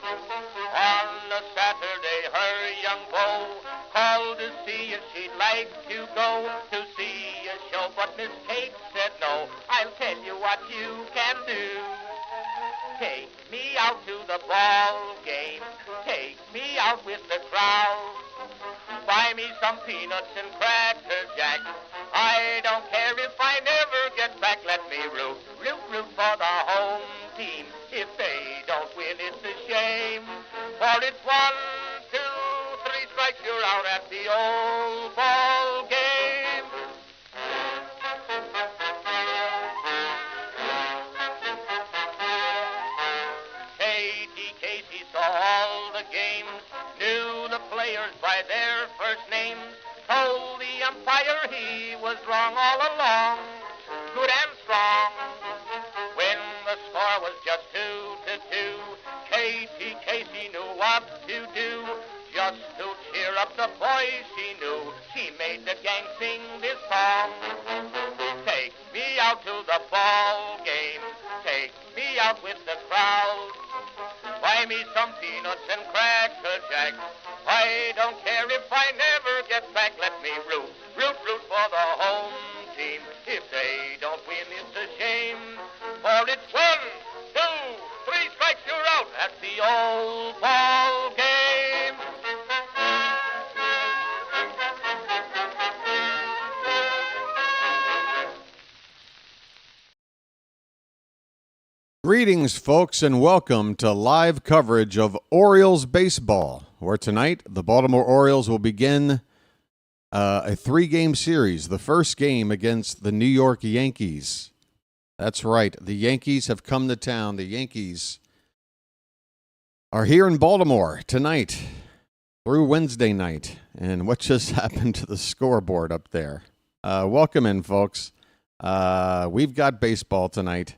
On a Saturday, her young beau called to see if she'd like to go to see a show, but Miss Kate said no. I'll tell you what you can do. Take me out to the ball game. Take me out with the crowd. Buy me some peanuts and cracker jack. I don't care if I never get back. Let me root for the home team. If they don't win, it's a shame. For it's 1, 2, 3 strikes, you're out at the old ball game. Katie Casey saw all the games, knew the players by their first names, told the umpire he was wrong all along, good and strong. When the score was just 2-2, Katie Casey knew what to do. Just to cheer up the boys she knew, she made the gang sing this song. Take me out to the ball game, take me out with the crowd. Buy me some peanuts and cracker jack. I don't care if I never get back. Let me root for the home team. If they don't win, it's a shame. For it's 1, 2, 3 strikes, you're out at the old ball game. Greetings, folks, and welcome to live coverage of Orioles baseball, where tonight the Baltimore Orioles will begin a 3-game series, the first game against the New York Yankees. That's right, the Yankees have come to town. The Yankees are here in Baltimore tonight through Wednesday night. And what just happened to the scoreboard up there? Welcome in, folks. We've got baseball tonight.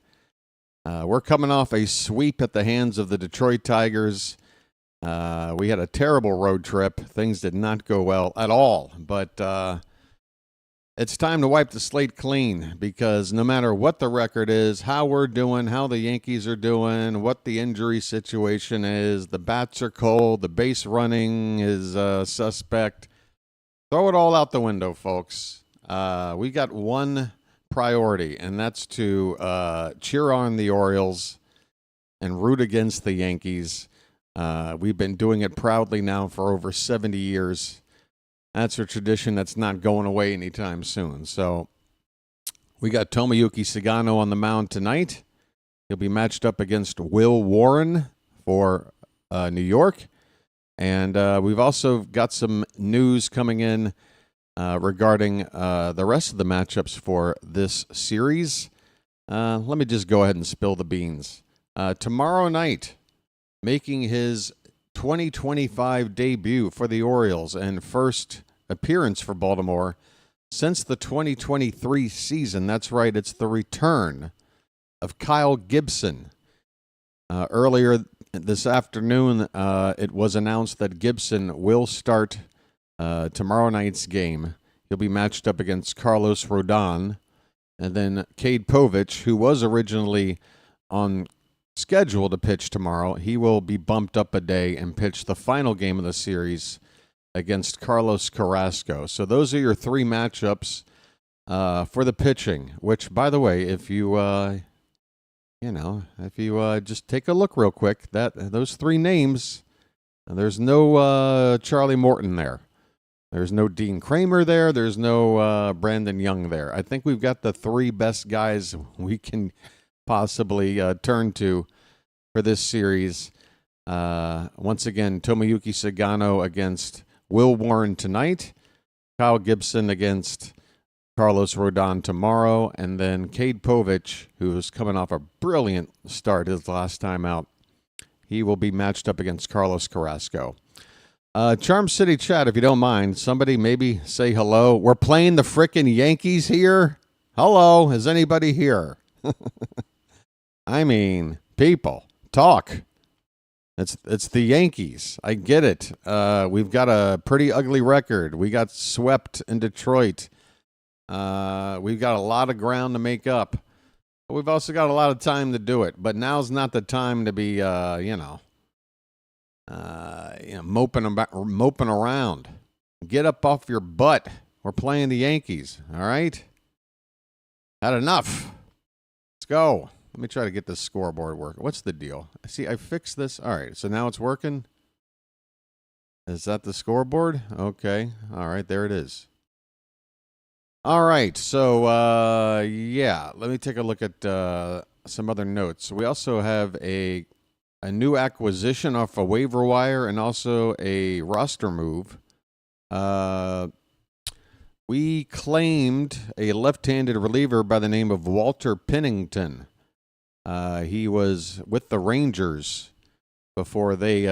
We're coming off a sweep at the hands of the Detroit Tigers. We had a terrible road trip. Things did not go well at all. But it's time to wipe the slate clean, because no matter what the record is, how we're doing, how the Yankees are doing, what the injury situation is, the bats are cold, the base running is suspect. Throw it all out the window, folks. We got one priority, and that's to cheer on the Orioles and root against the Yankees. We've been doing it proudly now for over 70 years. That's a tradition that's not going away anytime soon. So we got Tomoyuki Sugano on the mound tonight. He'll be matched up against Will Warren for New York. And we've also got some news coming in regarding the rest of the matchups for this series. Let me just go ahead and spill the beans. Tomorrow night, making his 2025 debut for the Orioles and first appearance for Baltimore since the 2023 season. That's right, it's the return of Kyle Gibson. Earlier this afternoon, it was announced that Gibson will start tomorrow night's game. He'll be matched up against Carlos Rodon. And then Cade Povich, who was originally on schedule to pitch tomorrow, he will be bumped up a day and pitch the final game of the series against Carlos Carrasco. So those are your 3 matchups for the pitching, which, by the way, if you just take a look real quick, those 3 names, there's no Charlie Morton there. There's no Dean Kramer there. There's no Brandon Young there. I think we've got the 3 best guys we can possibly turn to for this series. Once again, Tomoyuki Sugano against Will Warren tonight, Kyle Gibson against Carlos Rodon tomorrow, and then Cade Povich, who is coming off a brilliant start his last time out. He will be matched up against Carlos Carrasco. Charm City chat, if you don't mind, somebody maybe say hello. We're playing the frickin' Yankees here. Hello, is anybody here? I mean, people, talk. It's the Yankees. I get it. We've got a pretty ugly record. We got swept in Detroit. We've got a lot of ground to make up. But we've also got a lot of time to do it. But now's not the time to be, moping around. Get up off your butt. We're playing the Yankees, all right? Had enough. Let's go. Let me try to get this scoreboard working. What's the deal? See, I fixed this. All right, so now it's working. Is that the scoreboard? Okay. All right, there it is. All right, so, yeah, let me take a look at some other notes. We also have a new acquisition off a waiver wire and also a roster move. We claimed a left-handed reliever by the name of Walter Pennington. He was with the Rangers before they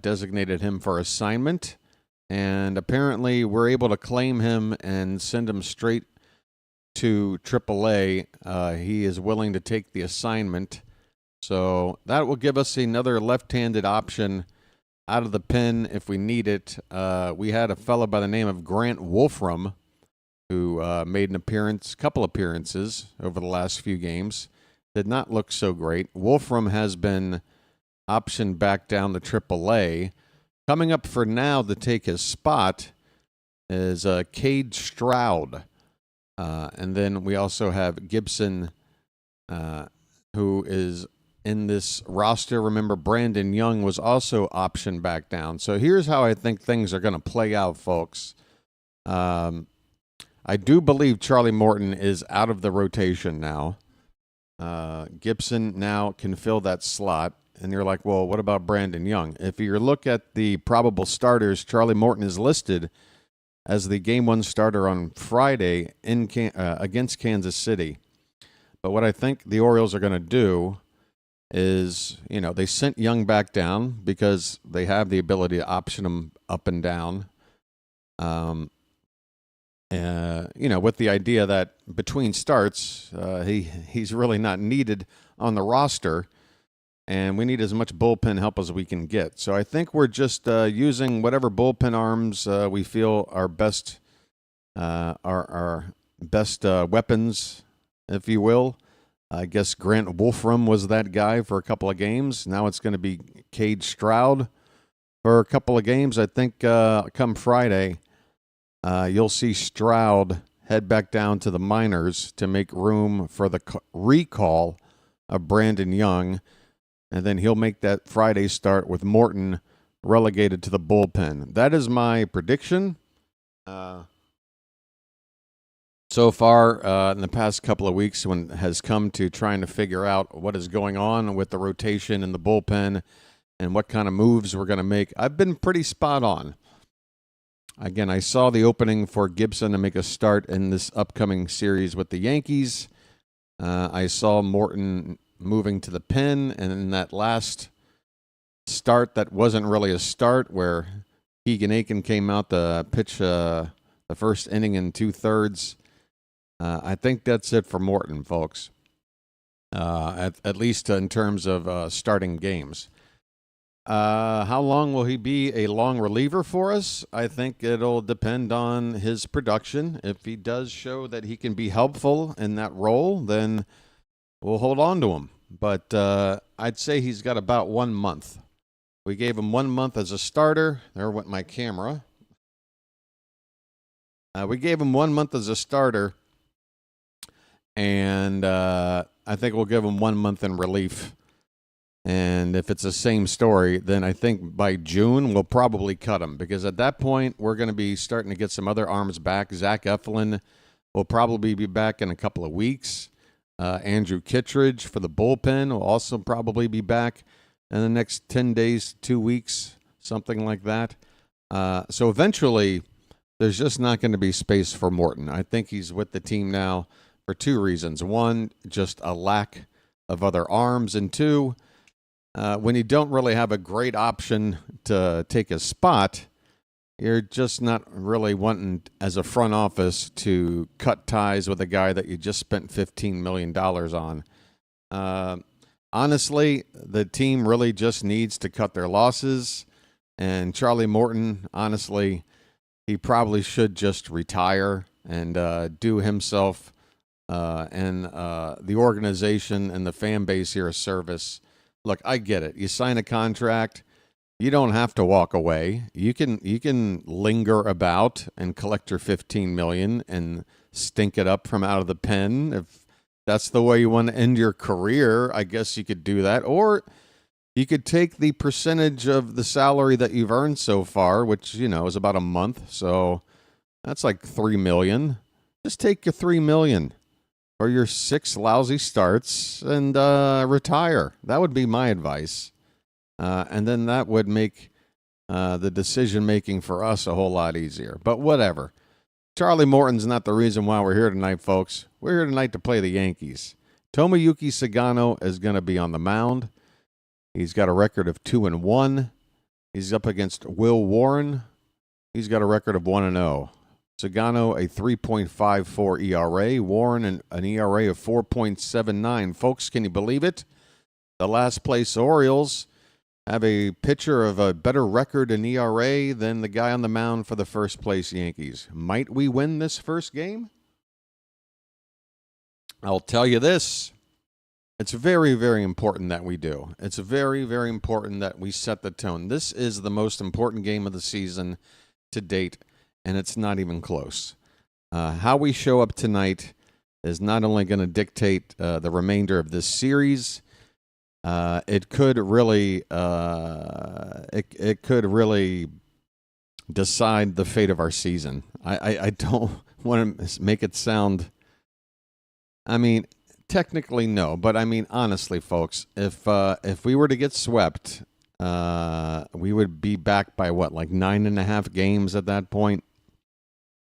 designated him for assignment. And apparently we're able to claim him and send him straight to AAA. He is willing to take the assignment. So that will give us another left-handed option out of the pen if we need it. We had a fellow by the name of Grant Wolfram who made a couple appearances over the last few games. Did not look so great. Wolfram has been optioned back down to AAA. Coming up for now to take his spot is Cade Stroud. And then we also have Gibson, who is in this roster. Remember, Brandon Young was also optioned back down. So here's how I think things are going to play out, folks. I do believe Charlie Morton is out of the rotation now. Gibson now can fill that slot. And you're like, well, what about Brandon Young? If you look at the probable starters, Charlie Morton is listed as the Game 1 starter on Friday against Kansas City. But what I think the Orioles are going to do is, they sent Young back down because they have the ability to option him up and down. With the idea that between starts, he's really not needed on the roster. And we need as much bullpen help as we can get. So I think we're just using whatever bullpen arms we feel are best, our best weapons, if you will. I guess Grant Wolfram was that guy for a couple of games. Now it's going to be Cade Stroud for a couple of games. I think come Friday, you'll see Stroud head back down to the minors to make room for the recall of Brandon Young. And then he'll make that Friday start with Morton relegated to the bullpen. That is my prediction. So far, in the past couple of weeks, when it has come to trying to figure out what is going on with the rotation and the bullpen and what kind of moves we're going to make, I've been pretty spot on. Again, I saw the opening for Gibson to make a start in this upcoming series with the Yankees. I saw Morton moving to the pen, and in that last start that wasn't really a start, where Keegan Aiken came out to pitch the first inning in 2/3. I think that's it for Morton, folks, at least in terms of starting games. How long will he be a long reliever for us? I think it'll depend on his production. If he does show that he can be helpful in that role, then we'll hold on to him. But I'd say he's got about 1 month. We gave him 1 month as a starter. There went my camera. We gave him 1 month as a starter. And I think we'll give him 1 month in relief. And if it's the same story, then I think by June we'll probably cut him. Because at that point, we're going to be starting to get some other arms back. Zach Eflin will probably be back in a couple of weeks. Andrew Kittredge for the bullpen will also probably be back in the next 10 days, 2 weeks, something like that. So eventually, there's just not going to be space for Morton. I think he's with the team now for two reasons. One, just a lack of other arms. And two, when you don't really have a great option to take his spot, you're just not really wanting, as a front office, to cut ties with a guy that you just spent $15 million on. Honestly, the team really just needs to cut their losses. And Charlie Morton, honestly, he probably should just retire and do himself and the organization and the fan base here a service. Look, I get it. You sign a contract. You don't have to walk away. You can linger about and collect your $15 million and stink it up from out of the pen. If that's the way you want to end your career, I guess you could do that. Or you could take the percentage of the salary that you've earned so far, which, is about a month. So that's like $3 million. Just take your $3 million or your 6 lousy starts and retire. That would be my advice. And then that would make the decision-making for us a whole lot easier. But whatever. Charlie Morton's not the reason why we're here tonight, folks. We're here tonight to play the Yankees. Tomoyuki Sugano is going to be on the mound. He's got a record of 2-1. He's up against Will Warren. He's got a record of 1-0. Sugano, a 3.54 ERA. Warren, an ERA of 4.79. Folks, can you believe it? The last place Orioles have a pitcher of a better record in ERA than the guy on the mound for the first place Yankees. Might we win this first game? I'll tell you this. It's very, very important that we do. It's very, very important that we set the tone. This is the most important game of the season to date, and it's not even close. How we show up tonight is not only going to dictate the remainder of this series. It could really decide the fate of our season. I don't want to make it sound. I mean, technically no, but I mean honestly, folks, if we were to get swept, we would be back by what, like 9.5 games at that point,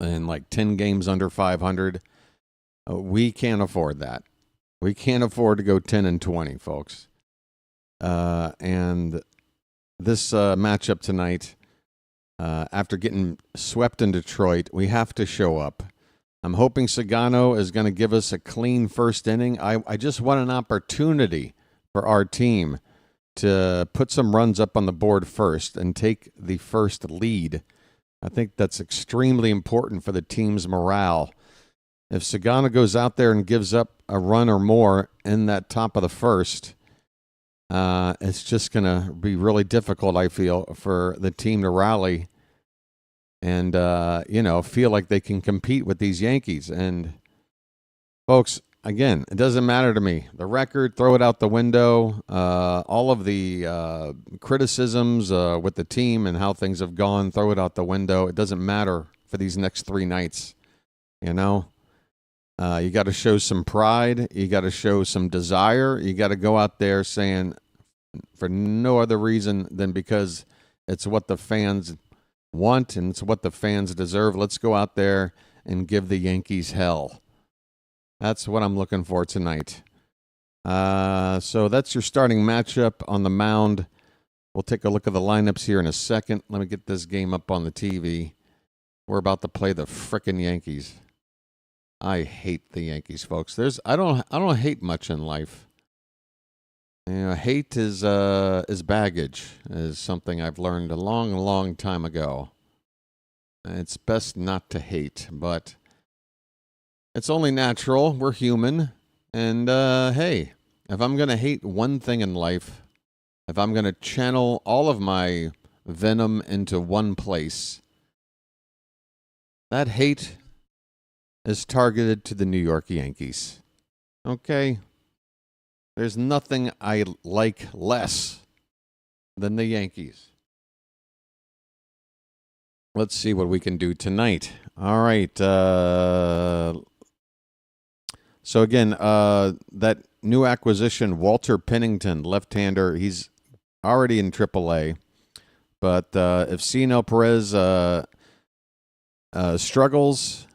and like 10 games under 500. We can't afford that. We can't afford to go 10-20, folks. And this matchup tonight, after getting swept in Detroit, we have to show up. I'm hoping Sugano is going to give us a clean first inning. I just want an opportunity for our team to put some runs up on the board first and take the first lead. I think that's extremely important for the team's morale. If Sugano goes out there and gives up a run or more in that top of the first, it's just going to be really difficult, I feel, for the team to rally and, feel like they can compete with these Yankees. And, folks, again, it doesn't matter to me. The record, throw it out the window. All of the criticisms with the team and how things have gone, throw it out the window. It doesn't matter for these next 3 nights, You got to show some pride. You got to show some desire. You got to go out there saying, for no other reason than because it's what the fans want and it's what the fans deserve. Let's go out there and give the Yankees hell. That's what I'm looking for tonight. So that's your starting matchup on the mound. We'll take a look at the lineups here in a second. Let me get this game up on the TV. We're about to play the frickin' Yankees. I hate the Yankees, folks. I don't hate much in life. Hate is baggage, is something I've learned a long, long time ago. It's best not to hate, but it's only natural. We're human. And, hey, if I'm going to hate one thing in life, if I'm going to channel all of my venom into one place, that hate is targeted to the New York Yankees. Okay? There's nothing I like less than the Yankees. Let's see what we can do tonight. All right. So again, that new acquisition, Walter Pennington, left-hander, he's already in AAA. But if Cino Perez struggles,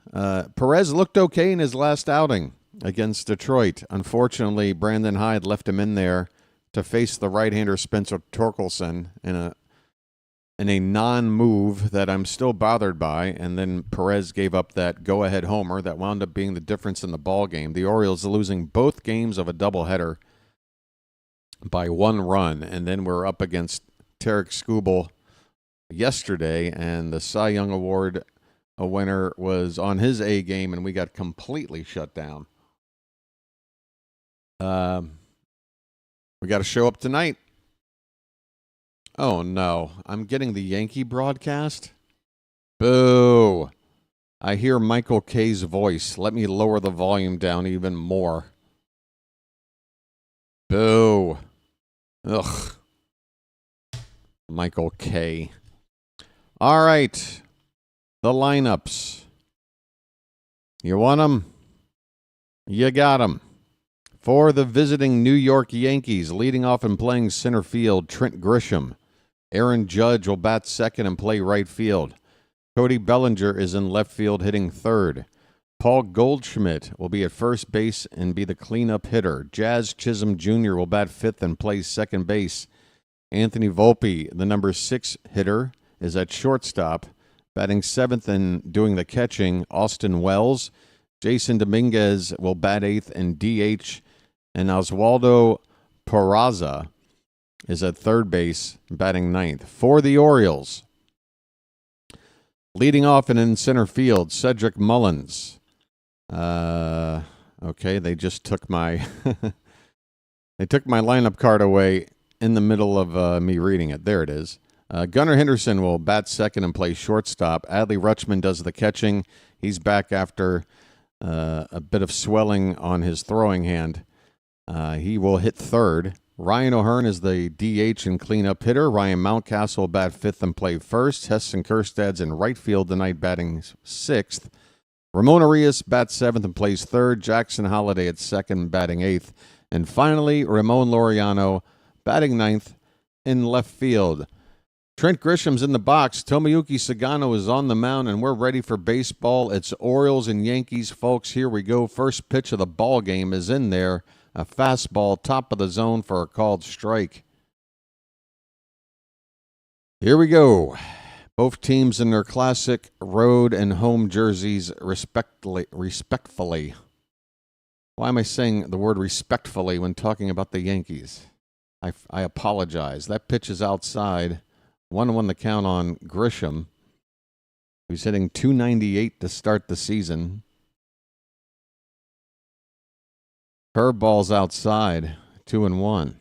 Perez looked okay in his last outing against Detroit. Unfortunately, Brandon Hyde left him in there to face the right-hander Spencer Torkelson in a non-move that I'm still bothered by, and then Perez gave up that go-ahead homer that wound up being the difference in the ball game. The Orioles losing both games of a doubleheader by 1 run, and then we're up against Tarek Skubal yesterday, and the Cy Young Award winner was on his A game, and we got completely shut down. We got to show up tonight. Oh, no. I'm getting the Yankee broadcast? Boo. I hear Michael K's voice. Let me lower the volume down even more. Boo. Ugh. Michael K. All right. The lineups. You want them? You got them. For the visiting New York Yankees, leading off and playing center field, Trent Grisham. Aaron Judge will bat second and play right field. Cody Bellinger is in left field hitting third. Paul Goldschmidt will be at first base and be the cleanup hitter. Jazz Chisholm Jr. will bat fifth and play second base. Anthony Volpe, the number 6 hitter, is at shortstop. Batting seventh and doing the catching, Austin Wells. Jason Dominguez will bat eighth and DH. And Oswaldo Peraza is at third base, batting ninth. For the Orioles, leading off and in center field, Cedric Mullins. Okay, they just took my they took my lineup card away in the middle of me reading it. There it is. Gunnar Henderson will bat second and play shortstop. Adley Rutschman does the catching. He's back after a bit of swelling on his throwing hand. He will hit third. Ryan O'Hearn is the DH and cleanup hitter. Ryan Mountcastle will bat fifth and play first. Heston Kjerstad's in right field tonight, batting sixth. Ramon Arias bats seventh and plays third. Jackson Holliday at second, batting eighth. And finally, Ramon Laureano batting ninth in left field. Trent Grisham's in the box. Tomoyuki Sugano is on the mound, and we're ready for baseball. It's Orioles and Yankees, folks. Here we go. First pitch of the ball game is in there. A fastball, top of the zone for a called strike. Here we go. Both teams in their classic road and home jerseys respectfully. Why am I saying the word respectfully when talking about the Yankees? I apologize. That pitch is outside. 1-1 the count on Grisham, who's hitting .298 to start the season. Curveball's outside, 2-1. As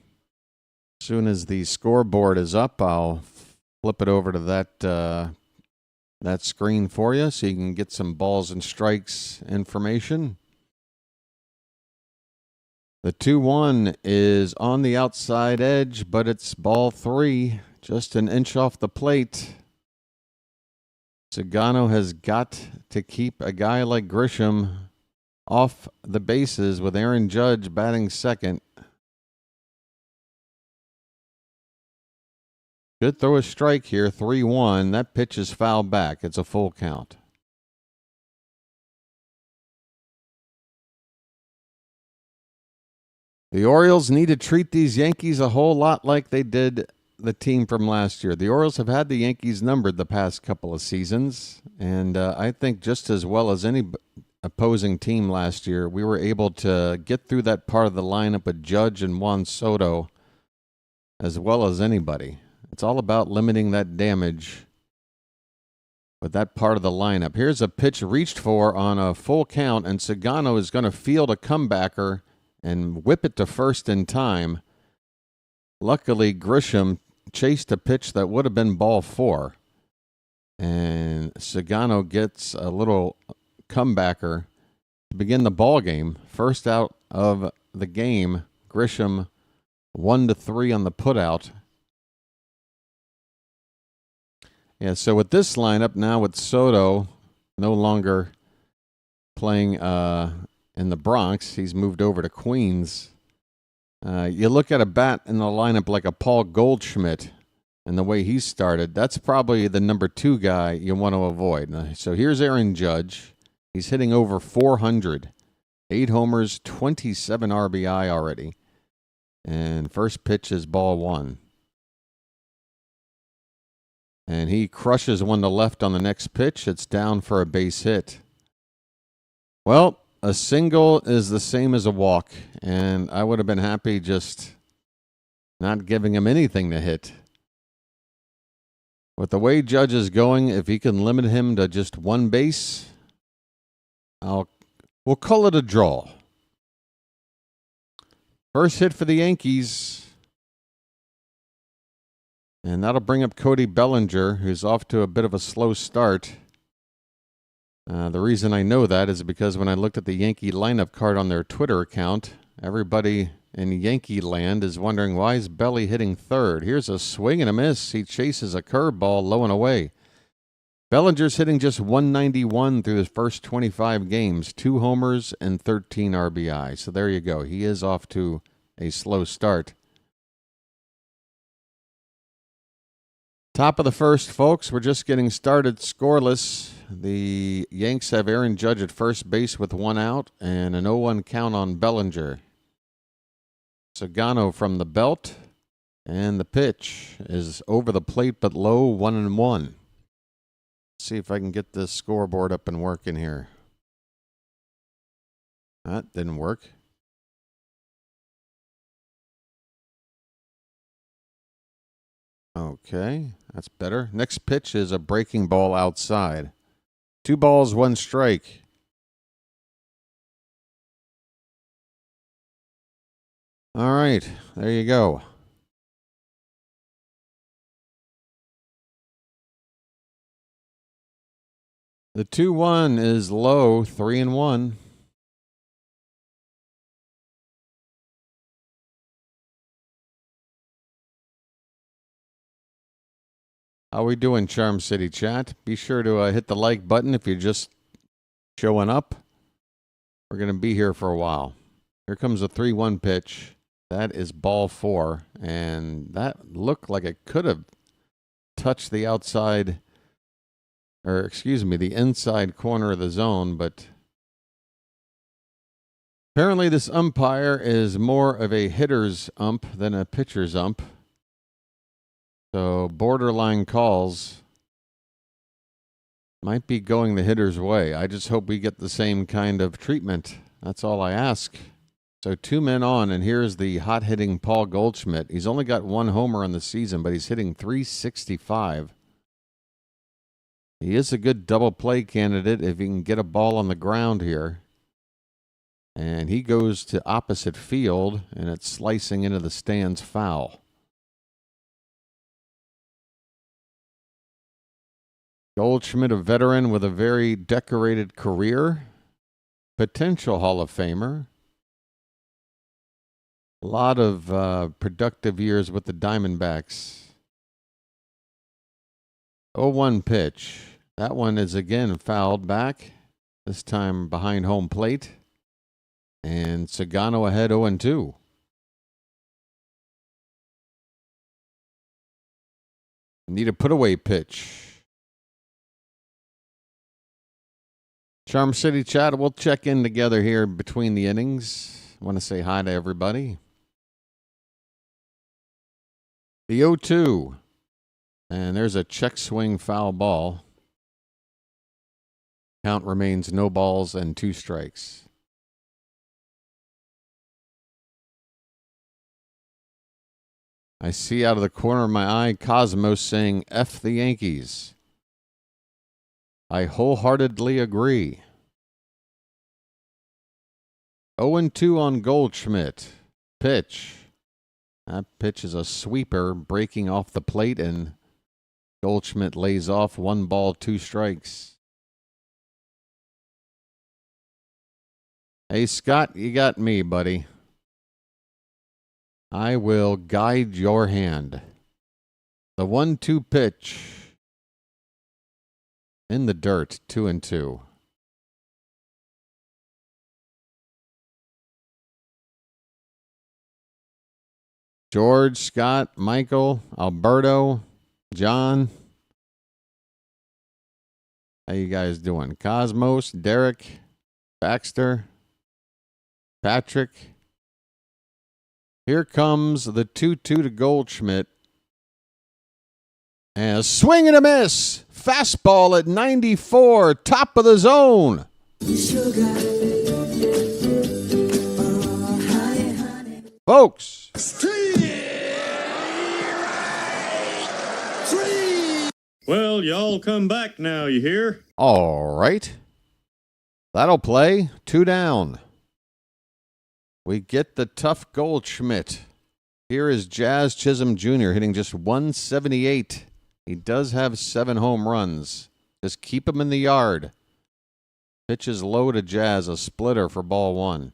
soon as the scoreboard is up, I'll flip it over to that screen for you so you can get some balls and strikes information. The 2-1 is on the outside edge, but it's ball 3, just an inch off the plate. Sugano has got to keep a guy like Grisham off the bases with Aaron Judge batting second. Should throw a strike here, 3-1. That pitch is fouled back. It's a full count. The Orioles need to treat these Yankees a whole lot like they did the team from last year. The Orioles have had the Yankees numbered the past couple of seasons, and I think just as well as any opposing team last year, we were able to get through that part of the lineup with Judge and Juan Soto as well as anybody. It's all about limiting that damage with that part of the lineup. Here's a pitch reached for on a full count, and Sugano is going to field a comebacker and whip it to first in time. Luckily, Grisham chased a pitch that would have been ball 4. And Sugano gets a little comebacker to begin the ball game. First out of the game, Grisham 1-3 on the putout. Yeah, so with this lineup now with Soto no longer playing in the Bronx, he's moved over to Queens. You look at a bat in the lineup like a Paul Goldschmidt and the way he started, that's probably the number 2 guy you want to avoid. So here's Aaron Judge. He's hitting over 400. 8 homers, 27 RBI already. And first pitch is ball 1. And he crushes one to left on the next pitch. It's down for a base hit. Well, a single is the same as a walk, and I would have been happy just not giving him anything to hit. With the way Judge is going, if he can limit him to just one base, we'll call it a draw. First hit for the Yankees. And that'll bring up Cody Bellinger, who's off to a bit of a slow start. The reason I know that is because when I looked at the Yankee lineup card on their Twitter account, everybody in Yankee land is wondering why is Belly hitting third. Here's a swing and a miss. He chases a curveball low and away. Bellinger's hitting just 191 through his first 25 games, 2 homers and 13 RBI. So there you go. He is off to a slow start. Top of the first, folks. We're just getting started scoreless. The Yanks have Aaron Judge at first base with 1 out and an 0-1 count on Bellinger. Sugano from the belt, and the pitch is over the plate but low, 1-1. See if I can get this scoreboard up and working here. That didn't work. Okay, that's better. Next pitch is a breaking ball outside. 2 balls, 1 strike. All right, there you go. The 2-1 is low, 3-1. How we doing, Charm City chat? Be sure to hit the like button if you're just showing up. We're going to be here for a while. Here comes a 3-1 pitch. That is ball 4, and that looked like it could have touched the outside, or excuse me, the inside corner of the zone, but apparently this umpire is more of a hitter's ump than a pitcher's ump. So borderline calls might be going the hitter's way. I just hope we get the same kind of treatment. That's all I ask. So 2 men on, and here's the hot-hitting Paul Goldschmidt. He's only got 1 homer on the season, but he's hitting .365. He is a good double play candidate if he can get a ball on the ground here. And he goes to opposite field, and it's slicing into the stands foul. Goldschmidt, a veteran with a very decorated career, potential Hall of Famer. A lot of productive years with the Diamondbacks. 0-1 pitch. That one is again fouled back, this time behind home plate. And Sugano ahead 0-2. Need a put-away pitch. Charm City chat, we'll check in together here between the innings. I want to say hi to everybody. The 0-2. And there's a check swing foul ball. Count remains no balls and 2 strikes. I see out of the corner of my eye Cosmos saying, F the Yankees. I wholeheartedly agree. 0-2 on Goldschmidt. Pitch. That pitch is a sweeper breaking off the plate, and Goldschmidt lays off 1 ball, 2 strikes. Hey, Scott, you got me, buddy. I will guide your hand. The 1-2 pitch. In the dirt, 2-2. George, Scott, Michael, Alberto, John. How you guys doing? Cosmos, Derek, Baxter, Patrick. Here comes the 2-2 to Goldschmidt. And a swing and a miss. Fastball at 94, top of the zone. Folks. Well, y'all come back now, you hear? All right. That'll play. 2 down. We get the tough Goldschmidt. Here is Jazz Chisholm Jr. hitting just 178. He does have 7 home runs. Just keep him in the yard. Pitches low to Jazz, a splitter for ball 1.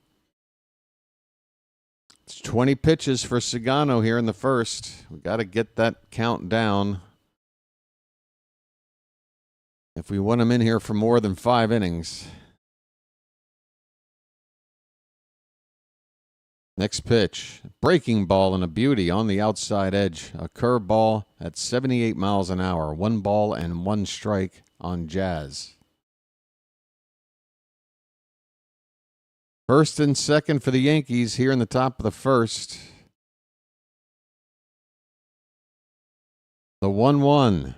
It's 20 pitches for Sugano here in the first. We got to get that count down if we want him in here for more than 5 innings. Next pitch, breaking ball and a beauty on the outside edge. A curveball at 78 miles an hour. 1 ball and 1 strike on Jazz. First and second for the Yankees here in the top of the first. The 1-1.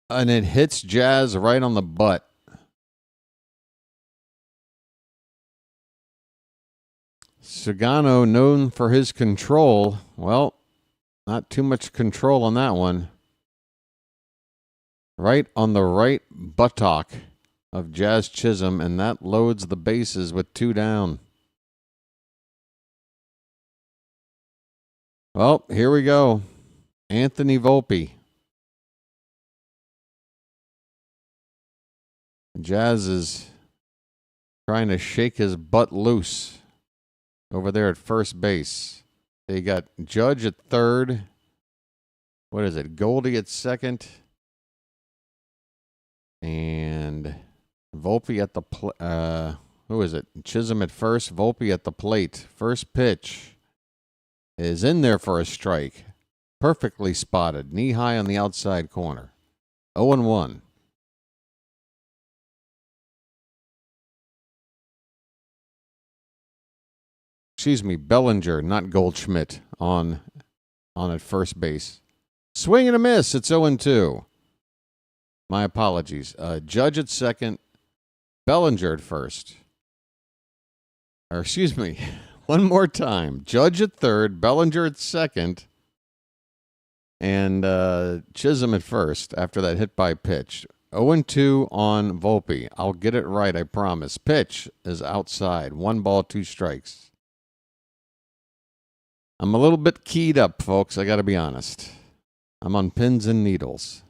And it hits Jazz right on the butt. Sugano, known for his control. Well, not too much control on that one. Right on the right buttock of Jazz Chisholm, and that loads the bases with 2 down. Well, here we go. Anthony Volpe. Jazz is trying to shake his butt loose over there at first base. They got Judge at third. What is it? Goldie at second. And Volpe at the who is it? Chisholm at first, Volpe at the plate. First pitch is in there for a strike. Perfectly spotted, knee high on the outside corner. 0-1. Excuse me, Bellinger, not Goldschmidt, on at first base. Swing and a miss. It's 0-2. My apologies. Judge at second, Bellinger at first. Or excuse me, one more time. Judge at third, Bellinger at second, and Chisholm at first after that hit by pitch. 0-2 on Volpe. I'll get it right, I promise. Pitch is outside. 1 ball, 2 strikes. I'm a little bit keyed up, folks. I got to be honest. I'm on pins and needles.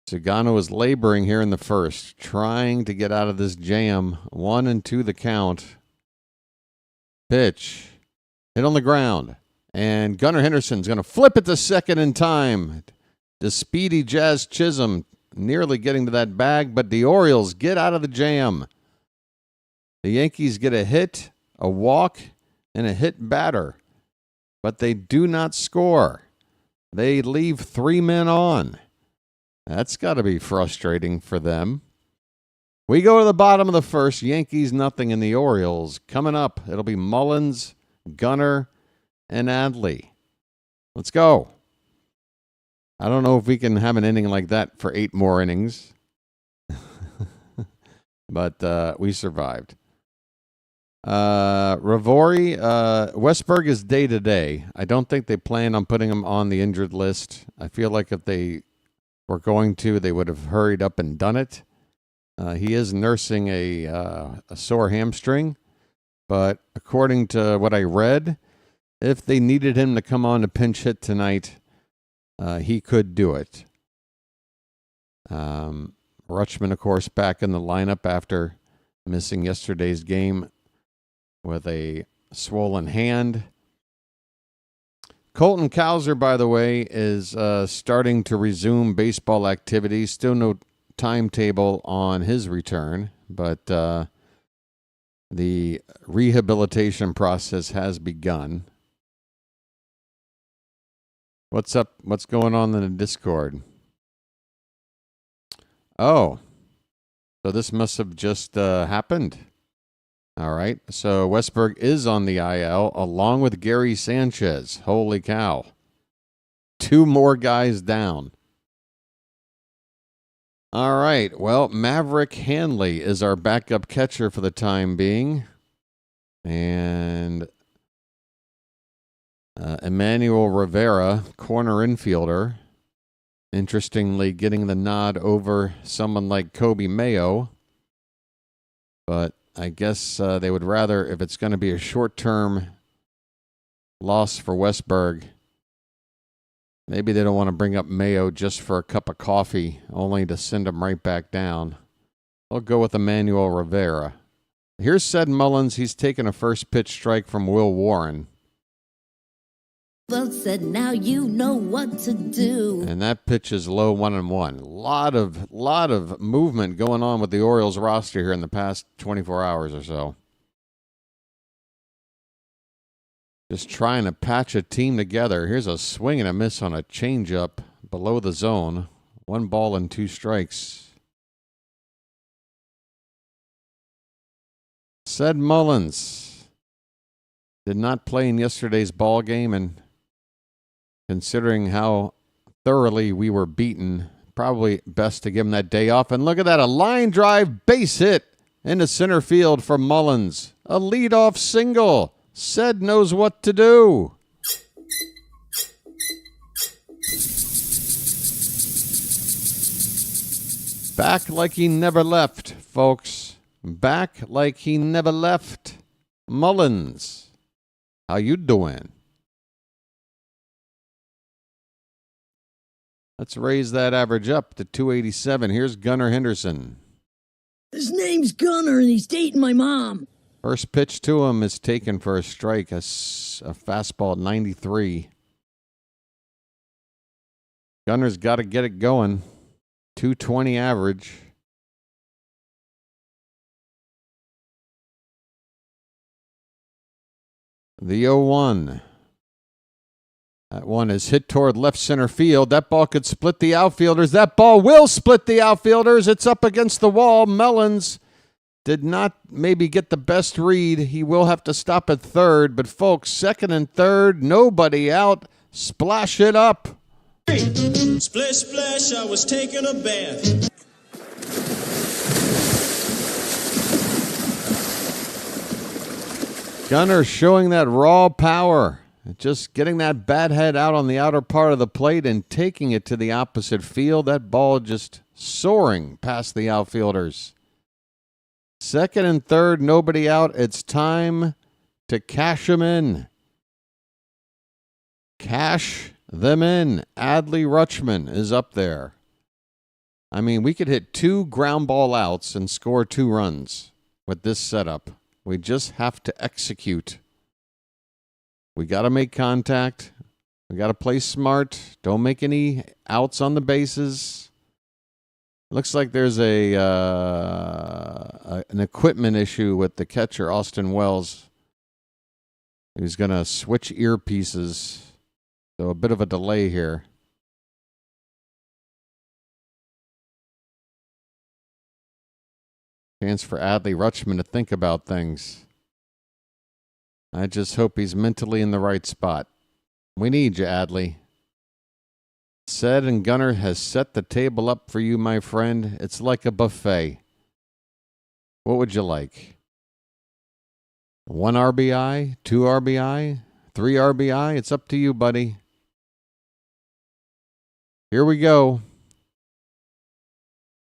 Sugano is laboring here in the first, trying to get out of this jam. 1-2 the count. Pitch. Hit on the ground. And Gunnar Henderson's going to flip it to second in time. The speedy Jazz Chisholm nearly getting to that bag, but the Orioles get out of the jam. The Yankees get a hit, a walk, and a hit batter, but they do not score. They leave 3 men on. That's got to be frustrating for them. We go to the bottom of the first. Yankees nothing in the Orioles. Coming up, it'll be Mullins, Gunnar, and Adley. Let's go. I don't know if we can have an inning like that for 8 more innings. But we survived. Ravori, Westberg is day-to-day. I don't think they plan on putting him on the injured list. I feel like if they were going to, they would have hurried up and done it. He is nursing a sore hamstring, but according to what I read, if they needed him to come on to pinch hit tonight, he could do it. Rutschman, of course, back in the lineup after missing yesterday's game with a swollen hand. Colton Cowser, by the way, is starting to resume baseball activities. Still no timetable on his return, but the rehabilitation process has begun. What's up? What's going on in the Discord? Oh, so this must have just happened. All right, so Westberg is on the IL along with Gary Sanchez. Holy cow. 2 more guys down. All right, well, Maverick Hanley is our backup catcher for the time being. And Emmanuel Rivera, corner infielder, interestingly getting the nod over someone like Kobe Mayo. But I guess they would rather, if it's going to be a short-term loss for Westberg. Maybe they don't want to bring up Mayo just for a cup of coffee, only to send him right back down. I'll go with Emmanuel Rivera. Here's Ced Mullins. He's taken a first pitch strike from Will Warren. Well said, now you know what to do. And that pitch is low 1-1. Lot of movement going on with the Orioles roster here in the past 24 hours or so. Just trying to patch a team together. Here's a swing and a miss on a changeup below the zone. 1 ball and 2 strikes. Ced Mullins did not play in yesterday's ball game, and considering how thoroughly we were beaten, probably best to give him that day off. And look at that, a line drive base hit into center field for Mullins. A leadoff single. Ced knows what to do. Back like he never left, folks. Back like he never left. Mullins, how you doing? Let's raise that average up to 287. Here's Gunnar Henderson. His name's Gunnar, and he's dating my mom. First pitch to him is taken for a strike, a fastball at 93. Gunnar's got to get it going. 220 average. The 0-1. That one is hit toward left center field. That ball could split the outfielders. That ball will split the outfielders. It's up against the wall. Mullins did not maybe get the best read. He will have to stop at third. But, folks, second and third, nobody out. Splash it up. Splish, splash, I was taking a bath. Gunnar showing that raw power. Just getting that bat head out on the outer part of the plate and taking it to the opposite field. That ball just soaring past the outfielders. Second and third, nobody out. It's time to cash them in. Cash them in. Adley Rutschman is up there. I mean, we could hit 2 ground ball outs and score 2 runs with this setup. We just have to execute. We got to make contact. We got to play smart. Don't make any outs on the bases. Looks like there's an equipment issue with the catcher, Austin Wells. He's going to switch earpieces. So a bit of a delay here. Chance for Adley Rutschman to think about things. I just hope he's mentally in the right spot. We need you, Adley. Ced and Gunnar has set the table up for you, my friend. It's like a buffet. What would you like? 1 RBI? 2 RBI? 3 RBI? It's up to you, buddy. Here we go.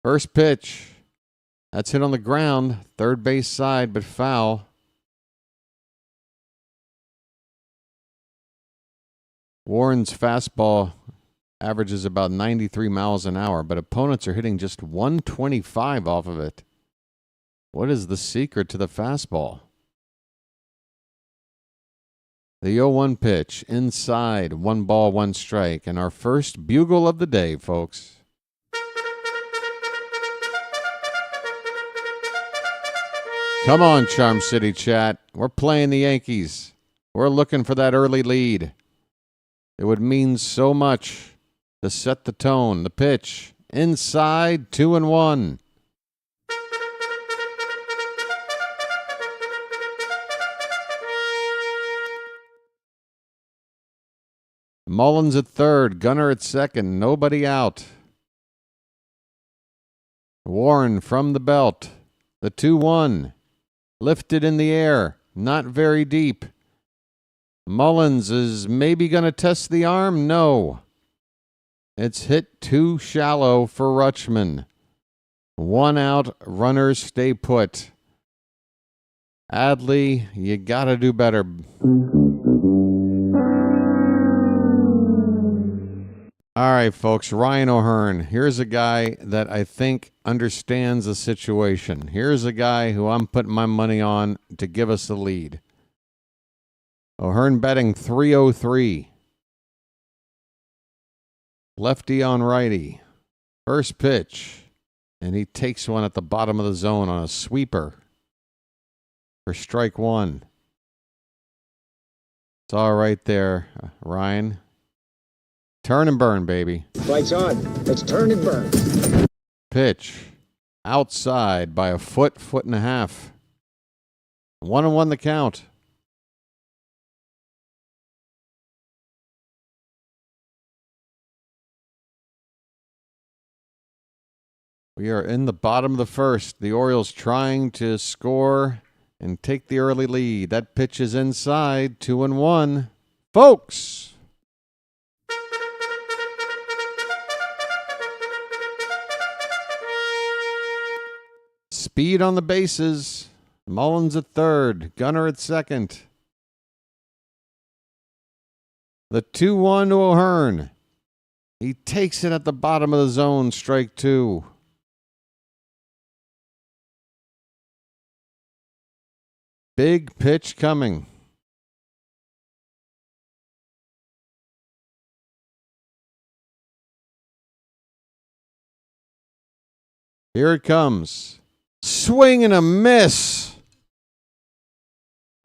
First pitch. That's hit on the ground. Third base side, but foul. Warren's fastball averages about 93 miles an hour, but opponents are hitting just 125 off of it. What is the secret to the fastball? The 0-1 pitch, inside, 1 ball, 1 strike, and our first bugle of the day, folks. Come on, Charm City chat. We're playing the Yankees. We're looking for that early lead. It would mean so much to set the tone. The pitch, inside, 2-1. Mullins at third, Gunnar at second, nobody out. Warren from the belt, the 2-1, lifted in the air, not very deep. Mullins is maybe going to test the arm, no. It's hit too shallow for Rutschman. 1 out, runners stay put. Adley, you got to do better. All right, folks. Ryan O'Hearn. Here's a guy that I think understands the situation. Here's a guy who I'm putting my money on to give us the lead. O'Hearn betting 303. Lefty on righty. First pitch. And he takes one at the bottom of the zone on a sweeper for strike one. It's all right there, Ryan. Turn and burn, baby. Lights on. Let's turn and burn. Pitch. Outside by a foot and a half. 1-1 the count. We are in the bottom of the first. The Orioles trying to score and take the early lead. That pitch is inside. 2-1. Folks. Speed on the bases. Mullins at third. Gunner at second. The 2-1 to O'Hearn. He takes it at the bottom of the zone. Strike two. Big pitch coming. Here it comes. Swing and a miss.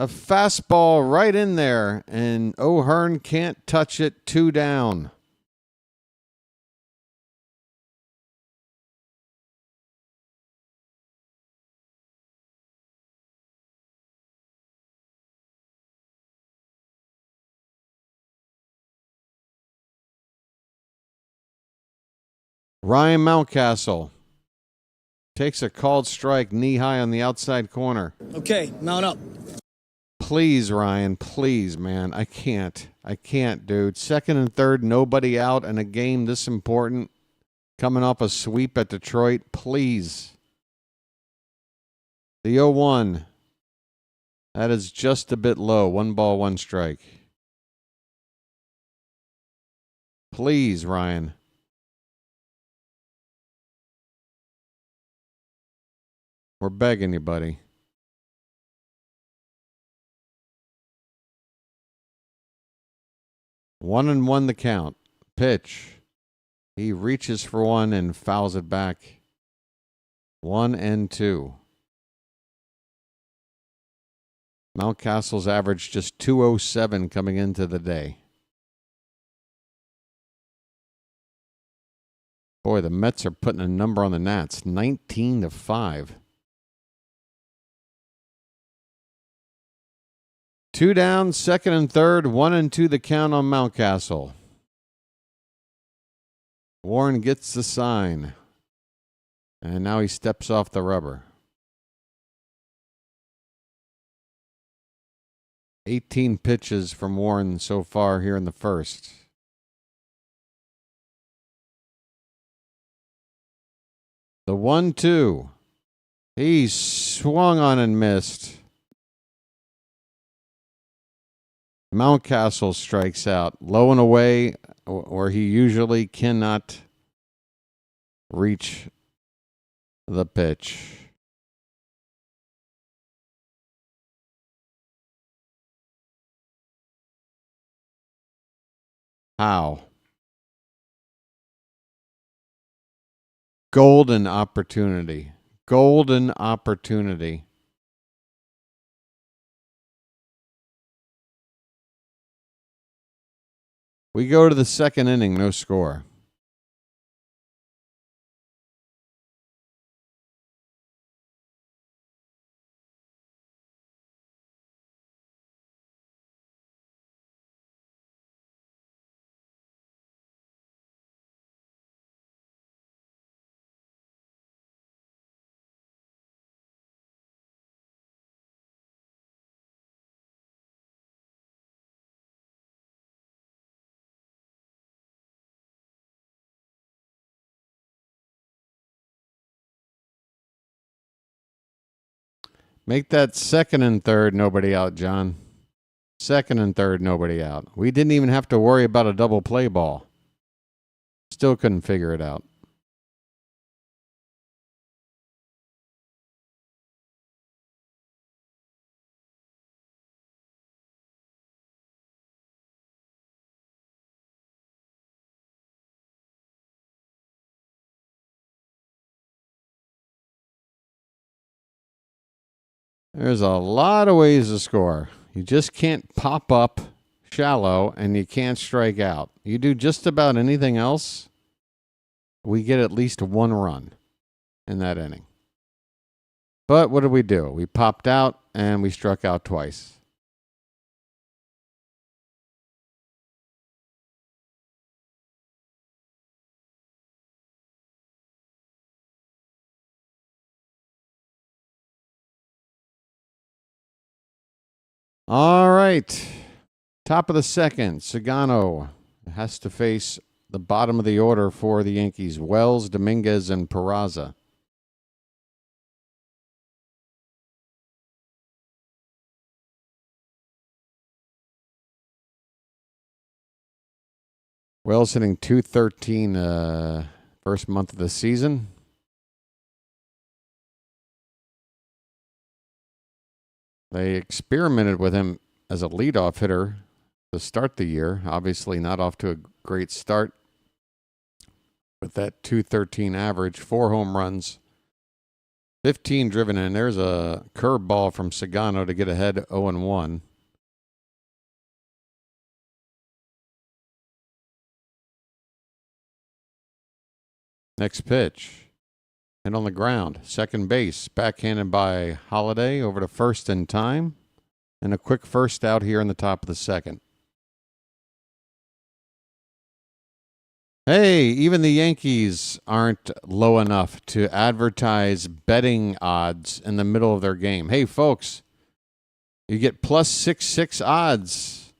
A fastball right in there, and O'Hearn can't touch it. 2 down. Ryan Mountcastle takes a called strike knee high on the outside corner. Okay, mount up. Please, Ryan. Please, man. I can't, dude. Second and third, nobody out in a game this important. Coming off a sweep at Detroit. Please. The 0-1. That is just a bit low. 1 ball, 1 strike. Please, Ryan. We're begging you, buddy. 1-1 the count. Pitch. He reaches for one and fouls it back. 1-2. Mountcastle's average just 207 coming into the day. Boy, the Mets are putting a number on the Nats. 19-5. 2 down, second and third, 1-2 the count on Mountcastle. Warren gets the sign. And now he steps off the rubber. 18 pitches from Warren so far here in the first. The 1-2. He swung on and missed. Mountcastle strikes out, low and away, where he usually cannot reach the pitch. How? Golden opportunity. Golden opportunity. We go to the second inning, no score. Make that second and third, nobody out, John. Second and third, nobody out. We didn't even have to worry about a double play ball. still couldn't figure it out. There's a lot of ways to score. You just can't pop up shallow and you can't strike out. You do just about anything else, we get at least one run in that inning. But what did we do? We popped out and we struck out twice. All right. Top of the second, Sugano has to face the bottom of the order for the Yankees, Wells, Dominguez, and Peraza. Wells hitting .213 first month of the season. They experimented with him as a leadoff hitter to start the year. Obviously not off to a great start with that .213 average, 4 home runs, 15 driven in. There's a curveball from Sugano to get ahead 0-1. Next pitch. And on the ground, second base, backhanded by Holiday over to first in time. And a quick first out here in the top of the second. Hey, even the Yankees aren't low enough to advertise betting odds in the middle of their game. Hey, folks, you get plus 6.6 odds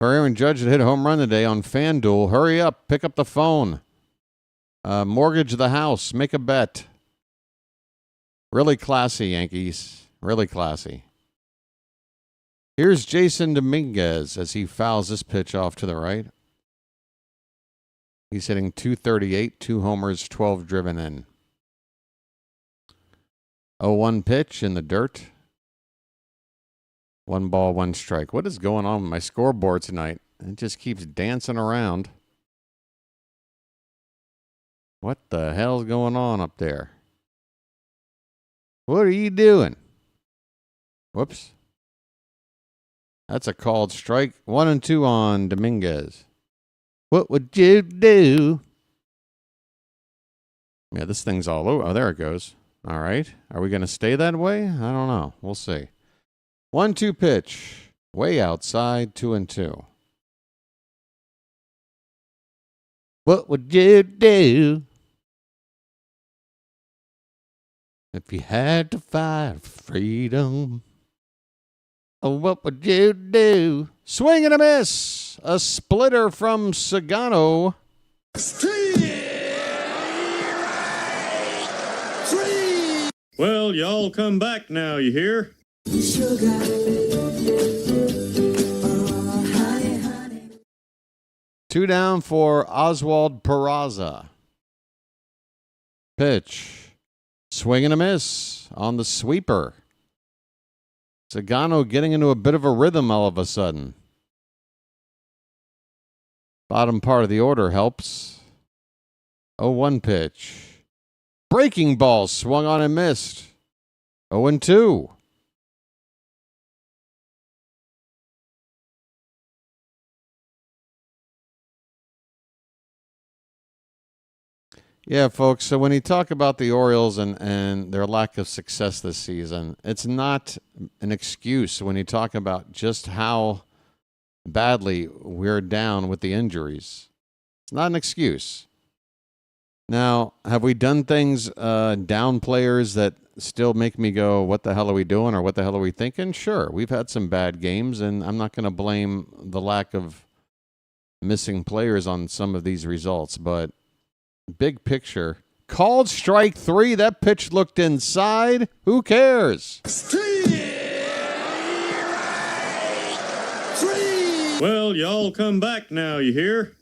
for Aaron Judge to hit a home run today on FanDuel. Hurry up, pick up the phone. Mortgage the house. Make a bet. Really classy, Yankees. Really classy. Here's Jason Dominguez as he fouls this pitch off to the right. He's hitting .238, 2 homers, 12 driven in. 0-1 pitch in the dirt. 1 ball, 1 strike. What is going on with my scoreboard tonight? It just keeps dancing around. What the hell's going on up there? What are you doing? Whoops. That's a called strike. 1-2 on Dominguez. What would you do? Yeah, this thing's all over. Oh, there it goes. All right. Are we going to stay that way? I don't know. We'll see. 1-2 pitch. Way outside, 2-2. What would you do if you had to fight for freedom? Oh, what would you do? Swing and a miss. A splitter from Sugano. Well, y'all come back now, you hear? Sugar. Two down for Oswald Peraza. Pitch. Swing and a miss on the sweeper. Sugano getting into a bit of a rhythm all of a sudden. Bottom part of the order helps. 0-1 pitch. Breaking ball swung on and missed. 0-2. Yeah, folks, so when you talk about the Orioles and their lack of success this season, it's not an excuse when you talk about just how badly we're down with the injuries. It's not an excuse. Now, have we done things, down players that still make me go, what the hell are we doing or what the hell are we thinking? Sure, we've had some bad games, and I'm not going to blame the lack of missing players on some of these results, but big picture, called strike 3. That pitch looked inside. Who cares? Well, y'all come back now, you hear?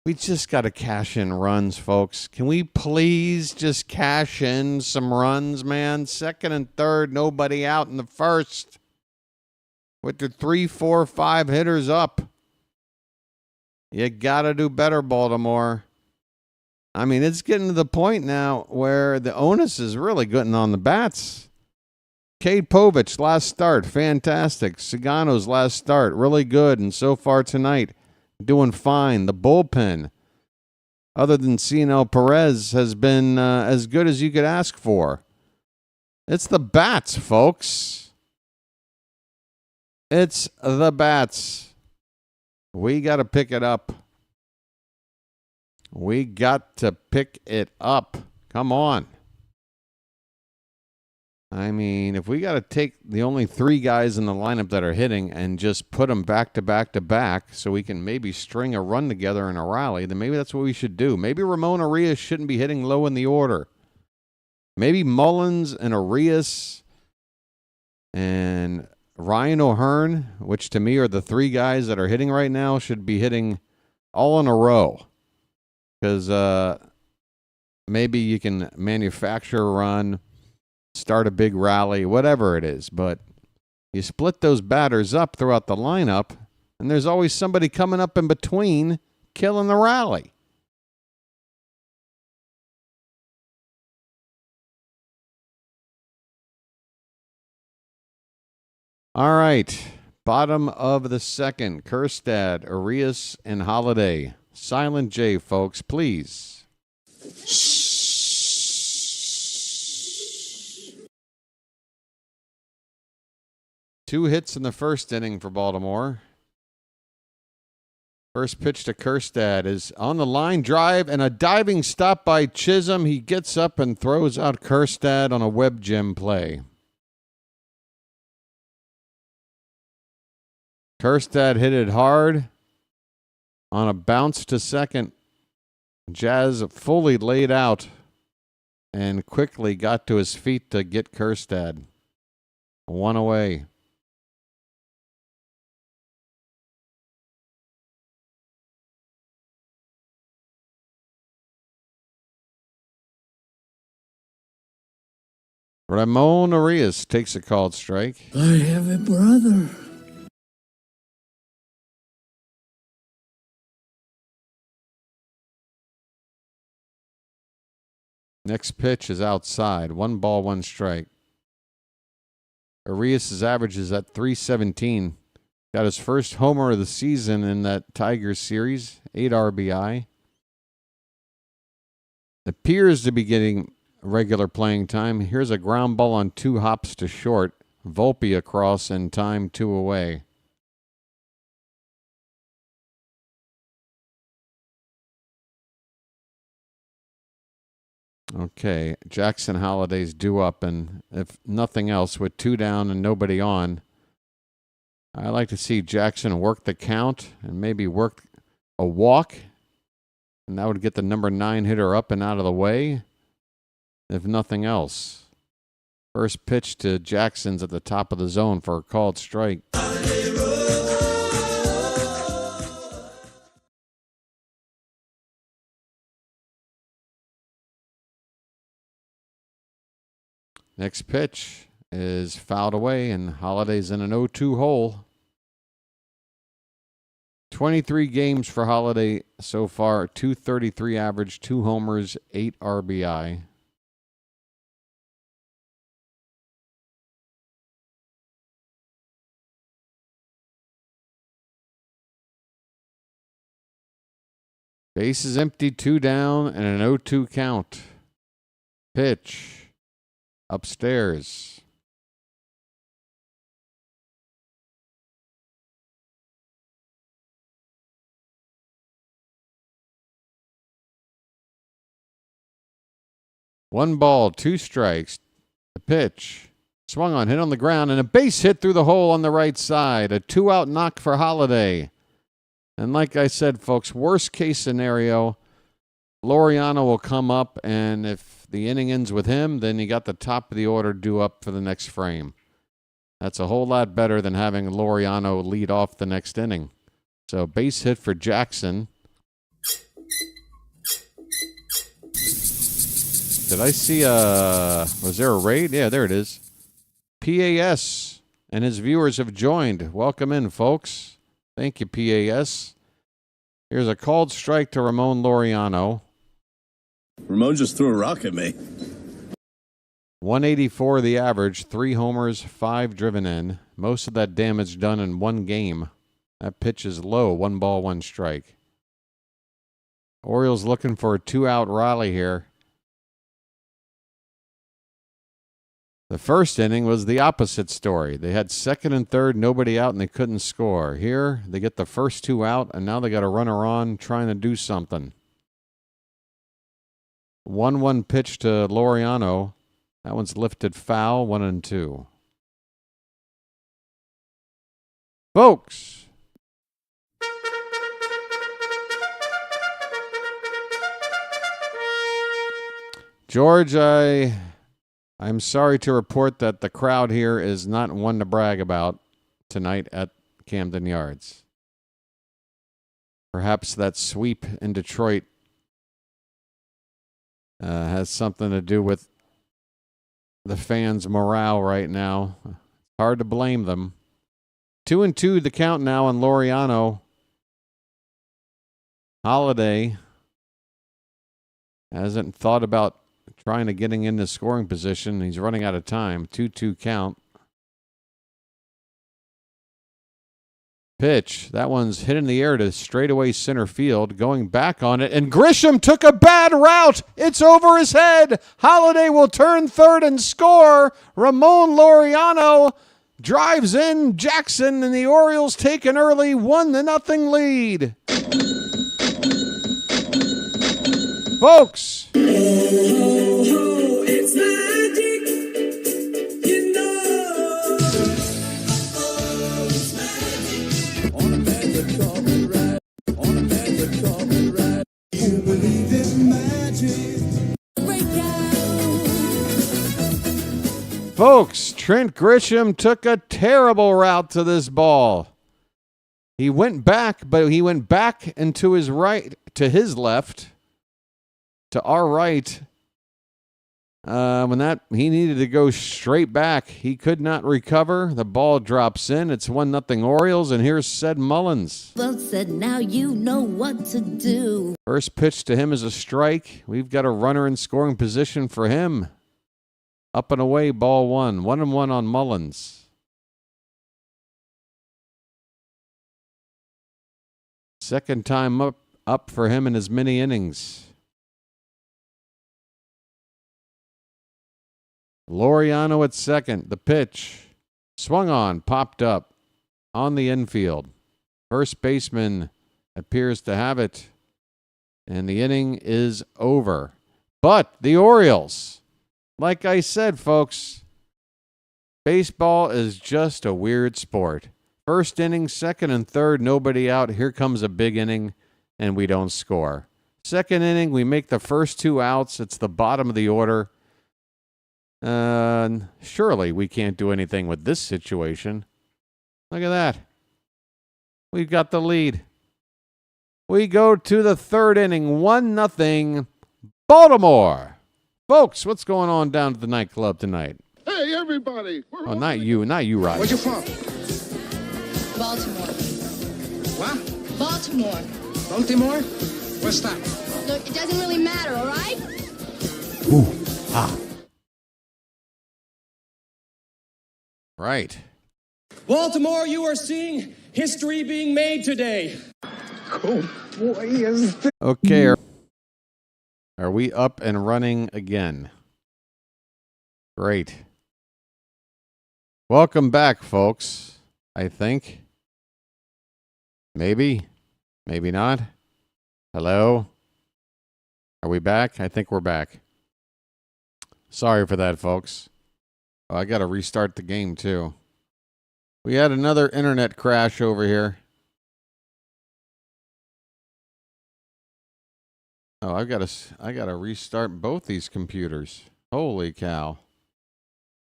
We just got to cash in runs, folks. Can we please just cash in some runs, man? Second and third, nobody out in the first. With the 3, 4, 5 hitters up. You got to do better, Baltimore. I mean, it's getting to the point now where the onus is really getting on the bats. Cade Povich, last start, fantastic. Sugano's last start, really good. And so far tonight, doing fine. The bullpen, other than Cianel Perez, has been as good as you could ask for. It's the bats, folks. It's the bats. We got to pick it up. We got to pick it up. Come on. I mean, if we got to take the only 3 guys in the lineup that are hitting and just put them back to back to back so we can maybe string a run together in a rally, then maybe that's what we should do. Maybe Ramon Arias shouldn't be hitting low in the order. Maybe Mullins and Arias and Ryan O'Hearn, which to me are the 3 guys that are hitting right now, should be hitting all in a row. Because maybe you can manufacture a run, start a big rally, whatever it is. But you split those batters up throughout the lineup, and there's always somebody coming up in between killing the rally. All right. Bottom of the second. Kjerstad, Arias, and Holiday. Silent J, folks, please. Two hits in the first inning for Baltimore. First pitch to Kjerstad is on the line drive and a diving stop by Chisholm. He gets up and throws out Kjerstad on a web gem play. Kjerstad hit it hard on a bounce to second. Jazz fully laid out and quickly got to his feet to get Kjerstad. 1 away. Ramon Arias takes a called strike. I have a brother. Next pitch is outside. 1 ball, 1 strike. Arias' average is at .317. Got his first homer of the season in that Tigers series. 8 RBI. Appears to be getting regular playing time. Here's a ground ball on 2 hops to short. Volpe across in time, 2 away. Okay, Jackson Holiday's due up, and if nothing else, with 2 down and nobody on, I like to see Jackson work the count and maybe work a walk, and that would get the number 9 hitter up and out of the way, if nothing else. First pitch to Jackson's at the top of the zone for a called strike. Next pitch is fouled away, and Holiday's in an 0-2 hole. 23 games for Holiday so far, .233 average, 2 homers, 8 RBI. Base is empty, 2 down, and an 0-2 count. Pitch. Upstairs. One ball, 2 strikes. The pitch. Swung on, hit on the ground, and a base hit through the hole on the right side. A 2-out knock for Holiday. And like I said, folks, worst case scenario, Laureano will come up, and if the inning ends with him, then you got the top of the order due up for the next frame. That's a whole lot better than having Laureano lead off the next inning. So base hit for Jackson. Did I see was there a raid? Yeah, there it is. PAS and his viewers have joined. Welcome in, folks. Thank you, PAS. Here's a called strike to Ramon Laureano. Ramon just threw a rock at me. 184 the average, 3 homers, 5 driven in. Most of that damage done in one game. That pitch is low, 1 ball, 1 strike. Orioles looking for a 2-out rally here. The first inning was the opposite story. They had second and third, nobody out, and they couldn't score. Here, they get the first 2 out, and now they got a runner on trying to do something. 1-1 pitch to Laureano. That one's lifted foul, 1-2. Folks. George, I'm sorry to report that the crowd here is not one to brag about tonight at Camden Yards. Perhaps that sweep in Detroit has something to do with the fans' morale right now. Hard to blame them. 2-2 the count now on Laureano. Holiday hasn't thought about trying to getting into scoring position. He's running out of time. 2-2 count. Pitch. That one's hit in the air to straightaway center field. Going back on it. And Grisham took a bad route. It's over his head. Holiday will turn third and score. Ramon Laureano drives in Jackson, and the Orioles take an early 1-0 lead. Folks. It's magic, you know. It's magic. On a magic carpet ride, on a magic carpet ride. You believe in magic. Folks, Trent Grisham took a terrible route to this ball. He went back, but he went back and to his right, to his left, to our right. When he needed to go straight back, he could not recover. The ball drops in. It's 1-0 Orioles, and here's Sed Mullins. Folks said, now you know what to do. First pitch to him is a strike. We've got a runner in scoring position for him. Up and away, ball 1. 1-1 on Mullins. Second time up for him in as many innings. Laureano at second. The pitch. Swung on, popped up. On the infield. First baseman appears to have it. And the inning is over. But the Orioles, like I said, folks, baseball is just a weird sport. First inning, second and third, nobody out. Here comes a big inning, and we don't score. Second inning, we make the first 2 outs. It's the bottom of the order. Surely we can't do anything with this situation. Look at that. We've got the lead. We go to the third inning, 1-0 Baltimore. Folks, what's going on down at the nightclub tonight? Hey, everybody. Oh, not you, Roger. Where's you from? Baltimore. What? Baltimore. Baltimore? What's that? Look, it doesn't really matter, all right? Ooh, ah. Right. Baltimore, you are seeing history being made today. Cool. Boy, is this. Okay. Are we up and running again? Great. Welcome back, folks. I think. Maybe. Maybe not. Hello? Are we back? I think we're back. Sorry for that, folks. Oh, I got to restart the game, too. We had another internet crash over here. Oh, I gotta restart both these computers. Holy cow.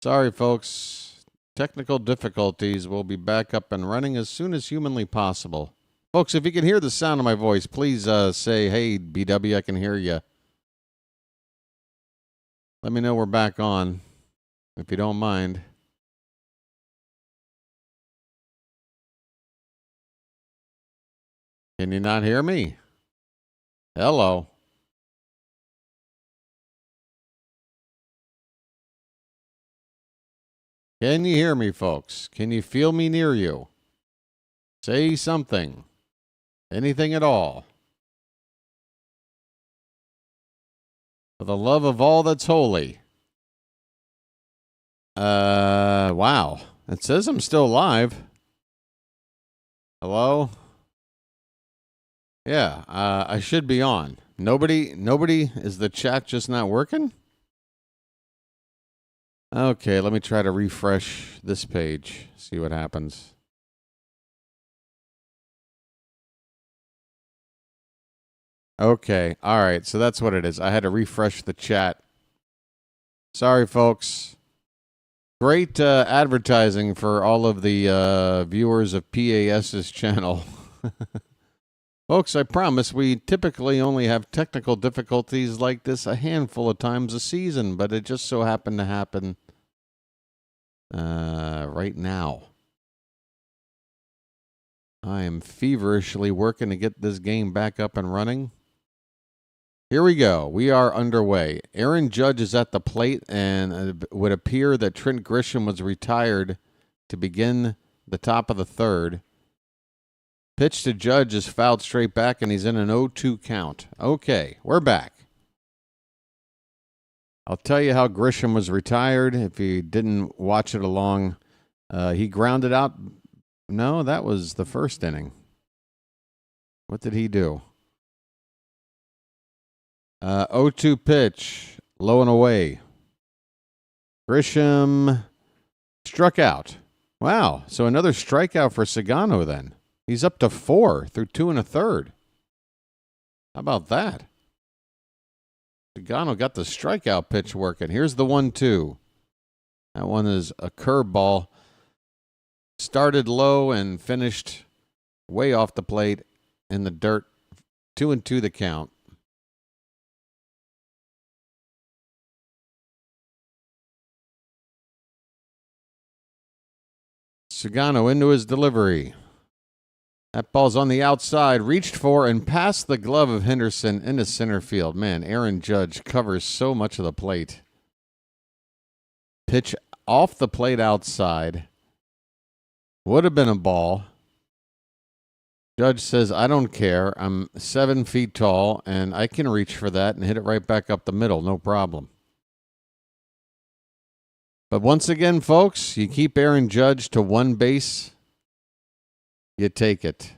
Sorry, folks. technical difficulties. We'll be back up and running as soon as humanly possible. Folks, if you can hear the sound of my voice, please say, hey, BW, I can hear you. Let me know we're back on, if you don't mind. Can you not hear me? Hello. Can you hear me, folks? Can you feel me near you? Say something. Anything at all. For the love of all that's holy. Wow. It says I'm still live. Hello? Yeah, I should be on. Nobody, is the chat just not working? Okay, let me try to refresh this page, see what happens. Okay, all right, so that's what it is. I had to refresh the chat. Sorry, folks. Great advertising for all of the viewers of PAS's channel. Folks, I promise we typically only have technical difficulties like this a handful of times a season, but it just so happened to happen right now. I am feverishly working to get this game back up and running. Here we go. We are underway. Aaron Judge is at the plate, and it would appear that Trent Grisham was retired to begin the top of the third. Pitch to Judge is fouled straight back, and he's in an 0-2 count. Okay, we're back. I'll tell you how Grisham was retired if you didn't watch it along. He grounded out. No, that was the first inning. What did he do? 0-2 pitch, low and away. Grisham struck out. Wow, so another strikeout for Sugano then. He's up to 4 through 2 1/3. How about that? Sugano got the strikeout pitch working. Here's the 1-2. That one is a curveball. Started low and finished way off the plate in the dirt. 2-2 the count. Sugano into his delivery. That ball's on the outside, reached for and passed the glove of Henderson into center field. Man, Aaron Judge covers so much of the plate. Pitch off the plate outside. Would have been a ball. Judge says, I don't care. I'm 7 feet tall, and I can reach for that and hit it right back up the middle. No problem. But once again, folks, you keep Aaron Judge to one base, you take it.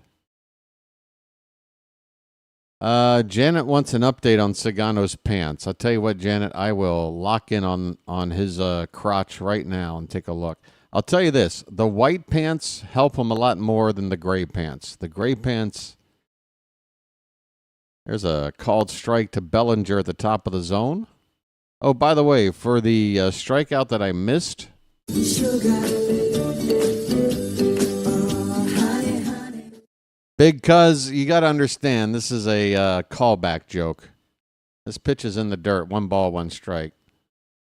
Janet wants an update on Sugano's pants. I'll tell you what, Janet, I will lock in on his crotch right now and take a look. I'll tell you this. The white pants help him a lot more than the gray pants. The gray pants, there's a called strike to Bellinger at the top of the zone. Oh, by the way, for the strikeout that I missed, Big Cuz, you got to understand, this is a callback joke. This pitch is in the dirt. 1 ball, 1 strike.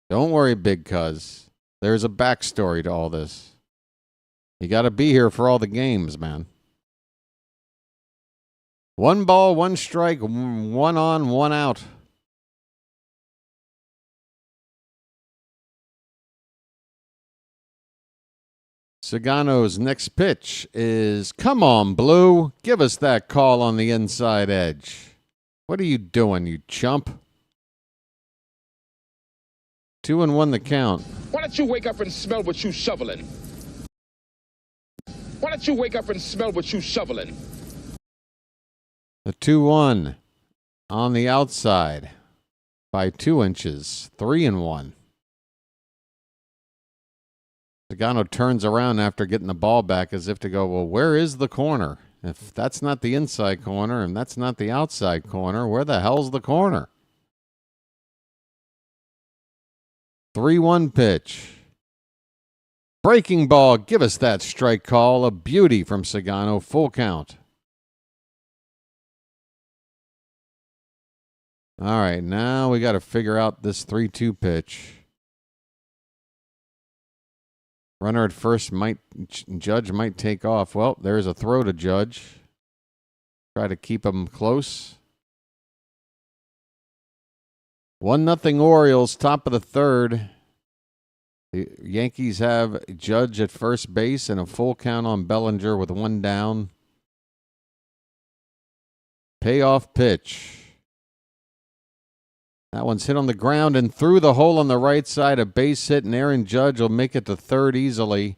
Don't worry, Big Cuz. There's a backstory to all this. You got to be here for all the games, man. 1 ball, 1 strike, 1 on, 1 out. Sugano's next pitch is, come on, Blue. Give us that call on the inside edge. What are you doing, you chump? 2-1 the count. Why don't you wake up and smell what you shoveling? Why don't you wake up and smell what you shoveling? The 2-1 on the outside by 2 inches. 3-1. Sugano turns around after getting the ball back as if to go, well, where is the corner? If that's not the inside corner and that's not the outside corner, where the hell's the corner? 3-1 pitch. Breaking ball. Give us that strike call. A beauty from Sugano. Full count. All right, now we got to figure out this 3-2 pitch. Runner at first Judge might take off. Well, there's a throw to Judge. Try to keep him close. 1-0 Orioles, top of the third. The Yankees have Judge at first base and a full count on Bellinger with 1 down. Payoff pitch. That one's hit on the ground and through the hole on the right side. A base hit, and Aaron Judge will make it to third easily.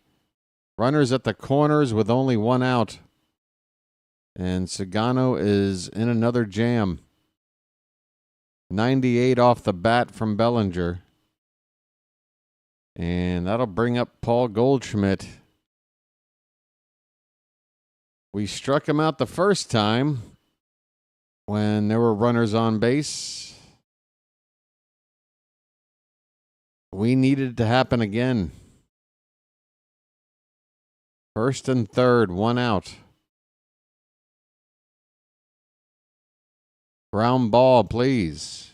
Runners at the corners with only 1 out. And Sugano is in another jam. 98 off the bat from Bellinger. And that'll bring up Paul Goldschmidt. We struck him out the first time when there were runners on base. We needed it to happen again. First and third, 1 out. Ground ball, please.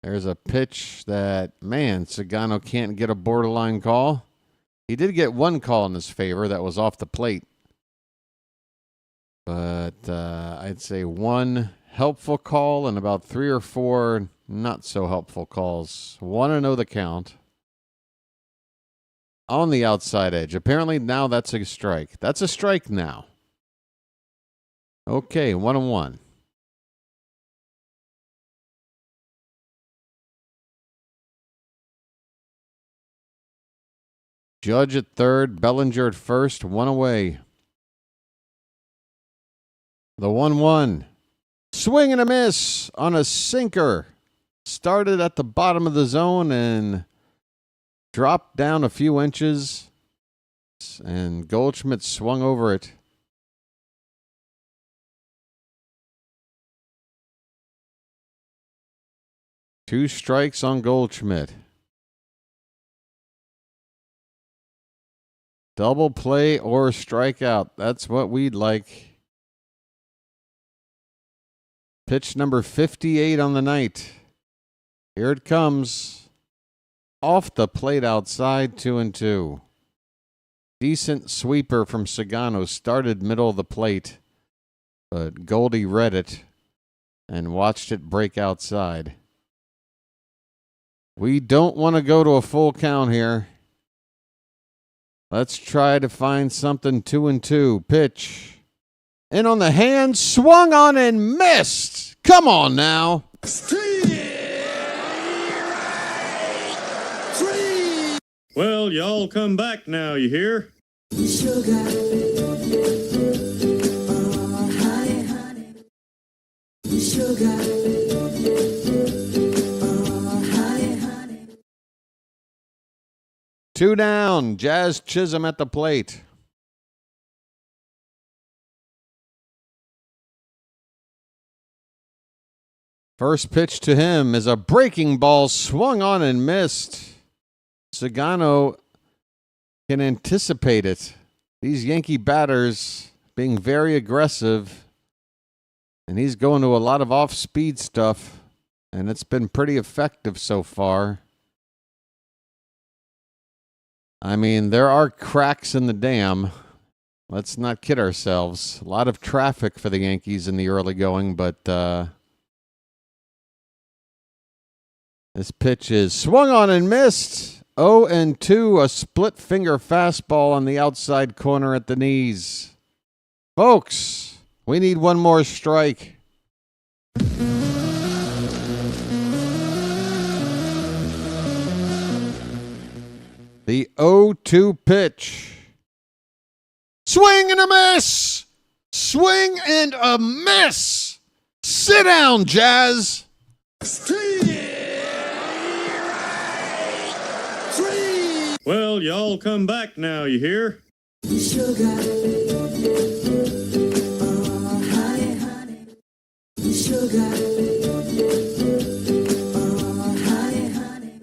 There's a pitch that, man, Sugano can't get a borderline call. He did get 1 call in his favor that was off the plate. But I'd say 1 helpful call and about 3 or 4 not so helpful calls. 1-0 the count. On the outside edge. Apparently now that's a strike. That's a strike now. Okay, 1-1. Judge at third, Bellinger at first, 1 away. The 1-1. Swing and a miss on a sinker. Started at the bottom of the zone and dropped down a few inches, and Goldschmidt swung over it. Two strikes on Goldschmidt. Double play or strikeout. That's what we'd like. Pitch number 58 on the night. Here it comes. Off the plate outside, 2-2. Decent sweeper from Sugano. Started middle of the plate, but Goldie read it and watched it break outside. We don't want to go to a full count here. Let's try to find something. 2-2. Pitch. In on the hand, swung on and missed. Come on now. Well, y'all come back now, you hear? Sugar. Oh, honey, honey. Sugar. Oh, honey, honey. 2 down. Jazz Chisholm at the plate. First pitch to him is a breaking ball swung on and missed. Sugano can anticipate it. These Yankee batters being very aggressive, and he's going to a lot of off-speed stuff, and it's been pretty effective so far. I mean, there are cracks in the dam. Let's not kid ourselves. A lot of traffic for the Yankees in the early going, but this pitch is swung on and missed. 0-2, a split finger fastball on the outside corner at the knees. Folks, we need 1 more strike. The 0-2 pitch. Swing and a miss! Swing and a miss! Sit down, Jazz! Well, y'all come back now, you hear? Sugar. Oh, honey, honey. Sugar. Oh, honey, honey.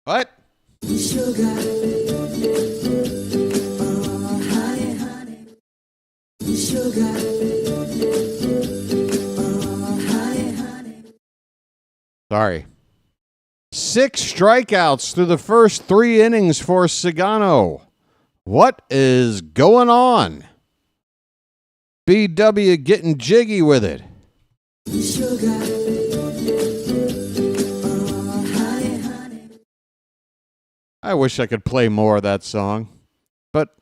What? Sugar. Sorry. 6 strikeouts through the first 3 innings for Sugano. What is going on? BW getting jiggy with it. I wish I could play more of that song, but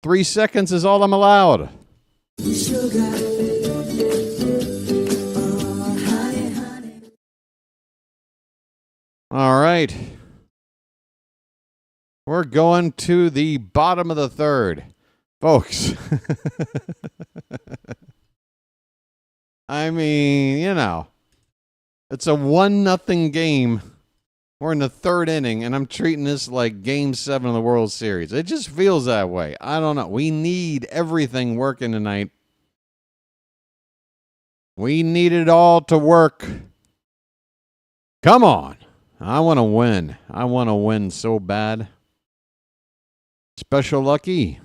3 seconds is all I'm allowed. All right. We're going to the bottom of the third. Folks. I mean, you know, it's a 1-0 game. We're in the third inning, and I'm treating this like Game 7 of the World Series. It just feels that way. I don't know. We need everything working tonight. We need it all to work. Come on. I want to win. I want to win so bad. Special lucky.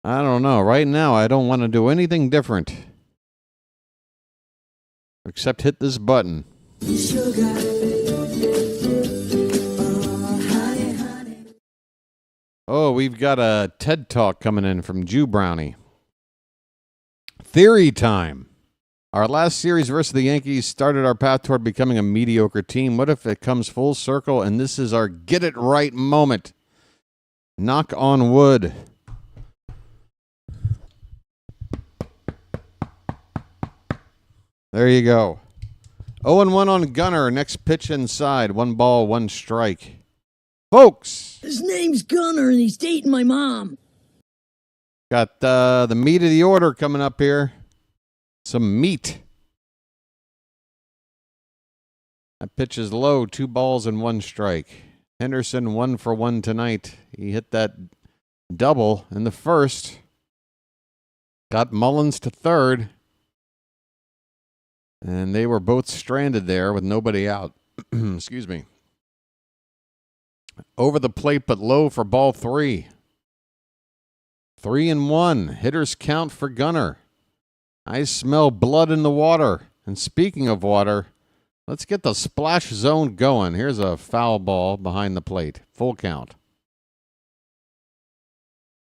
I don't know. Right now, I don't want to do anything different. Except hit this button. Oh, we've got a TED Talk coming in from Jew Brownie. Theory time. Our last series versus the Yankees started our path toward becoming a mediocre team. What if it comes full circle and this is our get it right moment? Knock on wood. There you go. 0-1 on Gunner. Next pitch inside. 1 ball, 1 strike. Folks. His name's Gunner, and he's dating my mom. Got the meat of the order coming up here. Some meat. That pitch is low. 2 balls and 1 strike. Henderson 1 for 1 tonight. He hit that double in the first. Got Mullins to third. And they were both stranded there with nobody out. Excuse me. Over the plate but low for ball 3. 3-1. Hitters count for Gunner. I smell blood in the water. And speaking of water, let's get the splash zone going. Here's a foul ball behind the plate. Full count.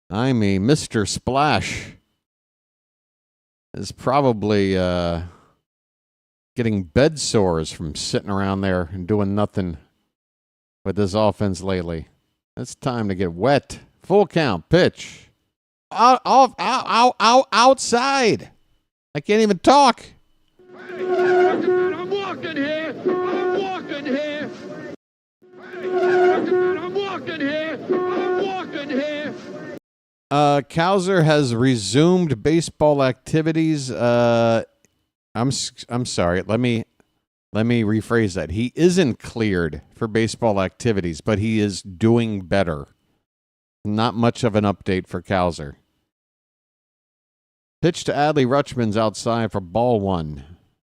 I mean, Mr. Splash is probably getting bed sores from sitting around there and doing nothing with this offense lately. It's time to get wet. Full count. Pitch. Outside. I can't even talk. I'm walking here. I'm walking here. I'm walking here. I'm walking here. Cowser has resumed baseball activities. I'm sorry. Let me rephrase that. He isn't cleared for baseball activities, but he is doing better. Not much of an update for Cowser. Pitch to Adley Rutschman's outside for ball 1.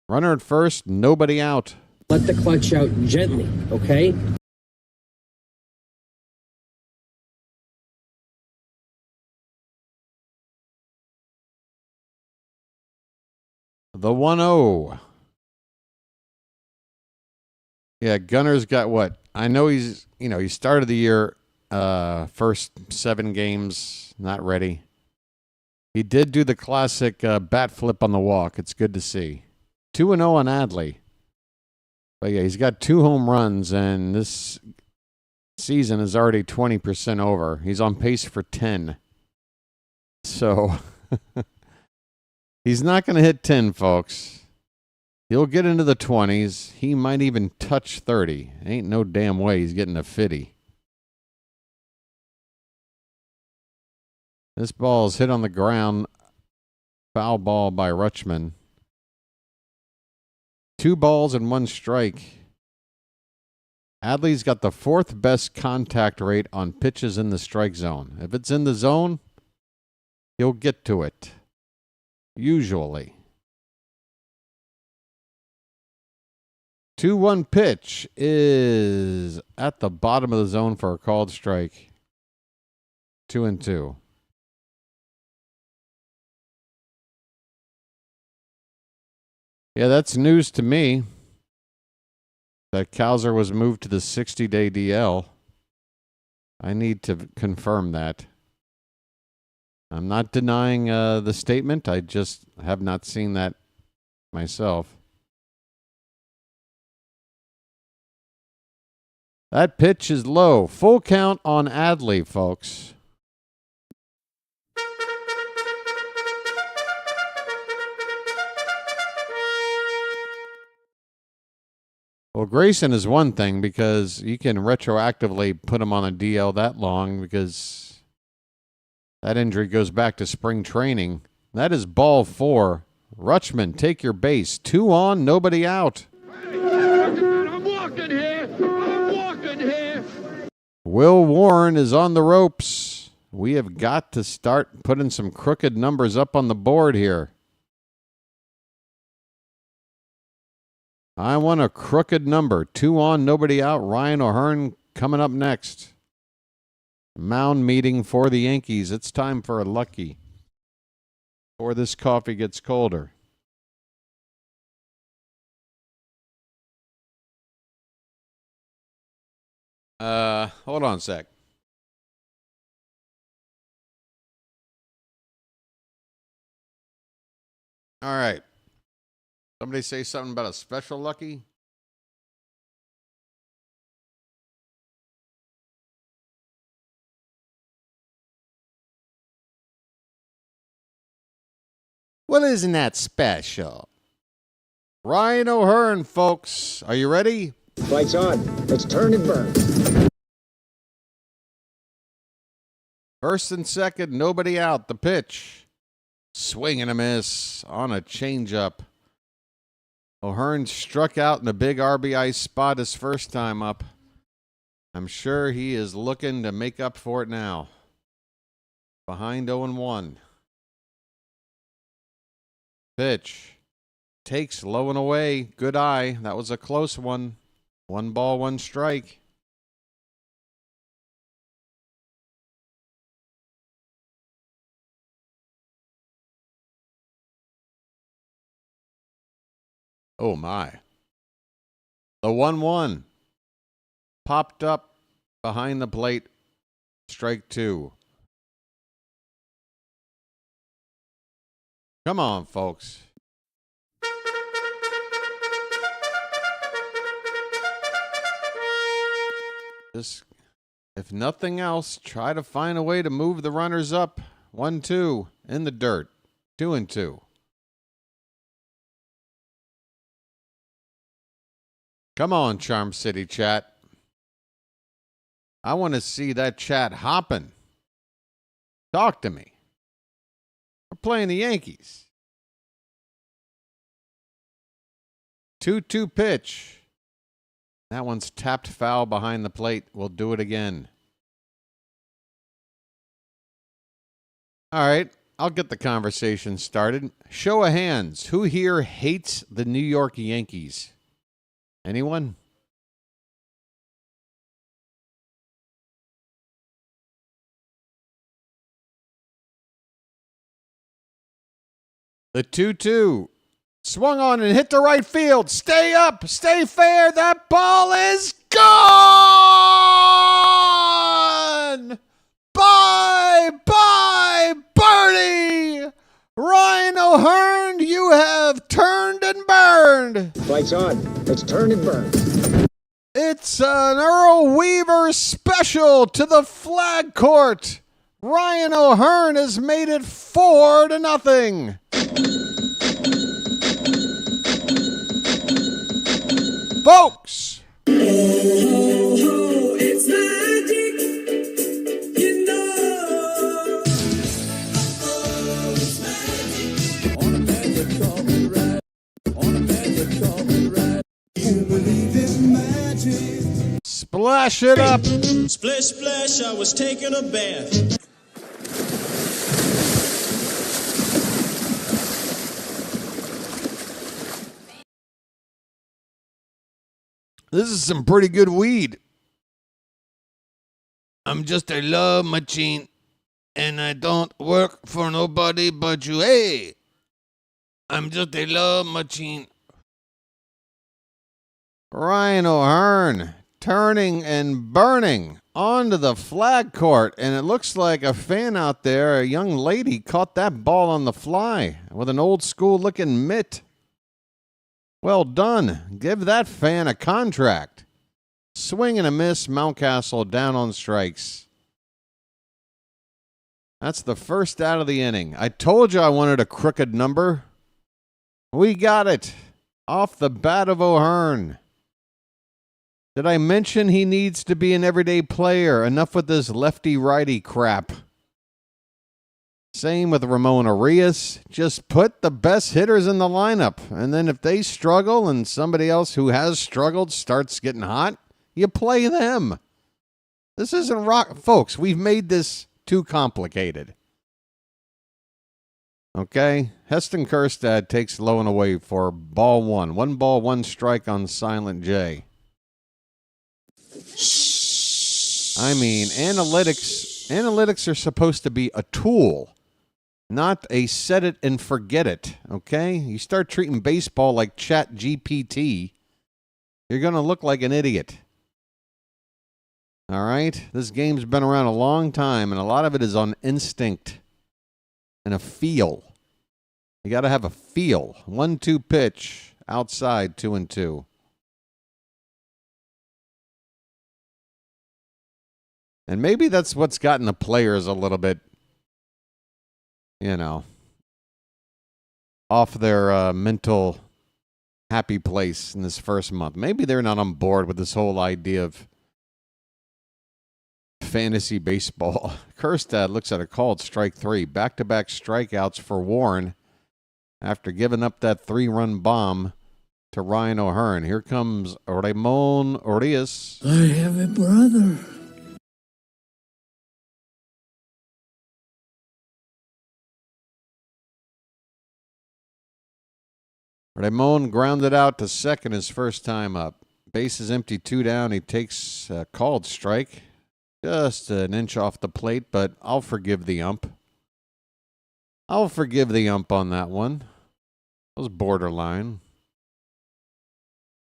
Runner at first, nobody out. Let the clutch out gently, okay? The 1-0. Yeah, Gunner's got what? I know he started the year first 7 games, not ready. He did do the classic bat flip on the walk. It's good to see. 2-0 on Adley. But yeah, he's got 2 home runs, and this season is already 20% over. He's on pace for 10. So he's not going to hit 10, folks. He'll get into the 20s. He might even touch 30. Ain't no damn way he's getting a 50. This ball is hit on the ground. Foul ball by Rutschman. 2 balls and 1 strike. Adley's got the 4th best contact rate on pitches in the strike zone. If it's in the zone, he'll get to it. Usually. 2-1 pitch is at the bottom of the zone for a called strike. 2-2. Yeah, that's news to me. That Cowser was moved to the 60-day DL. I need to confirm that. I'm not denying the statement. I just have not seen that myself. That pitch is low. Full count on Adley, folks. Well, Grayson is one thing because you can retroactively put him on a DL that long because that injury goes back to spring training. That is ball 4. Rutschman, take your base. 2 on, nobody out. I'm walking here. I'm walking here. Will Warren is on the ropes. We have got to start putting some crooked numbers up on the board here. I want a crooked number. 2 on, nobody out. Ryan O'Hearn coming up next. Mound meeting for the Yankees. It's time for a lucky before this coffee gets colder. Hold on a sec. All right. Somebody say something about a special lucky? Well, isn't that special? Ryan O'Hearn, folks. Are you ready? Lights on. Let's turn and burn. First and second, nobody out. The pitch. Swing and a miss on a changeup. O'Hearn struck out in a big RBI spot his first time up. I'm sure he is looking to make up for it now. Behind 0-1. Pitch. Takes low and away. Good eye. That was a close one. 1 ball, 1 strike. Oh, my. The 1-1. Popped up behind the plate. Strike 2. Come on, folks. Just, if nothing else, try to find a way to move the runners up. 1-2 in the dirt. 2-2. Come on, Charm City chat. I want to see that chat hopping. Talk to me. We're playing the Yankees. 2-2 pitch. That one's tapped foul behind the plate. We'll do it again. All right, I'll get the conversation started. Show of hands. Who here hates the New York Yankees? Anyone? The 2-2. Swung on and hit the right field. Stay up. Stay fair. That ball is gone. Bye. Bye. Birdie. Ryan O'Hearn, you have turned and burned. Lights on. Let's turn and burn. It's an Earl Weaver special to the flag court. Ryan O'Hearn has made it 4-0. Folks. It's magic, you know. It's magic. On a magic carpet ride. On a magic carpet ride. You believe in magic. Splash it up. Splish, splash, I was taking a bath. This is some pretty good weed. I'm just a love machine, and I don't work for nobody but you. Hey, I'm just a love machine. Ryan O'Hearn turning and burning onto the flag court, and it looks like a fan out there, a young lady, caught that ball on the fly with an old school looking mitt. Well done. Give that fan a contract. Swing and a miss. Mountcastle down on strikes. That's the first out of the inning. I told you I wanted a crooked number. We got it. Off the bat of O'Hearn. Did I mention he needs to be an everyday player? Enough with this lefty-righty crap. Same with Ramon Arias. Just put the best hitters in the lineup. And then if they struggle and somebody else who has struggled starts getting hot, you play them. This isn't rock. Folks, we've made this too complicated. Okay? Heston Kjerstad takes low and away for ball one. 1 ball, 1 strike on Silent J. I mean, analytics are supposed to be a tool, not a set it and forget it, okay? You start treating baseball like Chat GPT, you're going to look like an idiot. All right? This game's been around a long time, and a lot of it is on instinct and a feel. You got to have a feel. 1-2 pitch, outside, 2-2. And maybe that's what's gotten the players a little bit, off their mental happy place in this first month. Maybe they're not on board with this whole idea of fantasy baseball. Kjerstad looks at a called strike 3. Back-to-back strikeouts for Warren after giving up that 3-run bomb to Ryan O'Hearn. Here comes Ramon Arias. I have a brother. Ramon grounded out to second his first time up. Base is empty, 2 down. He takes a called strike. Just an inch off the plate, but I'll forgive the ump. I'll forgive the ump on that one. It was borderline.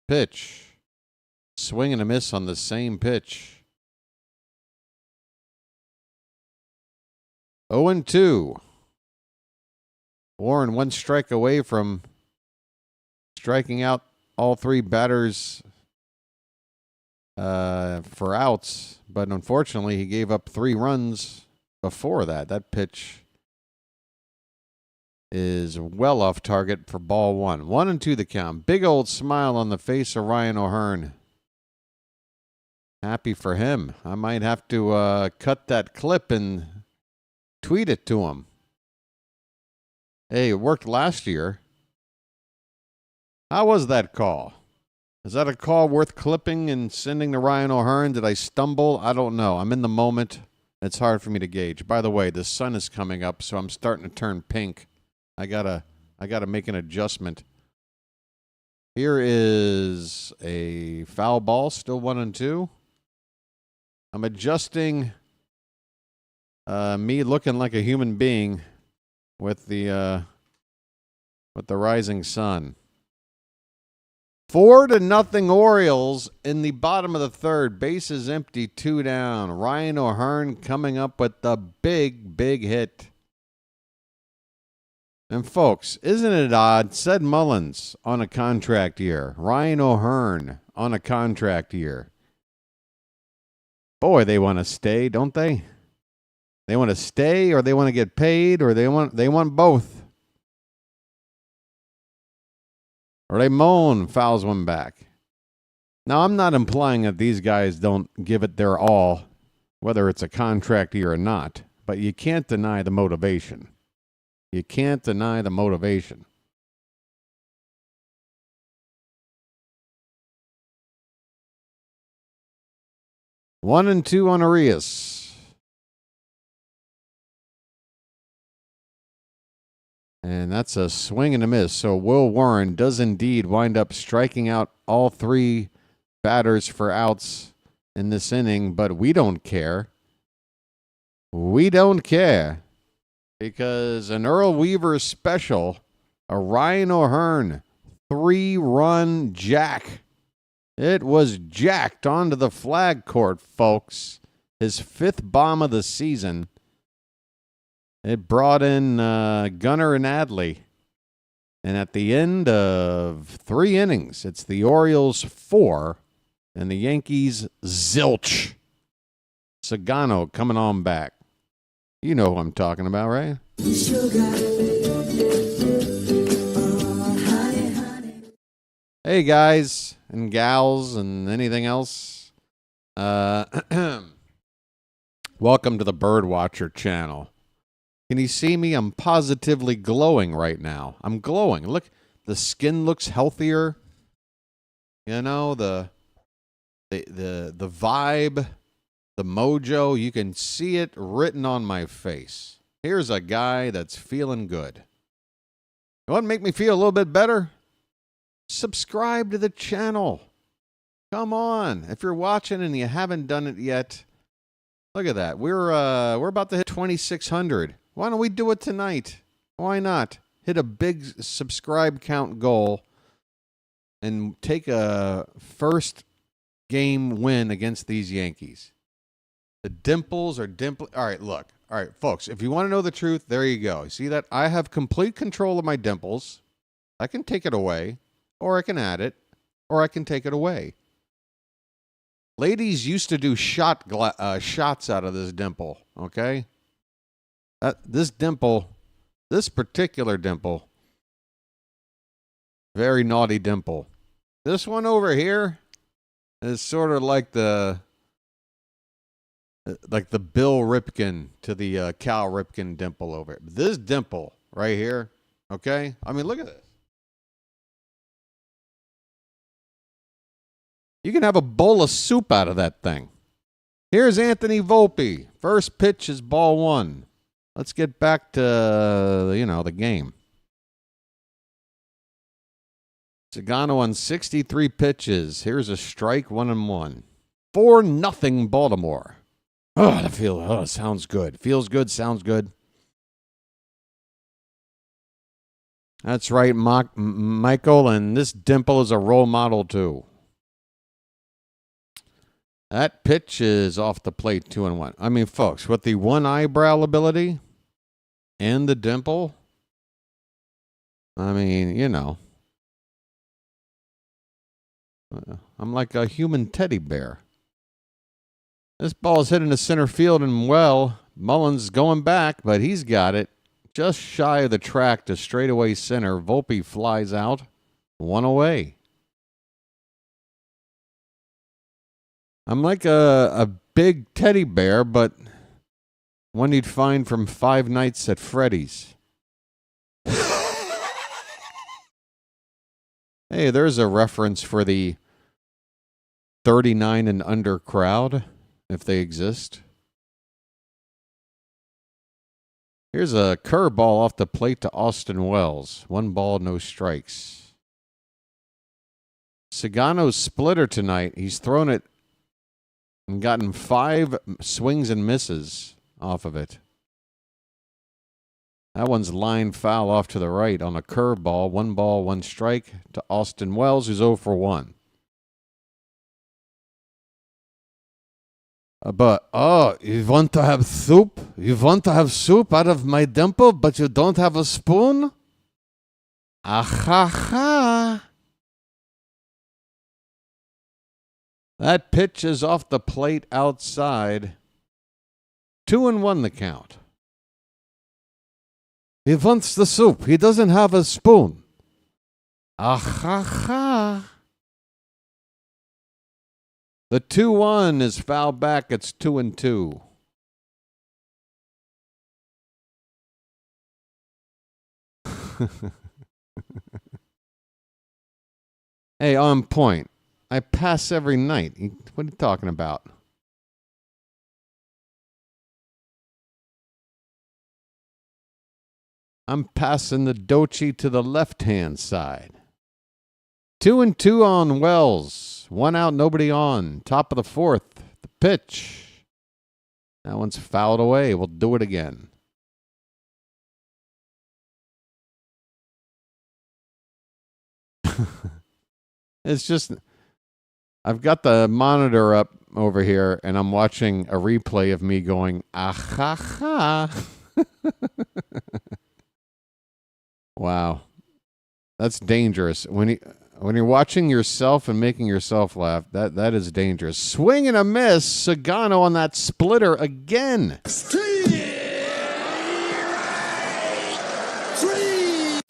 Pitch. Swing and a miss on the same pitch. 0-2. Warren 1 strike away from striking out all 3 batters for outs, but unfortunately he gave up 3 runs before that. That pitch is well off target for ball 1. 1-2 the count. Big old smile on the face of Ryan O'Hearn. Happy for him. I might have to cut that clip and tweet it to him. Hey, it worked last year. How was that call? Is that a call worth clipping and sending to Ryan O'Hearn? Did I stumble? I don't know. I'm in the moment. It's hard for me to gauge. By the way, the sun is coming up, so I'm starting to turn pink. I gotta make an adjustment. Here is a foul ball, still 1-2. I'm adjusting me looking like a human being with the rising sun. 4-0 Orioles in the bottom of the third. Bases empty, 2 down. Ryan O'Hearn coming up with the big hit. And folks, isn't it odd? Ced Mullins on a contract year. Ryan O'Hearn on a contract year. Boy, they want to stay, don't they? They want to stay, or they want to get paid, or they want both. Ramon fouls one back. Now, I'm not implying that these guys don't give it their all, whether it's a contract year or not, but you can't deny the motivation. You can't deny the motivation. One and two on Arias. And that's a swing and a miss. So Will Warren does indeed wind up striking out all three batters for outs in this inning, but we don't care. We don't care. Because an Earl Weaver special, a Ryan O'Hearn 3-run jack It was jacked onto the flag court, folks. His 5th bomb of the season. It brought in Gunnar and Adley. And at the end of 3 innings, it's the Orioles 4 and the Yankees zilch. Sugano coming on back. You know who I'm talking about, right? Hey, guys and gals and anything else. Welcome to the BirdWatcher Channel. Can you see me? I'm positively glowing right now. I'm glowing. Look, the skin looks healthier. You know, the vibe, the mojo, you can see it written on my face. Here's a guy that's feeling good. You want to make me feel a little bit better? Subscribe to the channel. Come on. If you're watching and you haven't done it yet, look at that. We're about to hit 2,600. Why don't we do it tonight? Why not? Hit a big subscribe count goal and take a first game win against these Yankees. The dimples are dimple. All right, look. All right, folks, if you want to know the truth, there you go. See that? I have complete control of my dimples. I can take it away, or I can add it, or I can take it away. Ladies used to do shots out of this dimple, okay? This particular dimple, very naughty dimple. This one over here is sort of like the Bill Ripken to the Cal Ripken dimple over it. This dimple right here, okay? I mean, look at this. You can have a bowl of soup out of that thing. Here's Anthony Volpe. First pitch is ball 1. Let's get back to, the game. Sugano on 63 pitches. Here's a strike, 1-1. 4-0 Baltimore. Oh, sounds good. Feels good, sounds good. That's right, Michael, and this dimple is a role model too. That pitch is off the plate, 2-1. I mean, folks, with the one eyebrow ability and the dimple, I mean, I'm like a human teddy bear. This ball is hitting the center field, and, Mullins going back, but he's got it. Just shy of the track to straightaway center. Volpe flies out. 1 away. I'm like a big teddy bear, but one you'd find from Five Nights at Freddy's. Hey, there's a reference for the 39 and under crowd, if they exist. Here's a curveball off the plate to Austin Wells. 1 ball, no strikes. Sugano's splitter tonight. He's thrown it and gotten 5 swings and misses off of it. That one's line foul off to the right on a curveball. 1 ball, 1 strike to Austin Wells, who's 0 for 1. You want to have soup? You want to have soup out of my dimple, but you don't have a spoon? Ah-ha-ha. That pitch is off the plate outside. 2-1 the count. He wants the soup. He doesn't have a spoon. Ah-ha-ha. The 2-1 is fouled back. It's 2-2. Hey, on point. I pass every night. What are you talking about? I'm passing the Dochi to the left-hand side. 2-2 on Wells. 1 out, nobody on. Top of the 4th. The pitch. That one's fouled away. We'll do it again. It's just, I've got the monitor up over here, and I'm watching a replay of me going, ah, ha, ha. Wow. That's dangerous. When you're watching yourself and making yourself laugh, that is dangerous. Swing and a miss. Sugano on that splitter again.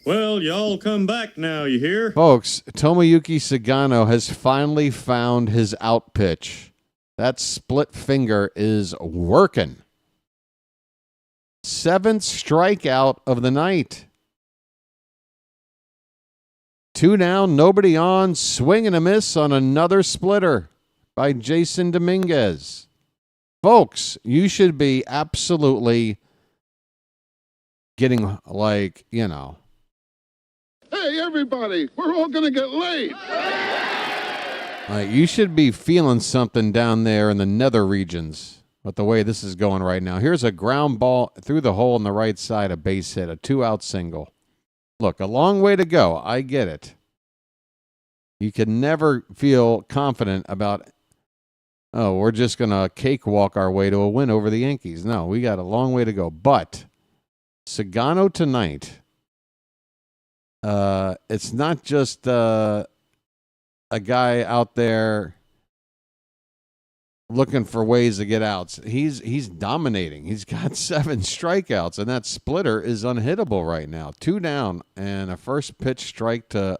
Well, y'all come back now, you hear? Folks, Tomoyuki Sugano has finally found his out pitch. That split finger is working. 7th strikeout of the night. 2 down, nobody on. Swing and a miss on another splitter by Jason Dominguez. Folks, you should be absolutely getting like, Hey, everybody, we're all going to get laid. You should be feeling something down there in the nether regions with the way this is going right now. Here's a ground ball through the hole on the right side, a base hit, a 2-out single. Look, a long way to go. I get it. You can never feel confident about, we're just going to cakewalk our way to a win over the Yankees. No, we got a long way to go. But Sugano tonight, it's not just a guy out there looking for ways to get outs. He's dominating. He's got 7 strikeouts, and that splitter is unhittable right now. 2 down, and a first pitch strike to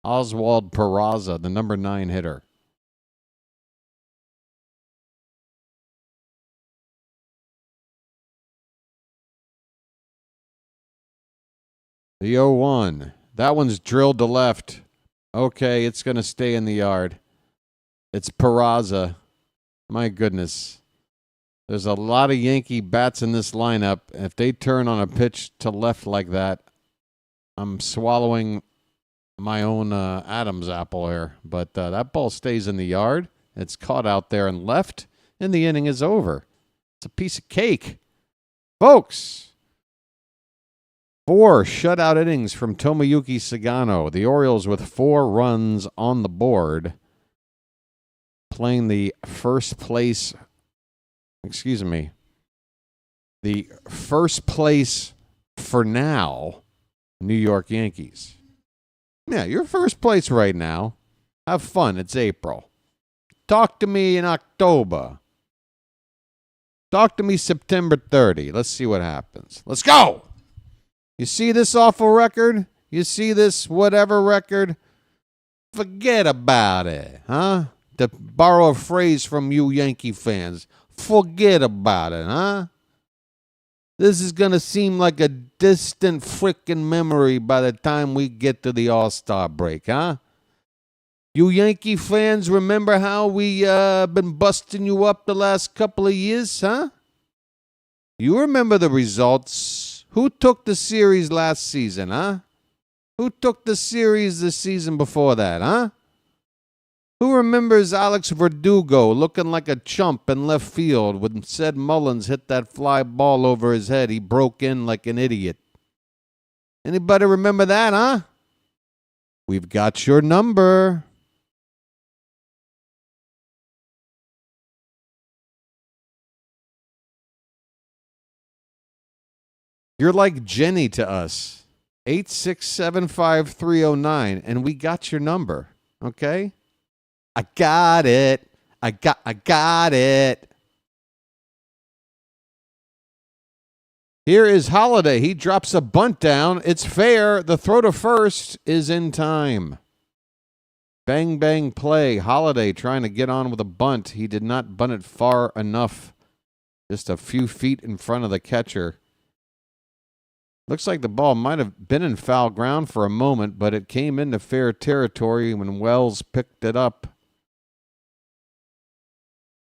Oswald Peraza, the number 9 hitter. The 0-1. That one's drilled to left. Okay, it's going to stay in the yard. It's Peraza. My goodness. There's a lot of Yankee bats in this lineup. If they turn on a pitch to left like that, I'm swallowing my own Adam's apple here. But that ball stays in the yard. It's caught out there and left, and the inning is over. It's a piece of cake. Folks, 4 shutout innings from Tomoyuki Sugano. The Orioles with 4 runs on the board, playing the first place for now New York Yankees. Yeah, you're first place right now. Have fun. It's April. Talk to me in October. Talk to me September 30. Let's see what happens. Let's go! You see this awful record? You see this whatever record? Forget about it, huh? To borrow a phrase from you Yankee fans, forget about it, huh? This is going to seem like a distant frickin' memory by the time we get to the All-Star break, huh? You Yankee fans remember how we been busting you up the last couple of years, huh? You remember the results. Who took the series last season, huh? Who took the series the season before that, huh? Who remembers Alex Verdugo looking like a chump in left field when Sid Mullins hit that fly ball over his head? He broke in like an idiot. Anybody remember that, huh? We've got your number. You're like Jenny to us. 8675309, and we got your number. Okay? I got it. I got it. Here is Holiday. He drops a bunt down. It's fair. The throw to first is in time. Bang, bang, play. Holiday trying to get on with a bunt. He did not bunt it far enough. Just a few feet in front of the catcher. Looks like the ball might have been in foul ground for a moment, but it came into fair territory when Wells picked it up.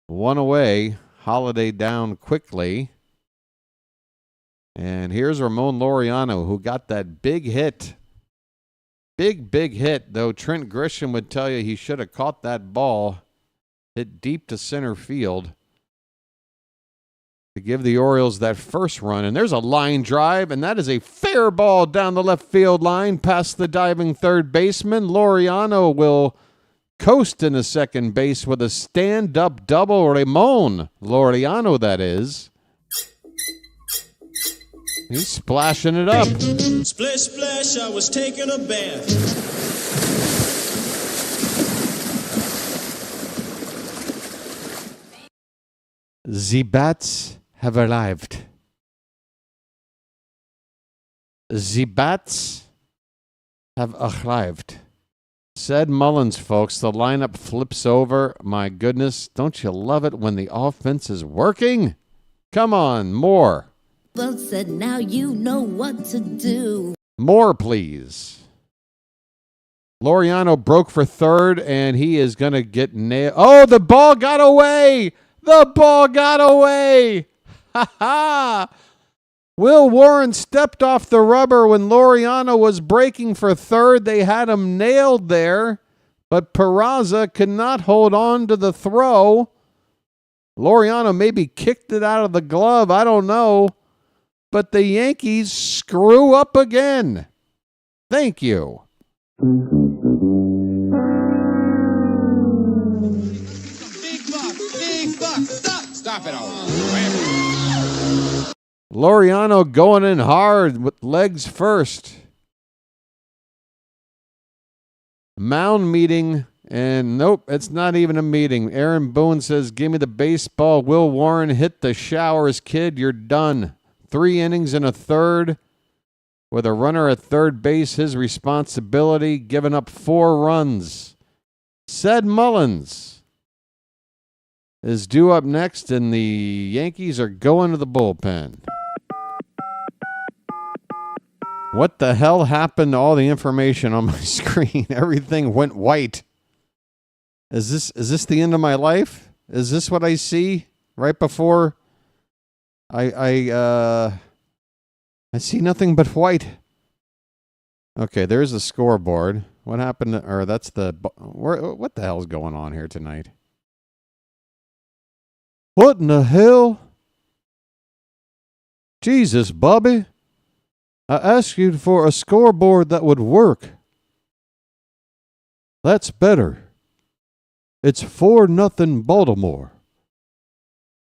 1 away. Holiday down quickly. And here's Ramon Laureano, who got that big hit. Big hit, though Trent Grisham would tell you he should have caught that ball. Hit deep to center field to give the Orioles that first run. And there's a line drive, and that is a fair ball down the left field line past the diving third baseman. Laureano will coasting to second base with a stand-up double. Ramon Laureano, that is. He's splashing it up. Splish, splash, I was taking a bath. The bats have arrived. The bats have arrived. Said Mullins, folks. The lineup flips over. My goodness, don't you love it when the offense is working? Come on, more. Well said, now you know what to do. More, please. Laureano broke for third, and he is going to get nailed. Oh, the ball got away. The ball got away. Ha ha. Will Warren stepped off the rubber when Laureano was breaking for third. They had him nailed there, but Peraza could not hold on to the throw. Laureano maybe kicked it out of the glove. I don't know. But the Yankees screw up again. Thank you. Big buck, stop it all. Laureano going in hard with legs first. Mound meeting, and nope, it's not even a meeting. Aaron Boone says, give me the baseball. Will Warren hit the showers, kid. You're done. 3 innings and a third. With a runner at third base, his responsibility, giving up 4 runs. Said Mullins is due up next, and the Yankees are going to the bullpen. What the hell happened to all the information on my screen? Everything went white. Is this the end of my life? Is this what I see right before I see nothing but white? Okay, there's the scoreboard. What happened to, or that's the what the hell's going on here tonight? What in the hell? Jesus, Bobby. I asked you for a scoreboard that would work. That's better. It's 4-0 Baltimore.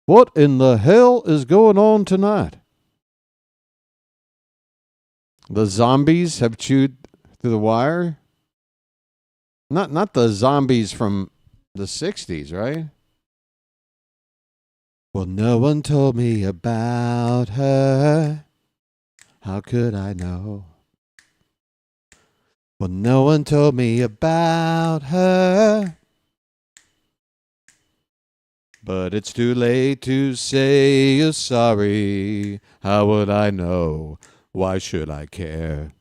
What in the hell is going on tonight? The zombies have chewed through the wire. Not the zombies from the 60s, right? Well, no one told me about her. How could I know? Well, no one told me about her. But it's too late to say you're sorry. How would I know? Why should I care?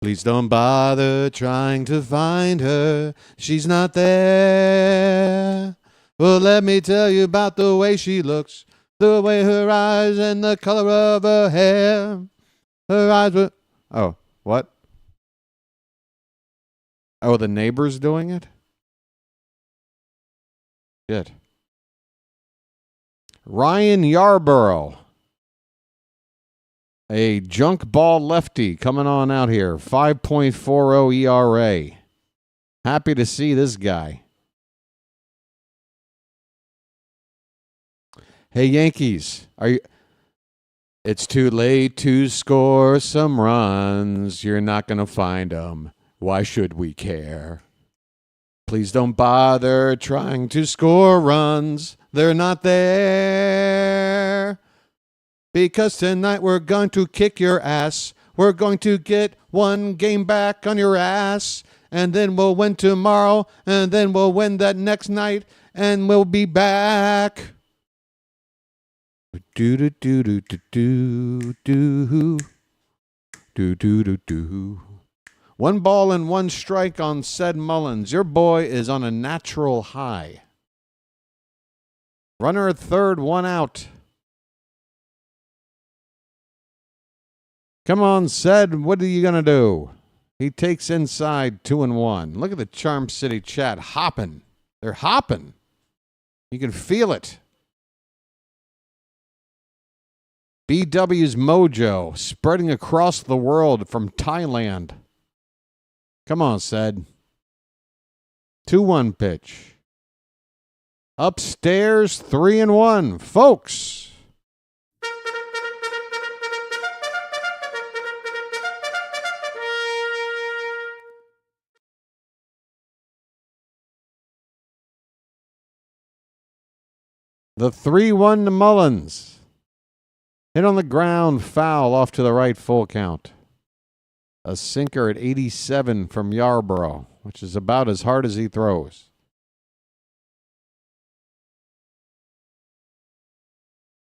Please don't bother trying to find her. She's not there. Well, let me tell you about the way she looks, the way her eyes and the color of her hair. Her eyes were... Oh, what? Oh, the neighbor's doing it? Good. Ryan Yarborough. A junk ball lefty coming on out here. 5.40 ERA. Happy to see this guy. Hey, Yankees. Are you... It's too late to score some runs. You're not going to find them. Why should we care? Please don't bother trying to score runs. They're not there. Because tonight we're going to kick your ass. We're going to get 1 game back on your ass. And then we'll win tomorrow. And then we'll win that next night. And we'll be back. Do do do do do do do do do do do. 1 ball and 1 strike on said Mullins. Your boy is on a natural high. Runner at third, 1 out. Come on, said. What are you gonna do? He takes inside 2-1. Look at the Charm City chat hopping. They're hopping. You can feel it. BW's mojo spreading across the world from Thailand. Come on, said. 2-1 pitch. Upstairs, 3-1. Folks. The 3-1 to Mullins. Hit on the ground, foul off to the right, full count. A sinker at 87 from Yarborough, which is about as hard as he throws.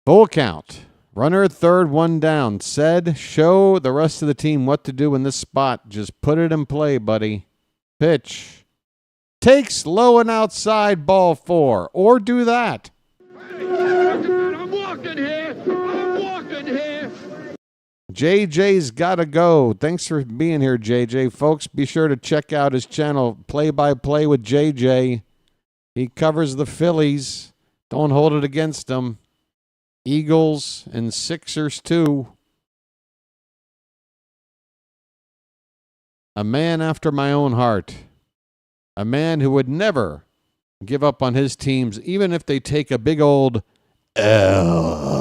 Full count. Runner at third, 1 down. Said, show the rest of the team what to do in this spot. Just put it in play, buddy. Pitch. Takes low and outside, ball 4. Or do that. I'm walking here. I'm walking here. JJ's got to go. Thanks for being here, JJ. Folks, be sure to check out his channel, Play-by-Play with JJ. He covers the Phillies. Don't hold it against them. Eagles and Sixers, too. A man after my own heart. A man who would never give up on his teams, even if they take a big old L.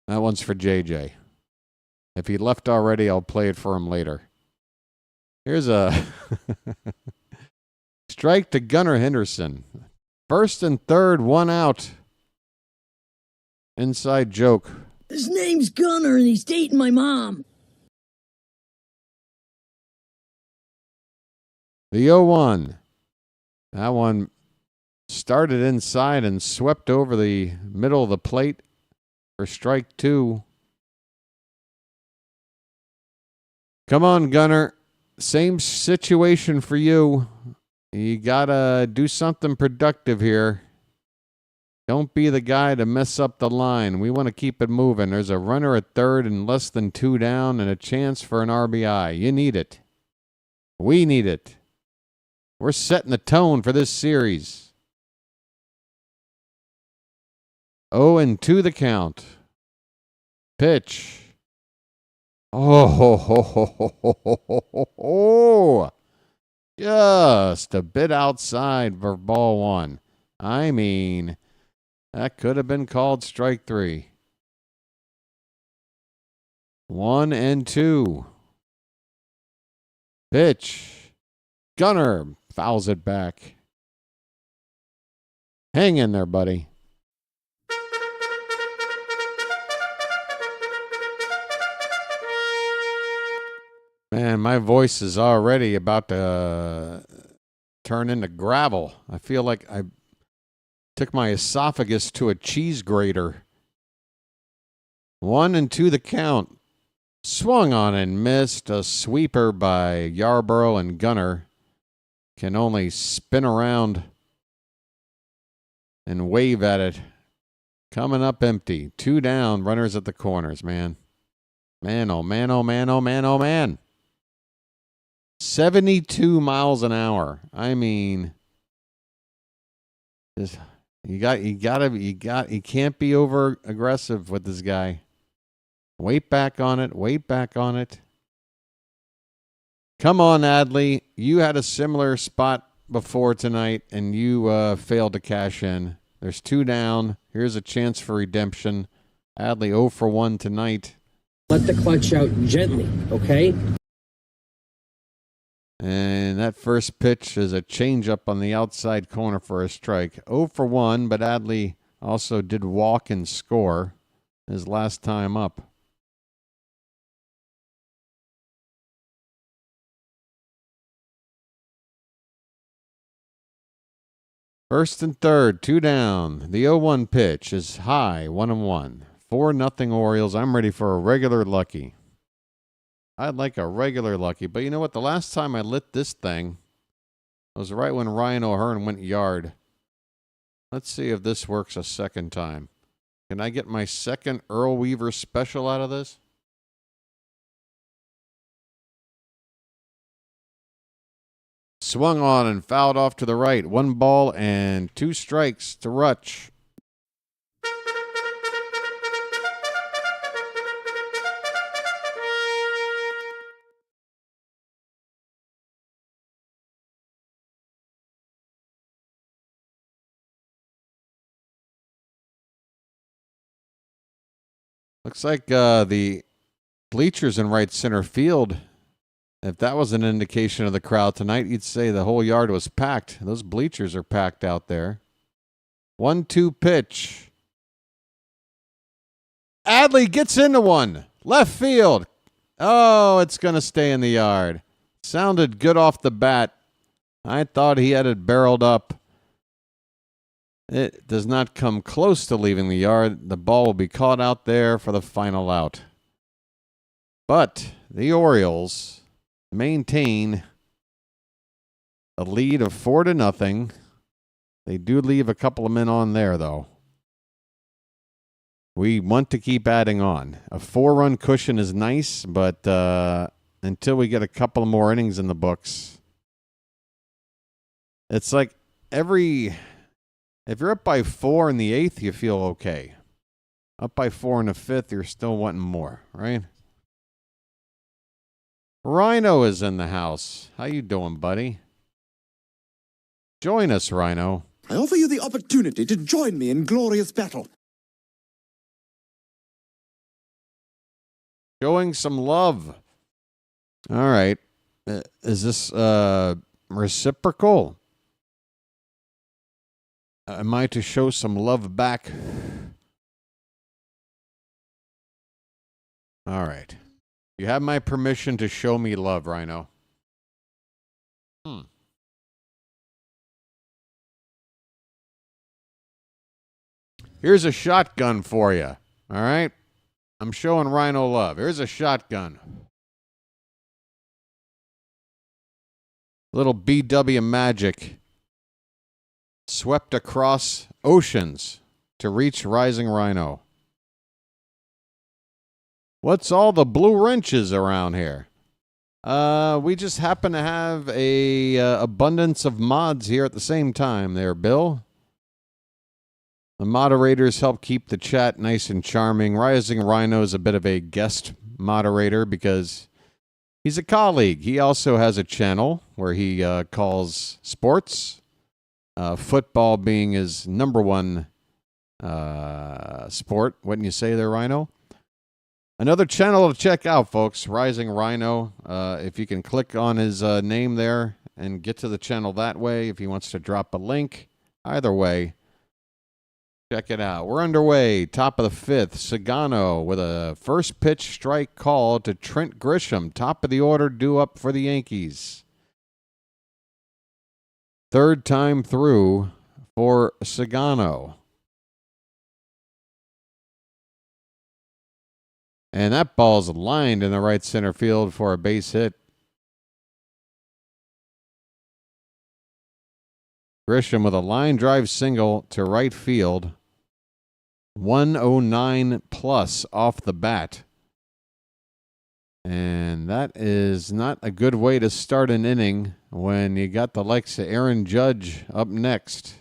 That one's for JJ. If he left already, I'll play it for him later. Here's a strike to Gunnar Henderson. First and third, 1 out. Inside joke. His name's Gunner and he's dating my mom. The 0-1. That one started inside and swept over the middle of the plate for strike 2. Come on, Gunner. Same situation for you. You got to do something productive here. Don't be the guy to mess up the line. We want to keep it moving. There's a runner at third and less than 2 down and a chance for an RBI. You need it. We need it. We're setting the tone for this series. 0-2 the count. Pitch. Oh, just a bit outside for ball 1. I mean, that could have been called strike 3. 1-2. Pitch. Gunner fouls it back. Hang in there, buddy. Man, my voice is already about to turn into gravel. I feel like I took my esophagus to a cheese grater. 1-2 the count. Swung on and missed. A sweeper by Yarborough, and Gunner can only spin around and wave at it. Coming up empty. 2 down. Runners at the corners, man. Man, oh man, oh man, oh man, oh man. 72 miles an hour. I mean, just, you can't be over aggressive with this guy. Wait back on it. Wait back on it. Come on, Adley. You had a similar spot before tonight, and you failed to cash in. There's 2 down. Here's a chance for redemption. Adley 0 for 1 tonight. Let the clutch out gently, okay? And that first pitch is a changeup on the outside corner for a strike. 0 for 1, but Adley also did walk and score his last time up. First and third, 2 down. The 0-1 pitch is high, 1-1. 4-0 Orioles. I'm ready for a regular lucky. I'd like a regular lucky, but you know what? The last time I lit this thing was right when Ryan O'Hearn went yard. Let's see if this works a second time. Can I get my second Earl Weaver special out of this? Swung on and fouled off to the right. 1 ball and 2 strikes to Rutch. Looks like the bleachers in right center field, if that was an indication of the crowd tonight, you'd say the whole yard was packed. Those bleachers are packed out there. 1-2 pitch. Adley gets into one. Left field. Oh, it's going to stay in the yard. Sounded good off the bat. I thought he had it barreled up. It does not come close to leaving the yard. The ball will be caught out there for the final out. But the Orioles maintain a lead of 4-0. They do leave a couple of men on there, though. We want to keep adding on. A 4-run cushion is nice, but until we get a couple more innings in the books, it's like if you're up by 4 in the 8th, you feel okay. Up by 4 in the 5th, you're still wanting more, right? Rhino is in the house. How you doing, buddy? Join us, Rhino. I offer you the opportunity to join me in glorious battle. Showing some love. All right. Is this reciprocal? Am I to show some love back? All right. You have my permission to show me love, Rhino. Here's a shotgun for you. All right? I'm showing Rhino love. Here's a shotgun. Little BW magic. Swept across oceans to reach Rising Rhino. What's all the blue wrenches around here? We just happen to have a abundance of mods here at the same time there, Bill. The moderators help keep the chat nice and charming. Rising Rhino is a bit of a guest moderator because he's a colleague. He also has a channel where he calls sports, football being his number one sport. Wouldn't you say there, Rhino? Another channel to check out, folks, Rising Rhino. If you can click on his name there and get to the channel that way, if he wants to drop a link, either way, check it out. We're underway. Top of the 5th. Sugano with a first pitch strike call to Trent Grisham. Top of the order due up for the Yankees. Third time through for Sugano. And that ball's lined in the right center field for a base hit. Grisham with a line drive single to right field. 109 plus off the bat. And that is not a good way to start an inning when you got the likes of Aaron Judge up next.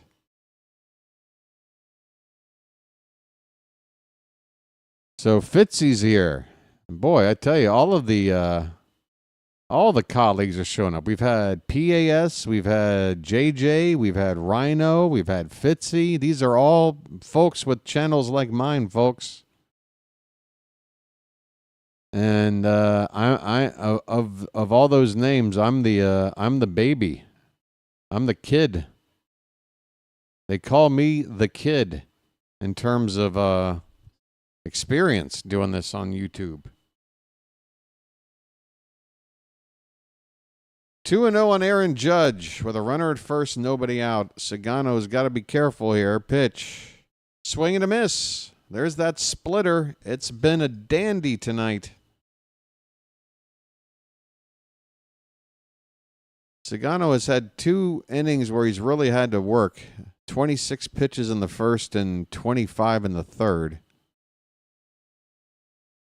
So Fitzy's here. Boy, I tell you, all the colleagues are showing up. We've had PAS, we've had JJ, we've had Rhino, we've had Fitzy. These are all folks with channels like mine, folks. And of all those names, I'm the baby. I'm the kid. They call me the kid in terms of experience doing this on YouTube. 2-0 on Aaron Judge with a runner at first, nobody out. Sugano's got to be careful here. Pitch. Swing and a miss. There's that splitter. It's been a dandy tonight. Sugano has had 2 innings where he's really had to work. 26 pitches in the first and 25 in the third.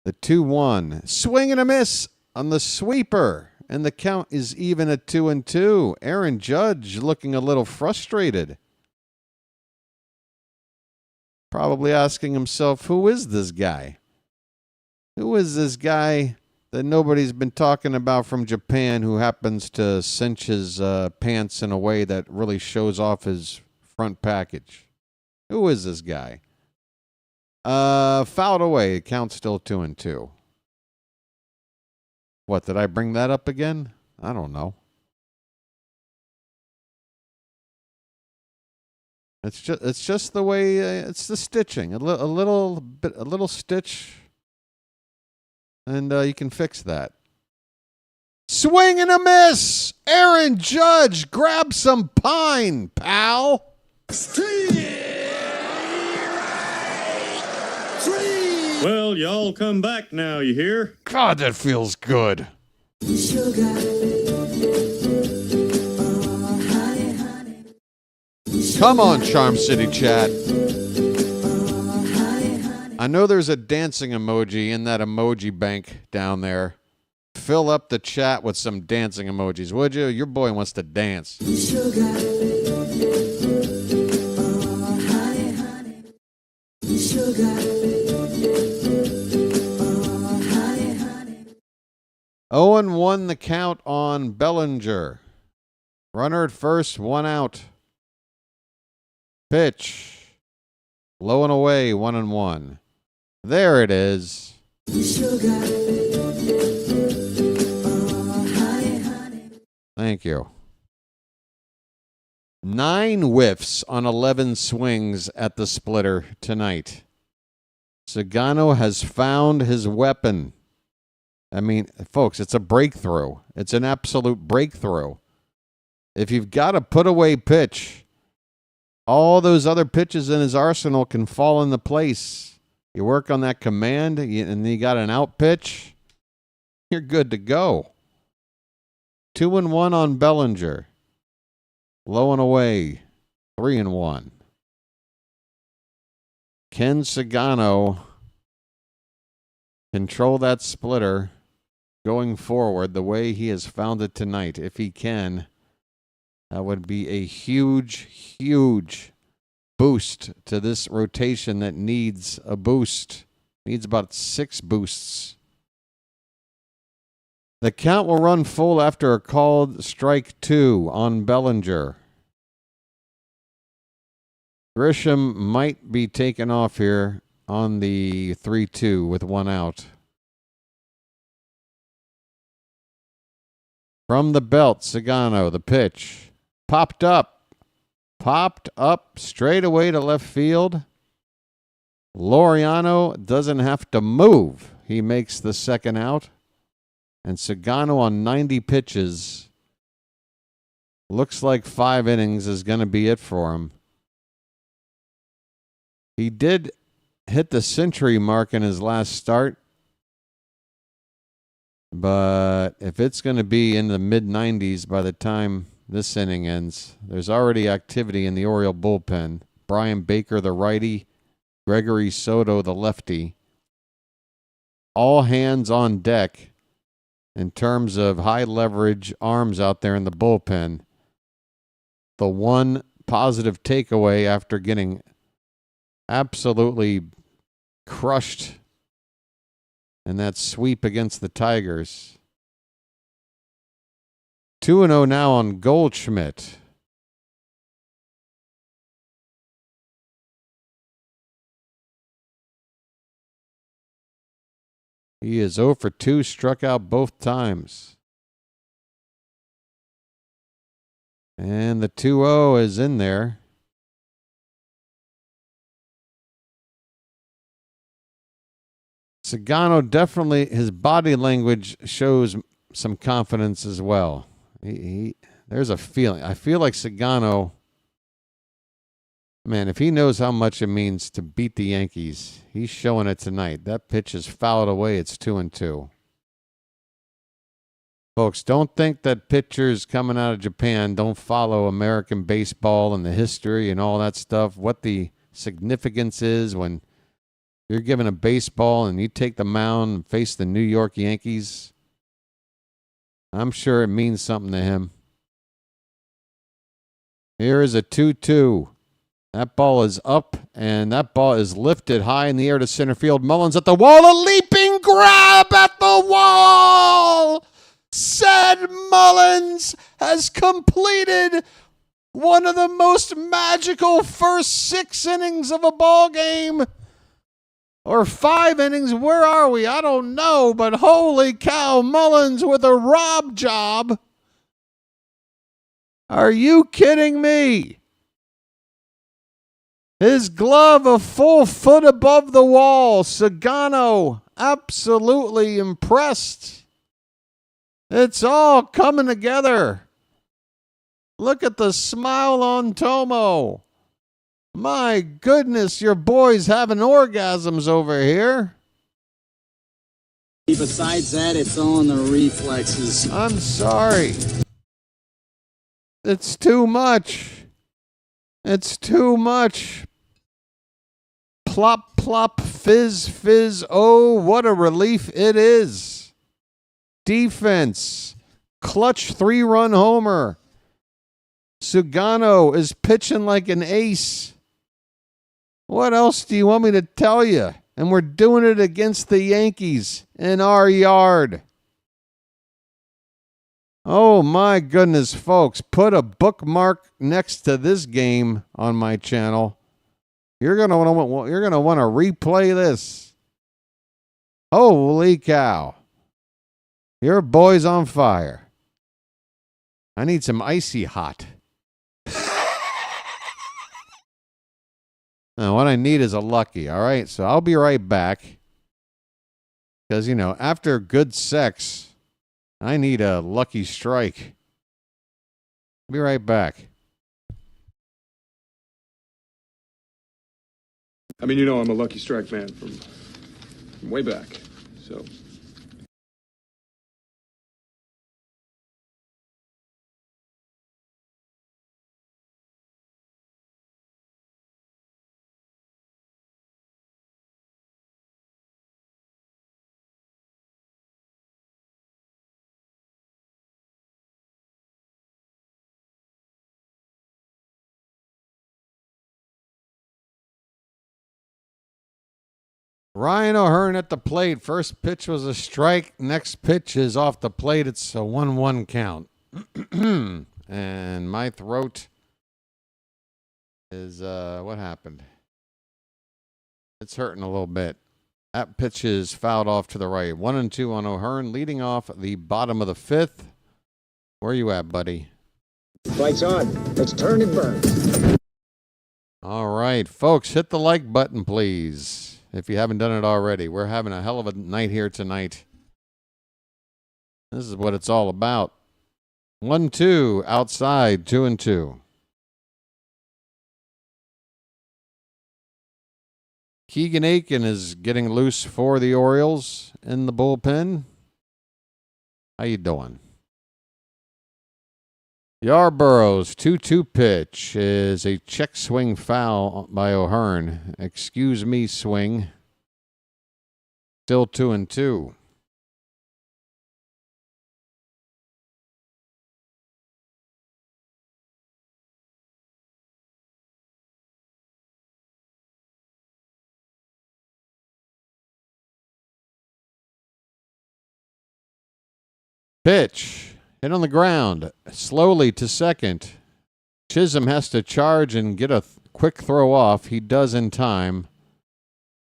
The 2-1. Swing and a miss on the sweeper. And the count is even at 2-2. Aaron Judge looking a little frustrated. Probably asking himself, who is this guy? Who is this guy that nobody's been talking about from Japan who happens to cinch his pants in a way that really shows off his front package? Who is this guy? Fouled away. Count still 2-2. What, did I bring that up again? I don't know. It's just the way it's the stitching. A little stitch, and you can fix that. Swing and a miss. Aaron Judge, grab some pine, pal. Well, y'all come back now, you hear? God, that feels good. Come on, Charm City chat. I know there's a dancing emoji in that emoji bank down there. Fill up the chat with some dancing emojis, would you? Your boy wants to dance. 0-1 the count on Bellinger. Runner at first, 1 out. Pitch. Low and away, 1-1. There it is. Thank you. 9 whiffs on 11 swings at the splitter tonight. Sugano has found his weapon. I mean, folks, it's a breakthrough. It's an absolute breakthrough. If you've got a put-away pitch, all those other pitches in his arsenal can fall into place. You work on that command, and you got an out pitch, you're good to go. 2-1 on Bellinger. Low and away, 3-1. Can Sugano control that splitter going forward the way he has found it tonight? If he can, that would be a huge, huge boost to this rotation that needs a boost. Needs about 6 boosts. The count will run full after a called strike 2 on Bellinger. Grisham might be taken off here on the 3-2 with 1 out. From the belt, Sugano, the pitch. Popped up straight away to left field. Laureano doesn't have to move. He makes the 2nd out. And Sugano on 90 pitches. Looks like 5 innings is going to be it for him. He did hit the century mark in his last start. But if it's going to be in the mid-90s by the time this inning ends, there's already activity in the Oriole bullpen. Brian Baker, the righty. Gregory Soto, the lefty. All hands on deck in terms of high leverage arms out there in the bullpen. The one positive takeaway after getting absolutely crushed in that sweep against the Tigers. 2-0 now on Goldschmidt. He is 0 for 2, struck out both times. And the 2-0 is in there. Sugano definitely, his body language shows some confidence as well. There's a feeling. I feel like Sugano, man, if he knows how much it means to beat the Yankees, he's showing it tonight. That pitch is fouled away. It's 2-2. Folks, don't think that pitchers coming out of Japan don't follow American baseball and the history and all that stuff. What the significance is when you're given a baseball and you take the mound and face the New York Yankees. I'm sure it means something to him. Here is a 2-2. That ball is up, and that ball is lifted high in the air to center field. Mullins at the wall. A leaping grab at the wall. Said Mullins has completed one of the most magical first 6 innings of a ball game. or 5 innings. Where are we? I don't know, but holy cow, Mullins with a rob job. Are you kidding me? His glove a full foot above the wall. Sugano absolutely impressed. It's all coming together. Look at the smile on Tomo. My goodness, your boy's having orgasms over here. Besides that, it's all in the reflexes. I'm sorry. It's too much. It's too much. Plop, plop, fizz, fizz. Oh, what a relief it is. Defense. Clutch 3-run homer. Sugano is pitching like an ace. What else do you want me to tell you? And we're doing it against the Yankees in our yard. Oh my goodness, folks. Put a bookmark next to this game on my channel. You're gonna want to replay this. Holy cow. Your boy's on fire. I need some icy hot. Now, what I need is a lucky, all right? So I'll be right back. Because, after good sex, I need a lucky strike. Be right back. I mean, I'm a lucky strike man from way back, so... Ryan O'Hearn at the plate. First pitch was a strike. Next pitch is off the plate. It's a 1-1 count. And my throat is, what happened? It's hurting a little bit. That pitch is fouled off to the right. 1-2 on O'Hearn, leading off the bottom of the 5th. Where you at, buddy? Fight's on. Let's turn and burn. All right, folks, hit the like button, please. If you haven't done it already. We're having a hell of a night here tonight. This is what it's all about. 1-2 outside, 2-2. Keegan Aiken is getting loose for the Orioles in the bullpen. How you doing? Yarborough's 2-2 pitch is a check swing foul by O'Hearn. Excuse me, swing. Still 2-2. Pitch. Hit on the ground. Slowly to second. Chisholm has to charge and get a quick throw off. He does in time.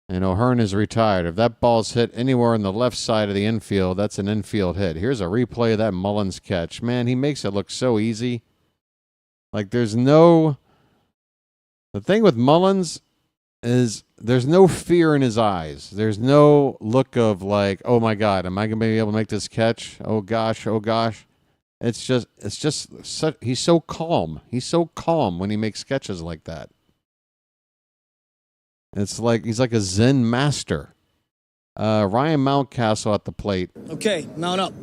And O'Hearn is retired. If that ball's hit anywhere on the left side of the infield, that's an infield hit. Here's a replay of that Mullins catch. Man, he makes it look so easy. Like there's no... The thing with Mullins is there's no fear in his eyes. There's no look of like, oh my God, am I going to be able to make this catch? Oh gosh, oh gosh. It's just he's so calm. He's so calm when he makes catches like that. It's like he's like a Zen master. Ryan Mountcastle at the plate. Okay, mount up.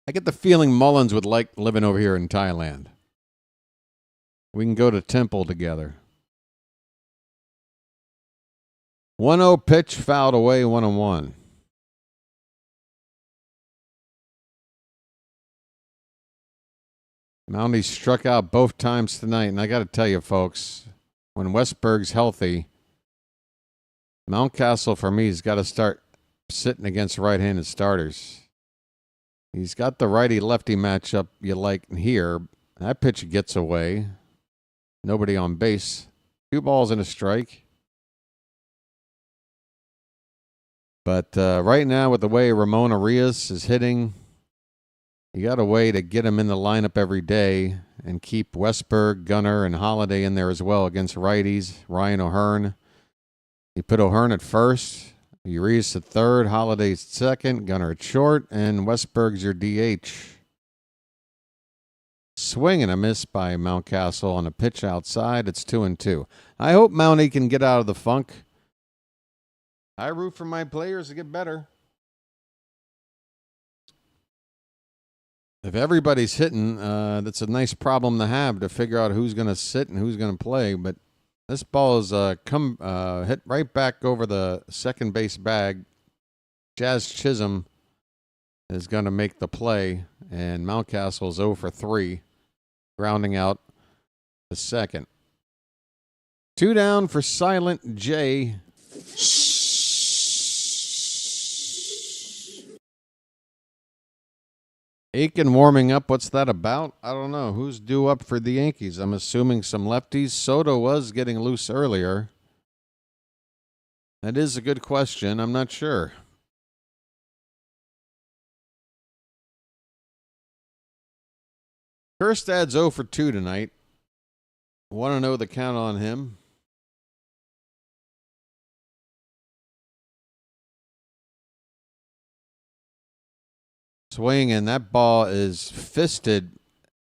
I get the feeling Mullins would like living over here in Thailand. We can go to temple together. 1-0 pitch, fouled away, 1-1. Moundy struck out both times tonight, and I got to tell you, folks, when Westberg's healthy, Mountcastle, for me, has got to start sitting against right-handed starters. He's got the righty-lefty matchup you like here. That pitch gets away. Nobody on base. 2 balls and a strike. But right now, with the way Ramon Arias is hitting, you got a way to get him in the lineup every day and keep Westberg, Gunnar, and Holiday in there as well against righties. Ryan O'Hearn. You put O'Hearn at first, Urias at third, Holiday at second, Gunnar at short, and Westberg's your DH. Swing and a miss by Mountcastle on a pitch outside. It's 2-2. I hope Mountie can get out of the funk. I root for my players to get better. If everybody's hitting, that's a nice problem to have, to figure out who's going to sit and who's going to play. But this ball is hit right back over the second base bag. Jazz Chisholm is going to make the play, and Mountcastle is 0 for 3, grounding out the second. 2 down for Silent J. Aiken warming up. What's that about? I don't know. Who's due up for the Yankees? I'm assuming some lefties. Soto was getting loose earlier. That is a good question. I'm not sure. Kjerstad's 0 for 2 tonight. Want to know the count on him? Swing, and that ball is fisted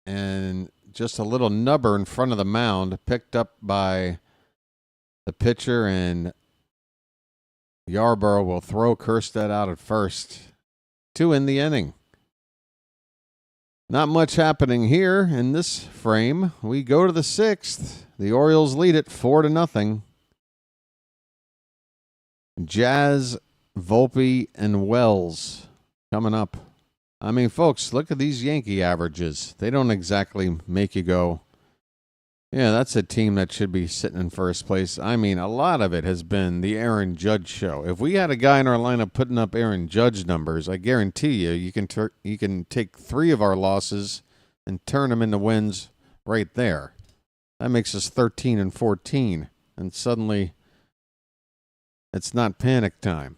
and just a little nubber in front of the mound, picked up by the pitcher, and Yarborough will throw Kjerstad out at first. 2 in the inning. Not much happening here in this frame. We go to the 6th. The Orioles lead it 4-0. Jazz, Volpe, and Wells coming up. I mean, folks, look at these Yankee averages. They don't exactly make you go, yeah, that's a team that should be sitting in first place. I mean, a lot of it has been the Aaron Judge show. If we had a guy in our lineup putting up Aaron Judge numbers, I guarantee you can take 3 of our losses and turn them into wins right there. That makes us 13-14, and suddenly it's not panic time.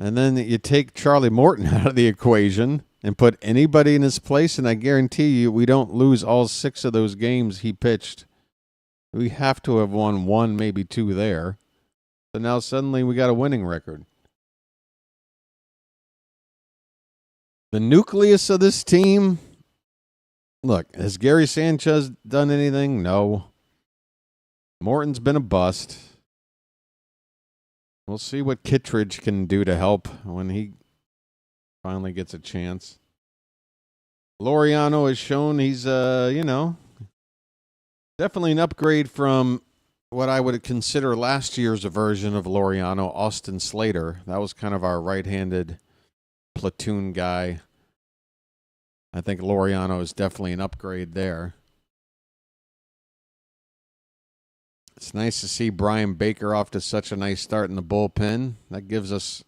And then you take Charlie Morton out of the equation and put anybody in his place, and I guarantee you we don't lose all 6 of those games he pitched. We have to have won 1, maybe 2 there. So now suddenly we got a winning record. The nucleus of this team, look, has Gary Sanchez done anything? No. Morton's been a bust. We'll see what Kittredge can do to help when he finally gets a chance. Laureano has shown he's, definitely an upgrade from what I would consider last year's version of Laureano, Austin Slater. That was kind of our right-handed platoon guy. I think Laureano is definitely an upgrade there. It's nice to see Brian Baker off to such a nice start in the bullpen. That gives us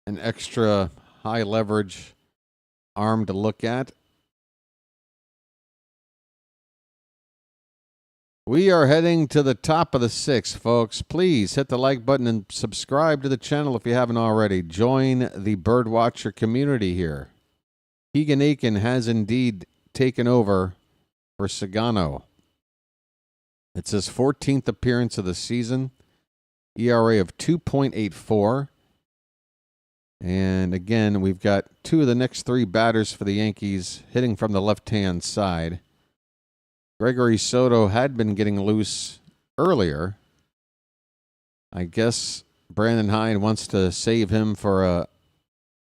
an extra high leverage arm to look at. We are heading to the top of the 6th, folks. Please hit the like button and subscribe to the channel if you haven't already. Join the BirdWatcher community here. Keegan Aiken has indeed taken over for Sugano. It's his 14th appearance of the season. ERA of 2.84. And again, we've got 2 of the next 3 batters for the Yankees hitting from the left-hand side. Gregory Soto had been getting loose earlier. I guess Brandon Hyde wants to save him for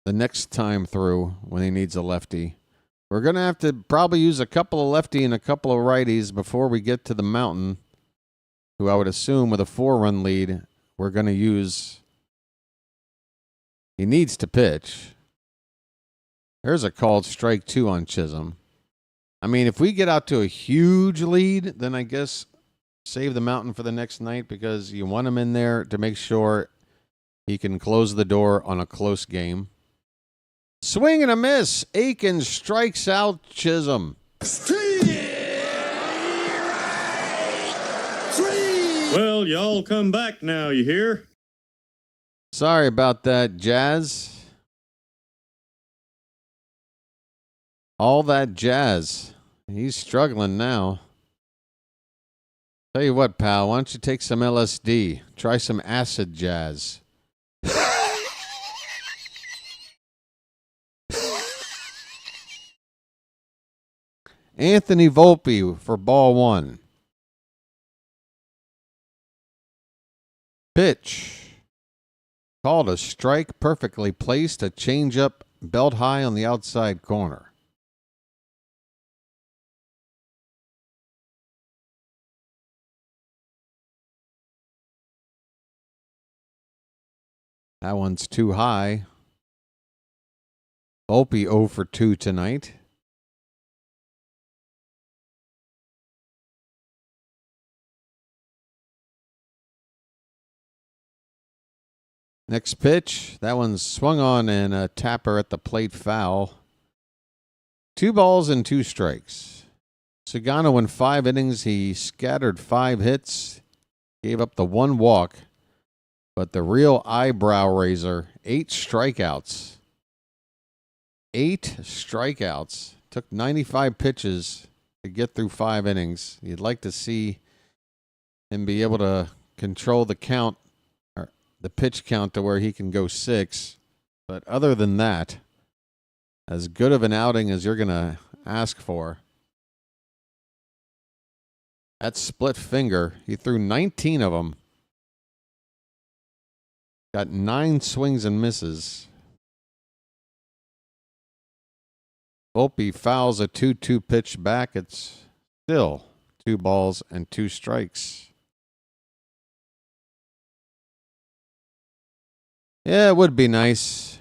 the next time through when he needs a lefty. We're going to have to probably use a couple of lefty and a couple of righties before we get to the mountain, who I would assume with a 4-run lead, we're going to use. He needs to pitch. There's a called strike 2 on Chisholm. I mean, if we get out to a huge lead, then I guess save the mountain for the next night, because you want him in there to make sure he can close the door on a close game. Swing and a miss. Aiken strikes out Chisholm. Well, y'all come back now, you hear? Sorry about that, Jazz. All that jazz. He's struggling now. Tell you what, pal, why don't you take some LSD? Try some acid jazz. Anthony Volpe for ball one. Pitch. Called a strike, perfectly placed, a changeup, belt high on the outside corner. That one's too high. Volpe 0 for 2 tonight. Next pitch, that one's swung on and a tapper at the plate foul. 2 balls and 2 strikes. Sugano in 5 innings, he scattered 5 hits, gave up the 1 walk, but the real eyebrow raiser, 8 strikeouts. 8 strikeouts. Took 95 pitches to get through 5 innings. You'd like to see him be able to control the count, the pitch count, to where he can go 6. But other than that, as good of an outing as you're going to ask for. That split finger, he threw 19 of them. Got 9 swings and misses. Volpe fouls a 2-2 pitch back. It's still 2 balls and 2 strikes. Yeah, it would be nice.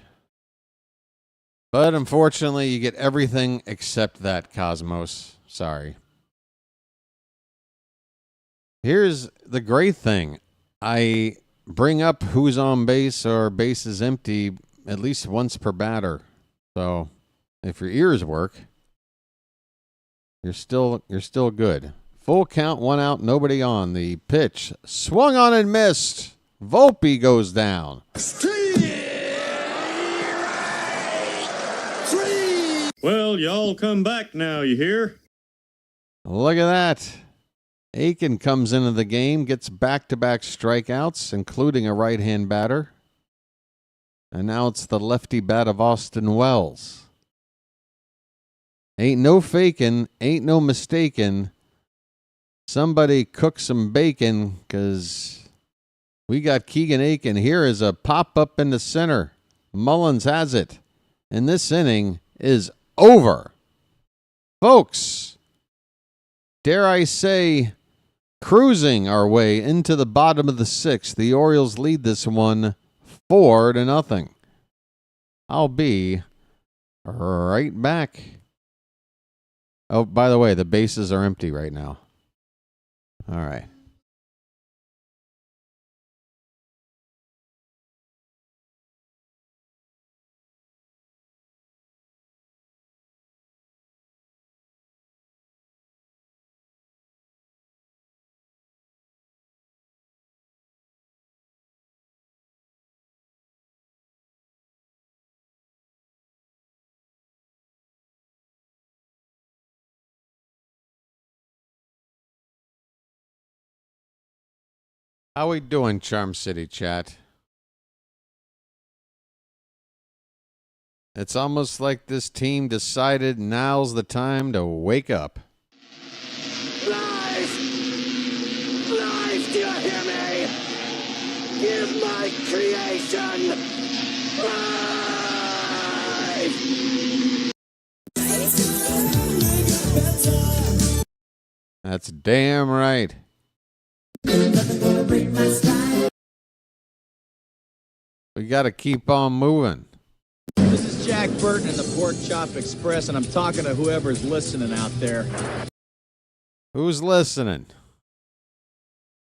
But unfortunately, you get everything except that, Cosmos. Sorry. Here's the great thing. I bring up who's on base or base is empty at least once per batter. So if your ears work, you're still good. Full count, 1 out, nobody on. The pitch swung on and missed. Volpe goes down. Well, y'all come back now, you hear? Look at that. Aiken comes into the game, gets back-to-back strikeouts, including a right-hand batter. And now it's the lefty bat of Austin Wells. Ain't no faking, ain't no mistaken. Somebody cook some bacon, because we got Keegan Aiken. Here is a pop-up in the center. Mullins has it. And this inning is over. Folks, dare I say, cruising our way into the bottom of the 6th. The Orioles lead this one 4-0. I'll be right back. Oh, by the way, the bases are empty right now. All right. How we doing, Charm City chat? It's almost like this team decided now's the time to wake up. Life! Life, do you hear me? Give my creation life! That's damn right. We got to keep on moving. This is Jack Burton in the Pork Chop Express, and I'm talking to whoever's listening out there. Who's listening?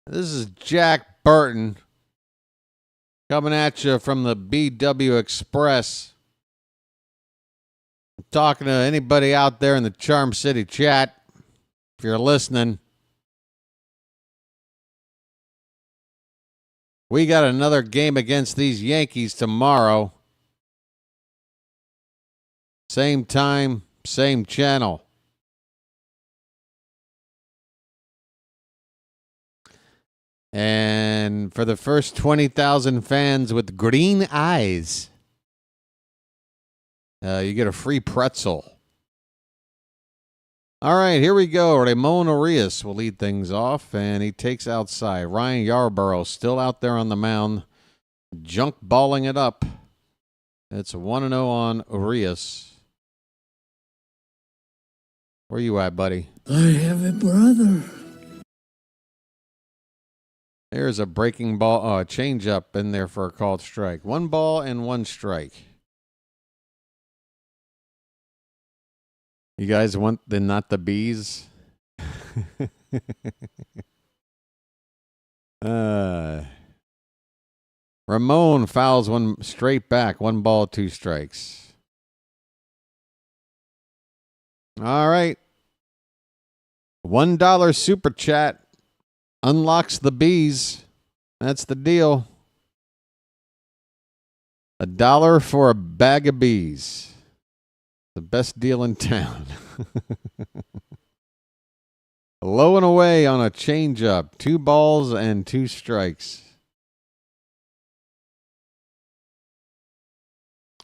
This is Jack Burton coming at you from the BW Express. I'm talking to anybody out there in the Charm City chat. If you're listening, We got another game against these Yankees tomorrow. Same time, same channel. And for the first 20,000 fans with green eyes, you get a free pretzel. All right, here we go. Ramon Arias will lead things off, and he takes outside. Ryan Yarborough still out there on the mound, junk balling it up. It's 1-0 on Arias. Where you at, buddy? I have a brother. There's a breaking ball, change up in there for a called strike. 1 ball and 1 strike. You guys want the not the bees? Ramon fouls one straight back. 1 ball, 2 strikes. All right. $1 super chat unlocks the bees. That's the deal. $1 for a bag of bees. The best deal in town. Low and away on a changeup. 2 balls and 2 strikes.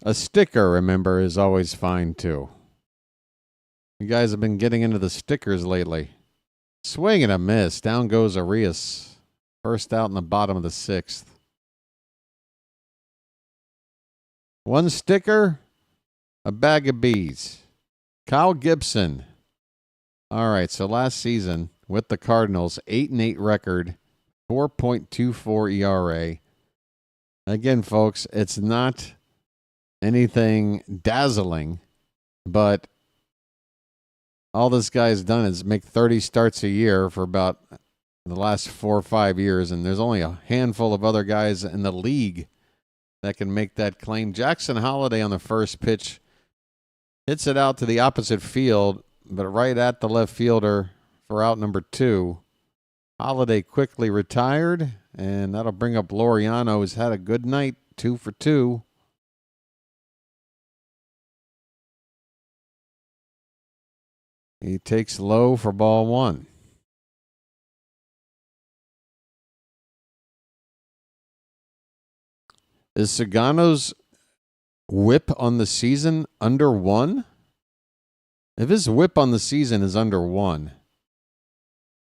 A sticker, remember, is always fine too. You guys have been getting into the stickers lately. Swing and a miss. Down goes Arias. First out in the bottom of the 6th. 1 sticker, a bag of bees. Kyle Gibson. All right, so last season with the Cardinals, 8-8 record, 4.24 ERA. Again, folks, it's not anything dazzling, but all this guy's done is make 30 starts a year for about the last 4 or 5 years, and there's only a handful of other guys in the league that can make that claim. Jackson Holliday on the first pitch hits it out to the opposite field, but right at the left fielder for out number 2. Holliday quickly retired, and that'll bring up Laureano, who's had a good night, 2 for 2. He takes low for ball 1. Is Sugano's whip on the season under 1? If his whip on the season is under 1,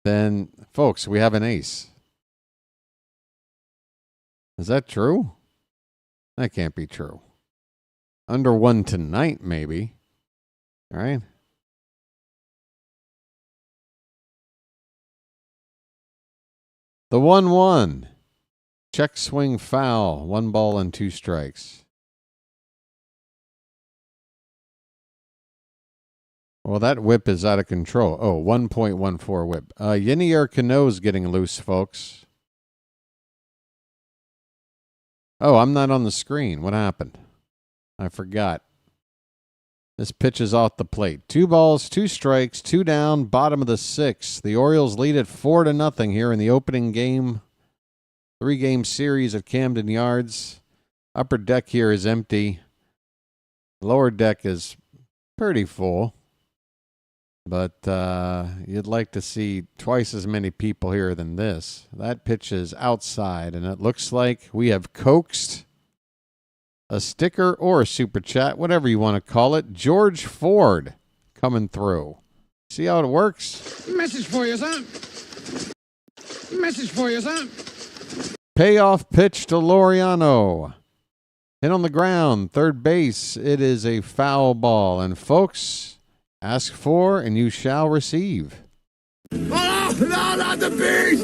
then, folks, we have an ace. Is that true? That can't be true. Under 1 tonight, maybe. All right. The 1-1. Check swing foul. 1 ball and 2 strikes. Well, that whip is out of control. Oh, 1.14 whip. Yenier Cano's getting loose, folks. Oh, I'm not on the screen. What happened? I forgot. This pitch is off the plate. 2 balls, 2 strikes, 2 down, bottom of the 6th. The Orioles lead it 4-0 here in the opening game. 3-game series at Camden Yards. Upper deck here is empty. Lower deck is pretty full. But you'd like to see twice as many people here than this. That pitch is outside, and it looks like we have coaxed a sticker or a super chat, whatever you want to call it. George Ford coming through. See how it works? Message for you, son. Message for you, son. Payoff pitch to Laureano. Hit on the ground, third base. It is a foul ball. And folks, ask for and you shall receive. Oh, no, not the bees!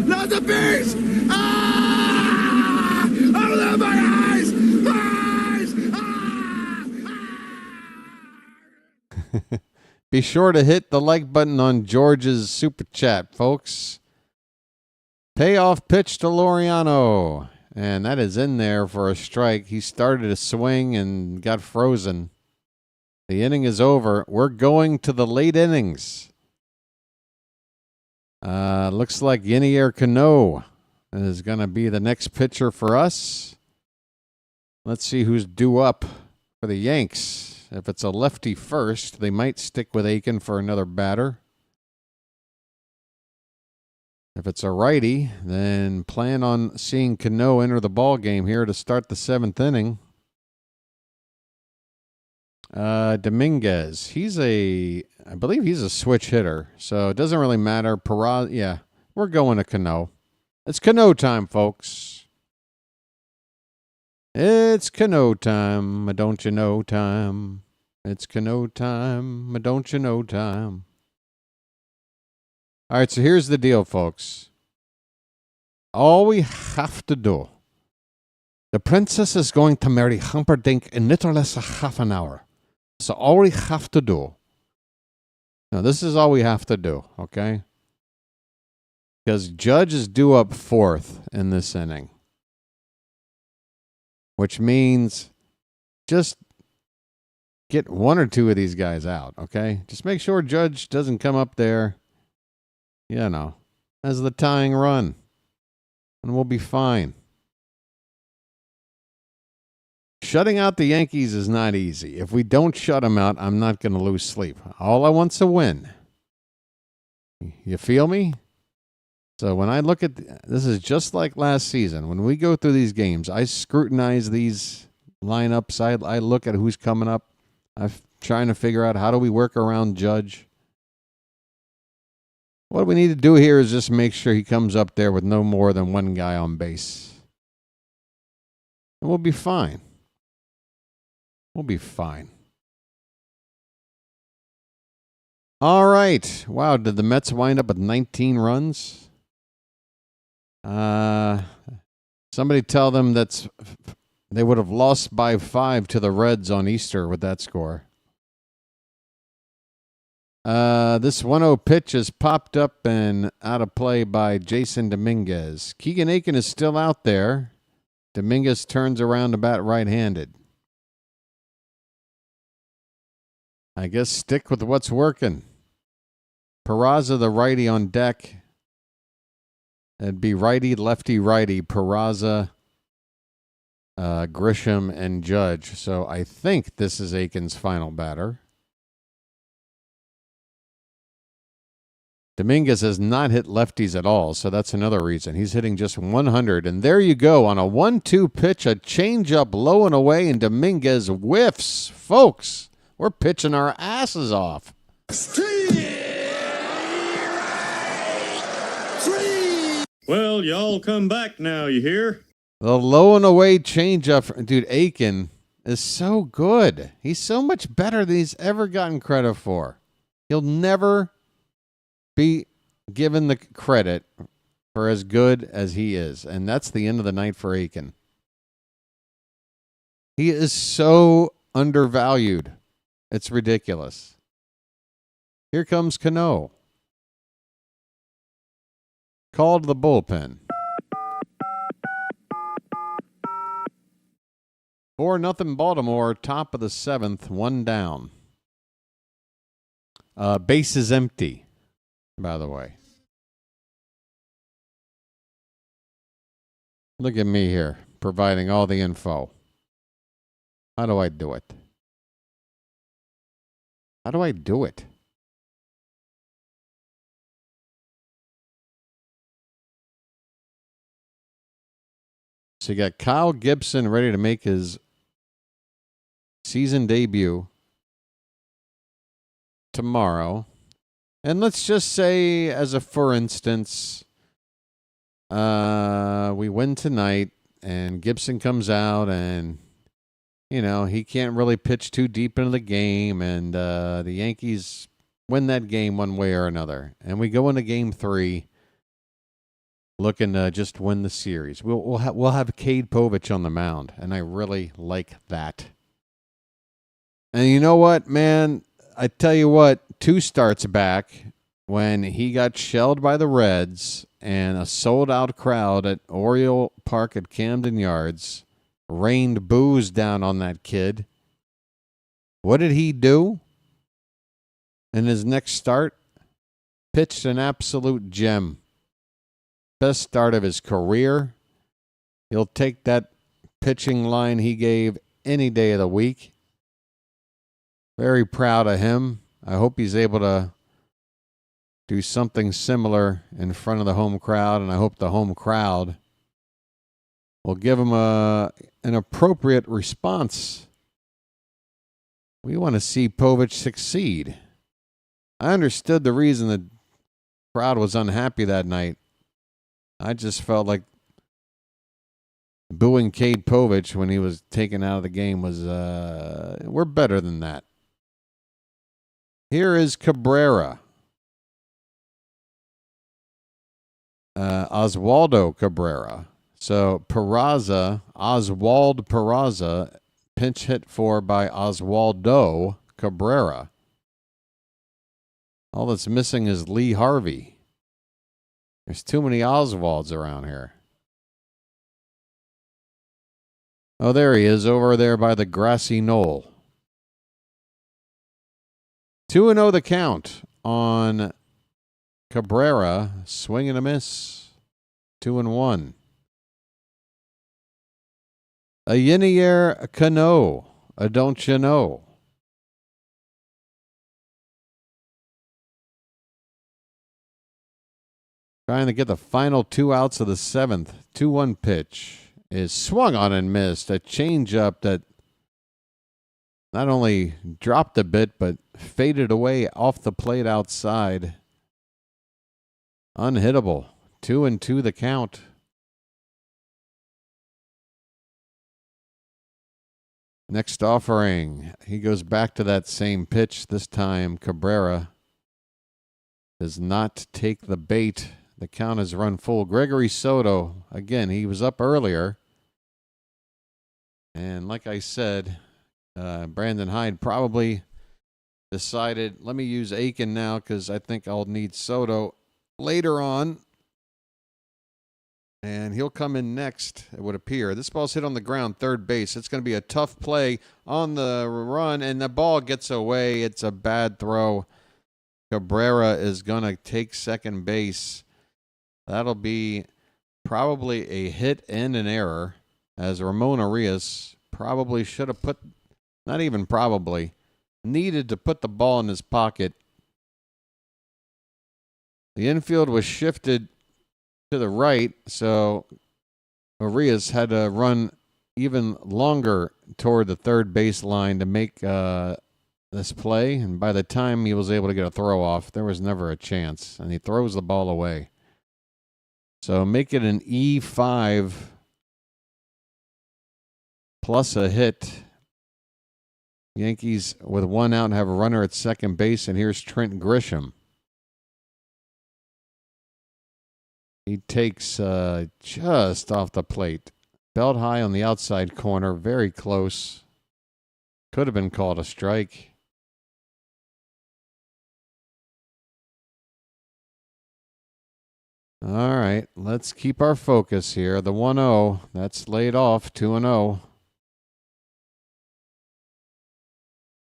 Not the bees! Ah! Oh, my eyes! Be sure to hit the like button on George's super chat, folks. Payoff pitch to Laureano. And that is in there for a strike. He started a swing and got frozen. The inning is over. We're going to the late innings. Looks like Yenier Cano is going to be the next pitcher for us. Let's see who's due up for the Yanks. If it's a lefty first, they might stick with Aiken for another batter. If it's a righty, then plan on seeing Cano enter the ball game here to start the 7th inning. Dominguez, I believe he's a switch hitter, so it doesn't really matter. Peraza, yeah, we're going to Cano. It's Cano time, folks. It's Cano time, don't you know time. It's Cano time, don't you know time. All right, so here's the deal, folks. All we have to do, the princess is going to marry Humperdinck in little less than half an hour. So all we have to do, now this is all we have to do, okay? Because Judge is due up 4th in this inning. Which means just get 1 or 2 of these guys out, okay? Just make sure Judge doesn't come up there, as the tying run. And we'll be fine. Shutting out the Yankees is not easy. If we don't shut them out, I'm not going to lose sleep. All I want's a win. You feel me? So when I look at this, is just like last season. When we go through these games, I scrutinize these lineups. I look at who's coming up. I'm trying to figure out how do we work around Judge. What we need to do here is just make sure he comes up there with no more than 1 guy on base. And we'll be fine. We'll be fine. All right. Wow, did the Mets wind up with 19 runs? Somebody tell them they would have lost by 5 to the Reds on Easter with that score. This 1-0 pitch is popped up and out of play by Jason Dominguez. Keegan Aiken is still out there. Dominguez turns around to bat right-handed. I guess stick with what's working. Peraza, the righty on deck. It'd be righty, lefty, righty. Peraza, Grisham, and Judge. So I think this is Aiken's final batter. Dominguez has not hit lefties at all, so that's another reason. He's hitting just 100. And there you go. On a 1-2 pitch, a changeup low and away, and Dominguez whiffs. Folks, we're pitching our asses off. Well, y'all come back now, you hear? The low and away changeup. Dude, Aiken is so good. He's so much better than he's ever gotten credit for. He'll never be given the credit for as good as he is. And that's the end of the night for Aiken. He is so undervalued. It's ridiculous. Here comes Cano. Called the bullpen. 4-0 Baltimore, top of the 7th, 1 down. Base is empty, by the way. Look at me here, providing all the info. How do I do it? How do I do it? So you got Kyle Gibson ready to make his season debut tomorrow. And let's just say, as a for instance, we win tonight and Gibson comes out and, he can't really pitch too deep into the game, and the Yankees win that game one way or another. And we go into game 3 looking to just win the series. We'll have Cade Povich on the mound, and I really like that. And you know what, man? I tell you what, 2 starts back, when he got shelled by the Reds and a sold-out crowd at Oriole Park at Camden Yards rained booze down on that kid, what did he do in his next start? Pitched an absolute gem. best start of his career. He'll take that pitching line he gave any day of the week. Very proud of him. I hope he's able to do something similar in front of the home crowd, and I hope the home crowd will give him an appropriate response. We want to see Povich succeed. I understood the reason the crowd was unhappy that night. I just felt like booing Cade Povich when he was taken out of the game was, we're better than that. Here is Cabrera. Oswaldo Cabrera. So Oswald Peraza, pinch hit for by Oswaldo Cabrera. All that's missing is Lee Harvey. There's too many Oswalds around here. Oh, there he is, over there by the grassy knoll. 2-0 the count on Cabrera. Swing and a miss. 2-1. A Yinier Cano. A don't you know. Trying to get the final 2 outs of the 7th. 2-1 pitch is swung on and missed. A changeup that not only dropped a bit, but faded away off the plate outside. Unhittable. 2-2 the count. Next offering. He goes back to that same pitch. This time Cabrera does not take the bait. The count is run full. Gregory Soto, again, he was up earlier. And like I said, Brandon Hyde probably decided, let me use Aiken now because I think I'll need Soto later on. And he'll come in next, it would appear. This ball's hit on the ground, third base. It's going to be a tough play on the run, and the ball gets away. It's a bad throw. Cabrera is going to take second base. That'll be probably a hit and an error, as Ramon Arias probably should have put, not even probably, needed to put the ball in his pocket. The infield was shifted to the right, so Arias had to run even longer toward the third base line to make this play, and by the time he was able to get a throw off, there was never a chance, and he throws the ball away. So make it an E5 plus a hit. Yankees with 1 out and have a runner at second base, and here's Trent Grisham. He takes just off the plate. Belt high on the outside corner, very close. Could have been called a strike. All right, let's keep our focus here. The 1-0, that's laid off, 2-0.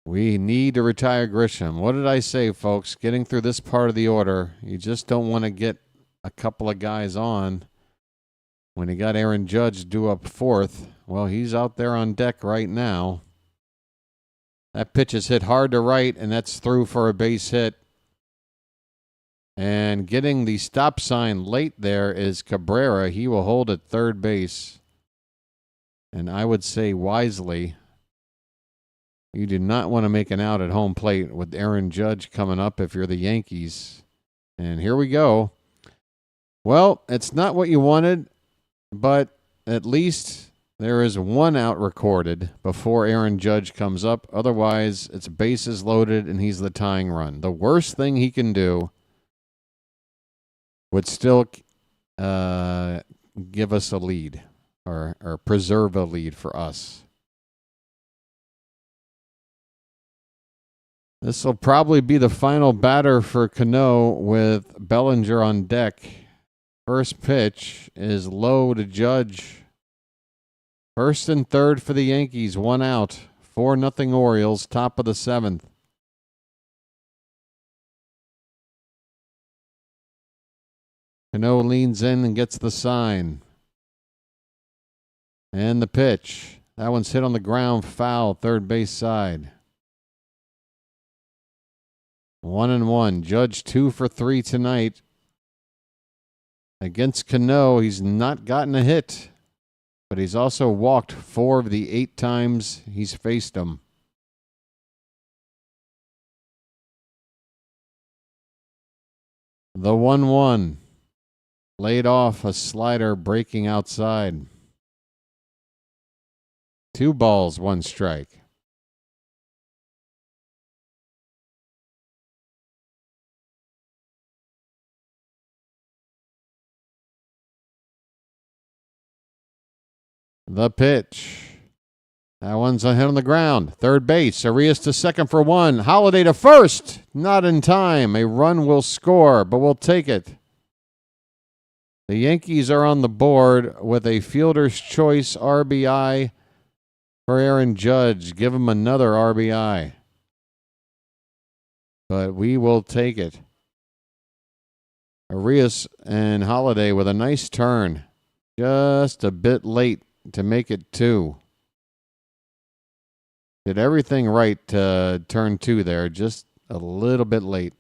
We need to retire Grisham. What did I say, folks? Getting through this part of the order, you just don't want to get a couple of guys on. When you got Aaron Judge due up fourth, well, he's out there on deck right now. That pitch is hit hard to right, and that's through for a base hit. And getting the stop sign late there is Cabrera. He will hold at third base. And I would say wisely, you do not want to make an out at home plate with Aaron Judge coming up if you're the Yankees. And here we go. Well, it's not what you wanted, but at least there is 1 out recorded before Aaron Judge comes up. Otherwise, it's bases loaded and he's the tying run. The worst thing he can do would still give us a lead or preserve a lead for us. This will probably be the final batter for Cano with Bellinger on deck. First pitch is low to Judge. First and third for the Yankees, 1 out. 4-0 Orioles, top of the 7th. Cano leans in and gets the sign. And the pitch. That one's hit on the ground, foul, third base side. 1-1. Judge 2 for 3 tonight. Against Cano, he's not gotten a hit, but he's also walked 4 of the 8 times he's faced him. The 1-1. Laid off a slider breaking outside. 2 balls, 1 strike. The pitch. That one's hit on the ground. Third base. Arias to second for 1. Holiday to first. Not in time. A run will score, but we'll take it. The Yankees are on the board with a fielder's choice RBI for Aaron Judge. Give him another RBI. But we will take it. Arias and Holiday with a nice turn. Just a bit late to make it 2. Did everything right to turn 2 there. Just a little bit late.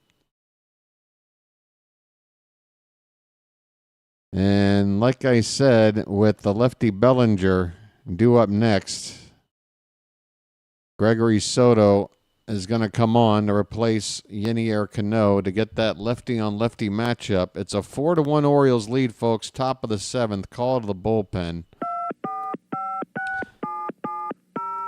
And like I said, with the lefty Bellinger due up next, Gregory Soto is going to come on to replace Yenier Cano to get that lefty-on-lefty matchup. It's a 4-1 Orioles lead, folks. Top of the 7th. Call to the bullpen.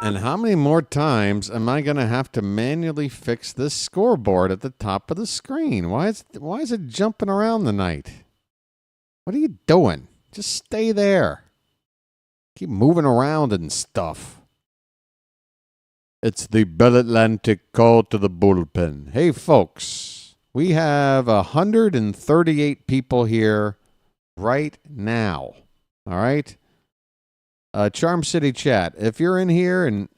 And how many more times am I going to have to manually fix this scoreboard at the top of the screen? Why is it jumping around tonight? What are you doing? Just stay there. Keep moving around and stuff. It's the Bell Atlantic call to the bullpen. Hey, folks, we have 138 people here right now. All right? Charm City chat, if you're in here and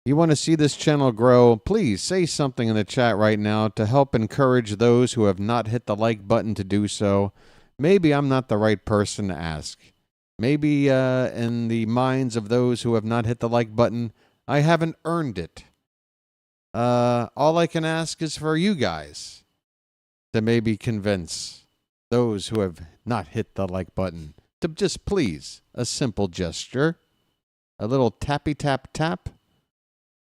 you want to see this channel grow, please say something in the chat right now to help encourage those who have not hit the like button to do so. Maybe I'm not the right person to ask. Maybe in the minds of those who have not hit the like button, I haven't earned it. All I can ask is for you guys to maybe convince those who have not hit the like button to just please, a simple gesture, a little tappy tap tap.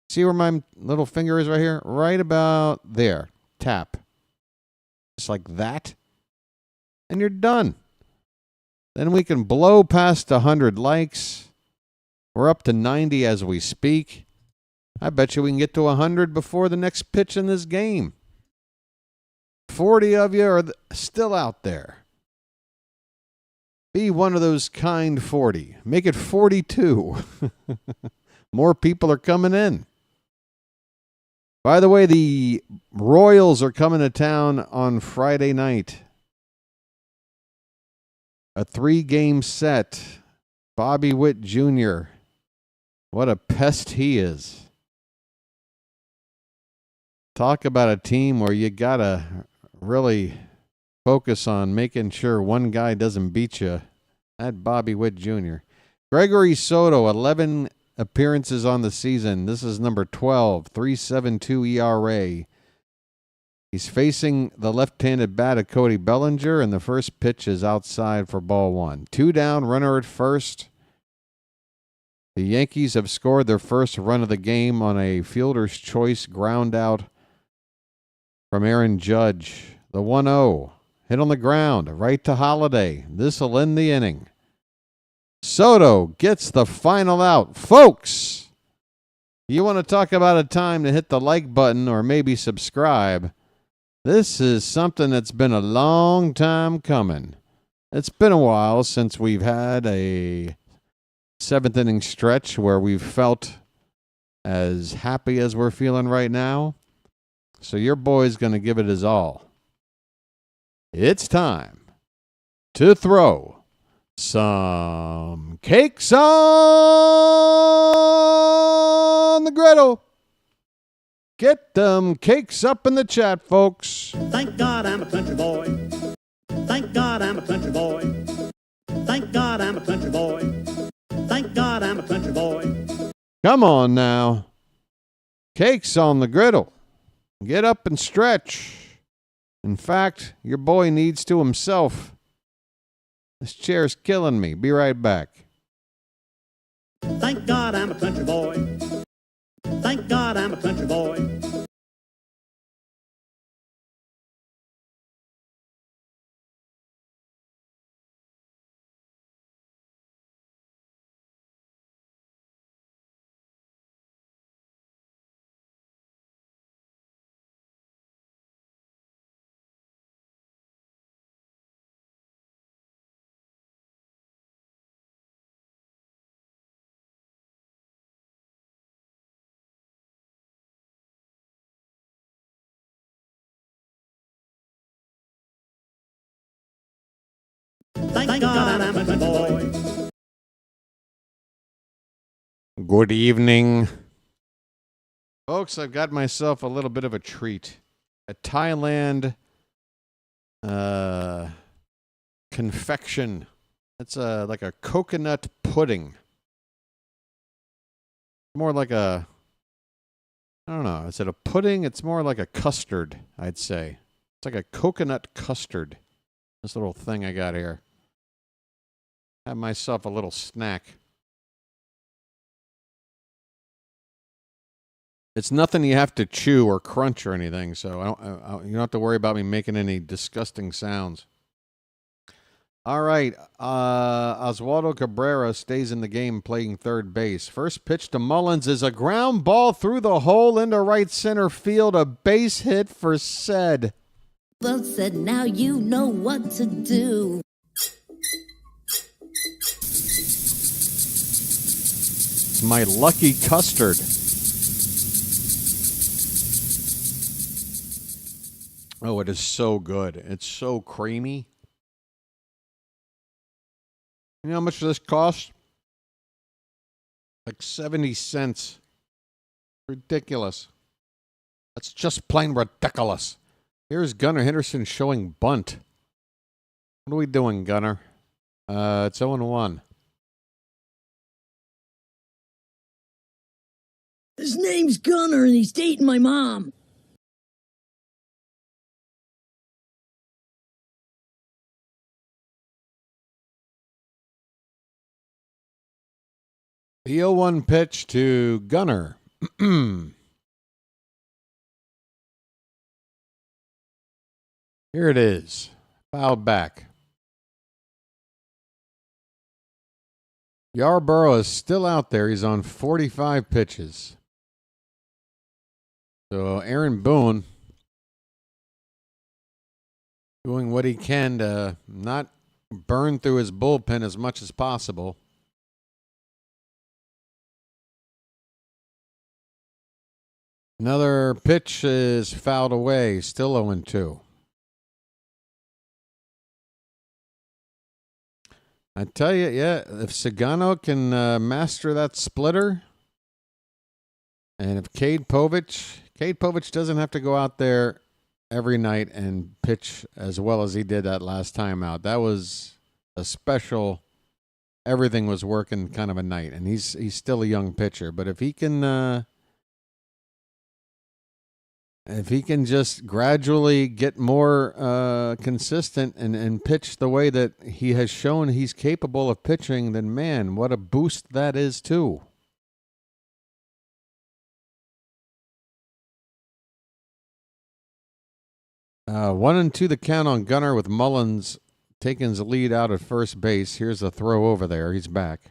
See where my little finger is right here? Right about there. Tap. Just like that. And you're done. Then we can blow past 100 likes. We're up to 90 as we speak. I bet you we can get to 100 before the next pitch in this game. 40 of you are still out there. Be one of those kind 40. Make it 42. More people are coming in. By the way, the Royals are coming to town on Friday night. A 3-game set. Bobby Witt Jr. What a pest he is. Talk about a team where you got to really focus on making sure one guy doesn't beat you. That Bobby Witt Jr. Gregory Soto, 11 appearances on the season. This is number 12, 3.72 ERA. He's facing the left-handed bat of Cody Bellinger, and the first pitch is outside for ball 1. 2 down, runner at first. The Yankees have scored their first run of the game on a fielder's choice ground out from Aaron Judge. The 1-0. Hit on the ground, right to Holiday. This will end the inning. Soto gets the final out. Folks, you want to talk about a time to hit the like button or maybe subscribe. This is something that's been a long time coming. It's been a while since we've had a 7th inning stretch where we've felt as happy as we're feeling right now. So your boy's going to give it his all. It's time to throw some cakes on the griddle. Get them cakes up in the chat, folks. Thank God I'm a country boy. Thank God I'm a country country boy. Thank God I'm a country boy. Come on now. Cakes on the griddle. Get up and stretch. In fact, your boy needs to himself. This chair's killing me. Be right back. Thank God I'm a country boy. Thank God I'm a country boy. Thank God I'm a country boy. Good evening. Folks, I've got myself a little bit of a treat. A Thailand confection. It's like a coconut pudding. More like I don't know. Is it a pudding? It's more like a custard, I'd say. It's like a coconut custard. This little thing I got here. Have myself a little snack. It's nothing you have to chew or crunch or anything, so you don't have to worry about me making any disgusting sounds. All right, Oswaldo Cabrera stays in the game playing third base. First pitch to Mullins is a ground ball through the hole into right center field, a base hit for Said. Well said, now you know what to do. It's my lucky custard. Oh, it is so good. It's so creamy. You know how much this costs? Like 70 cents. Ridiculous. That's just plain ridiculous. Here's Gunnar Henderson showing bunt. What are we doing, Gunnar? It's 0-1. His name's Gunner, and he's dating my mom. The 0-1 pitch to Gunnar. Here it is. Fouled back. Yarborough is still out there. He's on 45 pitches. So Aaron Boone doing what he can to not burn through his bullpen as much as possible. Another pitch is fouled away. Still 0-2. I tell you, yeah, if Sugano can master that splitter, and if Cade Povich doesn't have to go out there every night and pitch as well as he did that last time out. That was a special, everything was working kind of a night, and he's still a young pitcher. But if he can just gradually get more consistent and pitch the way that he has shown he's capable of pitching, then man, what a boost that is too. 1-2 the count on Gunnar with Mullins taking his lead out at first base. Here's a throw over there. He's back.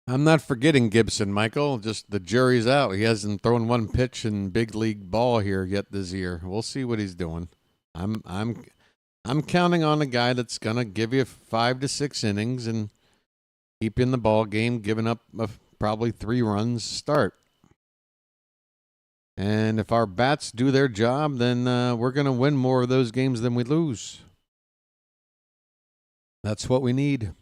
I'm not forgetting Gibson, Michael. Just the jury's out. He hasn't thrown one pitch in big league ball here yet this year. We'll see what he's doing. I'm counting on a guy that's gonna give you 5 to 6 innings and keep you in the ball game, giving up probably 3 runs start. And if our bats do their job, then we're gonna win more of those games than we lose. That's what we need.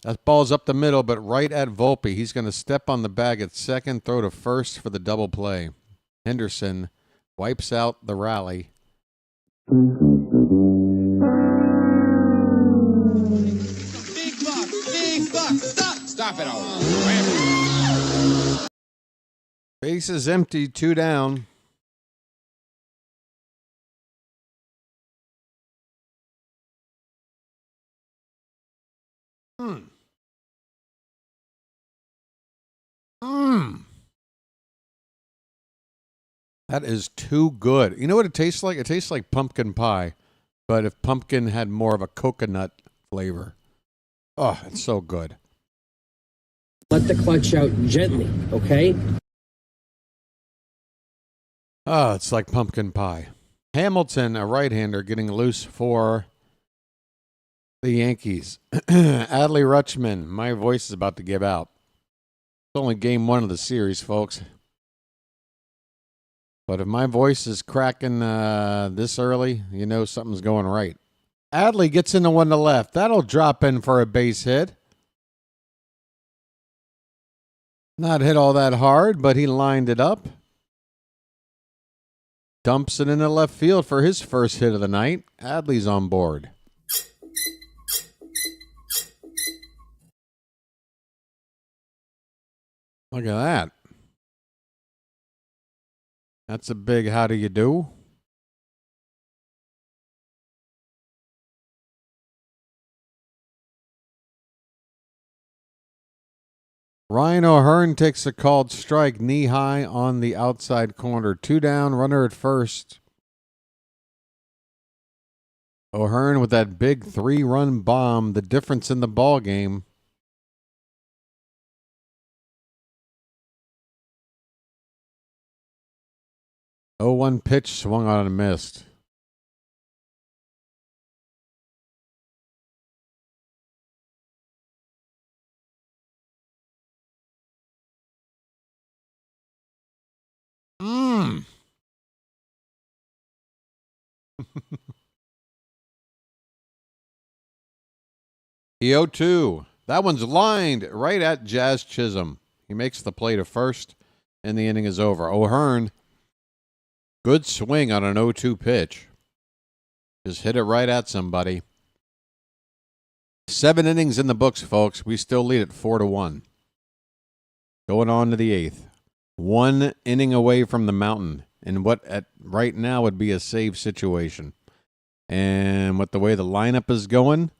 That ball's up the middle, but right at Volpe. He's going to step on the bag at second, throw to first for the double play. Henderson wipes out the rally. Big buck, stop it all. Base is empty, 2 down. That is too good. You know what it tastes like? It tastes like pumpkin pie, but if pumpkin had more of a coconut flavor. Oh, it's so good. Let the clutch out gently, okay? Oh, it's like pumpkin pie. Hamilton, a right-hander, getting loose for the Yankees. Adley Rutschman, my voice is about to give out. It's only game 1 of the series, folks. But if my voice is cracking this early, you know something's going right. Adley gets into one to left. That'll drop in for a base hit. Not hit all that hard, but he lined it up. Dumps it into left field for his first hit of the night. Adley's on board. Look at that. That's a big how do you do. Ryan O'Hearn takes a called strike knee high on the outside corner. 2 down, runner at first. O'Hearn with that big 3-run bomb, the difference in the ball game. Oh, 1 pitch swung on and missed. The 0-2. That one's lined right at Jazz Chisholm. He makes the play to first, and the inning is over. O'Hearn, good swing on an 0-2 pitch. Just hit it right at somebody. 7 innings in the books, folks. We still lead it 4-1. Going on to the 8th. 1 inning away from the mountain in what at right now would be a save situation. And with the way the lineup is going,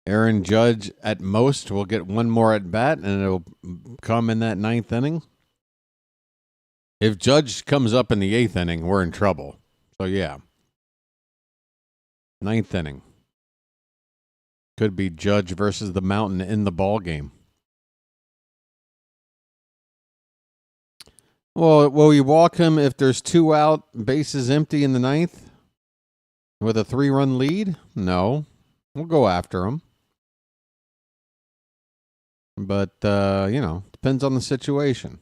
Aaron Judge at most will get 1 more at bat, and it'll come in that 9th inning. If Judge comes up in the 8th inning, we're in trouble. So, yeah. 9th inning. Could be Judge versus the Mountain in the ball game. Well, will we walk him if there's 2 out, bases empty in the 9th? With a 3-run lead? No. We'll go after him. But, depends on the situation.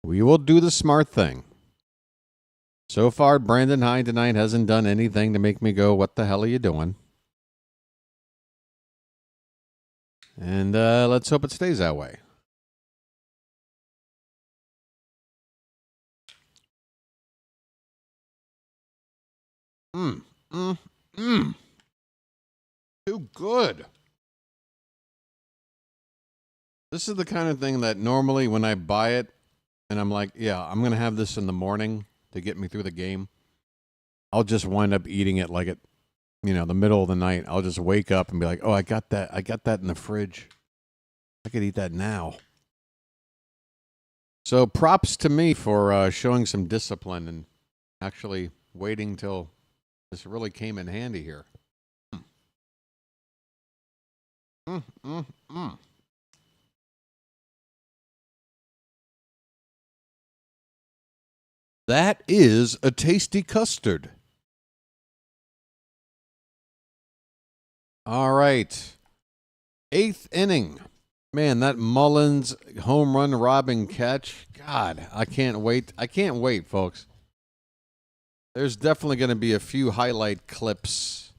We will do the smart thing. So far, Brandon Hyde tonight hasn't done anything to make me go, what the hell are you doing? And let's hope it stays that way. Too good. This is the kind of thing that normally when I buy it and I'm like, yeah, I'm going to have this in the morning to get me through the game, I'll just wind up eating it like the middle of the night. I'll just wake up and be like, oh, I got that in the fridge. I could eat that now. So props to me for showing some discipline and actually waiting till this really came in handy here. That is a tasty custard. All right. 8th inning. Man, that Mullins home run robbing catch. God, I can't wait. I can't wait, folks. There's definitely going to be a few highlight clips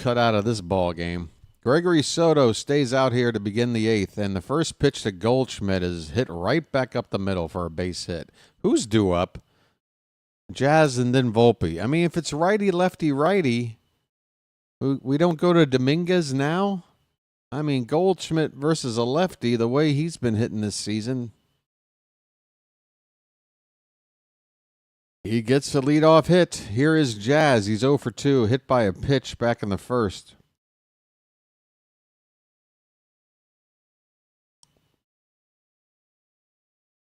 cut out of this ball game. Gregory Soto stays out here to begin the 8th, and the first pitch to Goldschmidt is hit right back up the middle for a base hit. Who's due up? Jazz and then Volpe. I mean, if it's righty, lefty, righty, we don't go to Dominguez now? I mean, Goldschmidt versus a lefty, the way he's been hitting this season. He gets the leadoff hit. Here is Jazz. He's 0 for 2, hit by a pitch back in the first.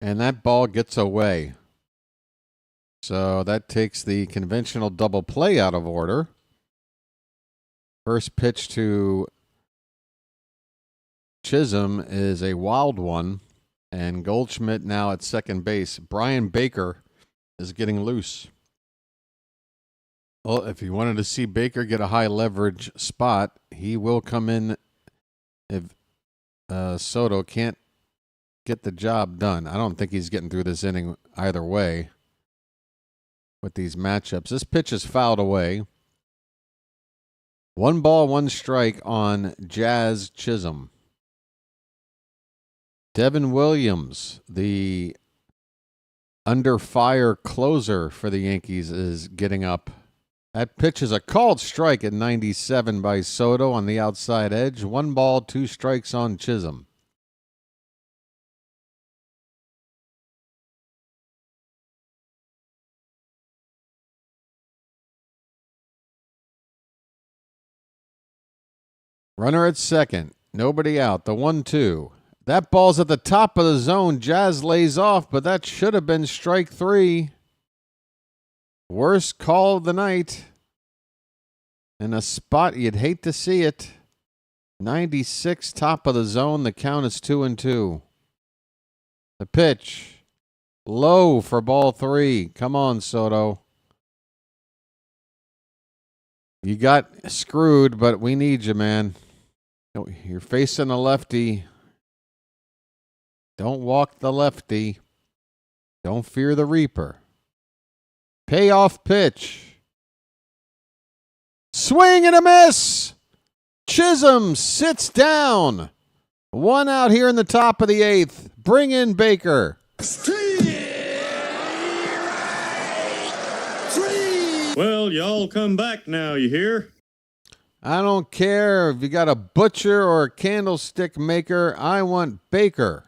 And that ball gets away. So that takes the conventional double play out of order. First pitch to Chisholm is a wild one. And Goldschmidt now at second base. Brian Baker is getting loose. Well, if you wanted to see Baker get a high leverage spot, he will come in if Soto can't get the job done. I don't think he's getting through this inning either way with these matchups. This pitch is fouled away. 1 ball, 1 strike on Jazz Chisholm. Devin Williams, the under fire closer for the Yankees, is getting up. That pitch is a called strike at 97 by Soto on the outside edge. 1 ball, 2 strikes on Chisholm. Runner at second. Nobody out. The 1-2. That ball's at the top of the zone. Jazz lays off, but that should have been strike 3. Worst call of the night. In a spot you'd hate to see it. 96, top of the zone. The count is 2-2. The pitch. Low for ball 3. Come on, Soto. You got screwed, but we need you, man. You're facing a lefty. Don't walk the lefty. Don't fear the reaper. Payoff pitch. Swing and a miss. Chisholm sits down. 1 out here in the top of the 8th. Bring in Baker. Well, y'all come back now, you hear? I don't care if you got a butcher or a candlestick maker. I want Baker.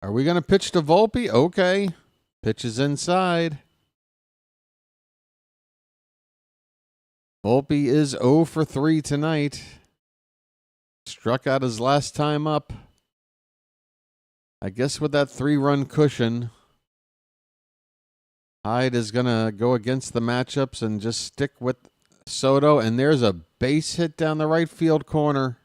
Are we going to pitch to Volpe? Okay. Pitch is inside. Volpe is 0 for 3 tonight. Struck out his last time up. I guess with that 3-run cushion, Hyde is going to go against the matchups and just stick with Soto. And there's a base hit down the right field corner.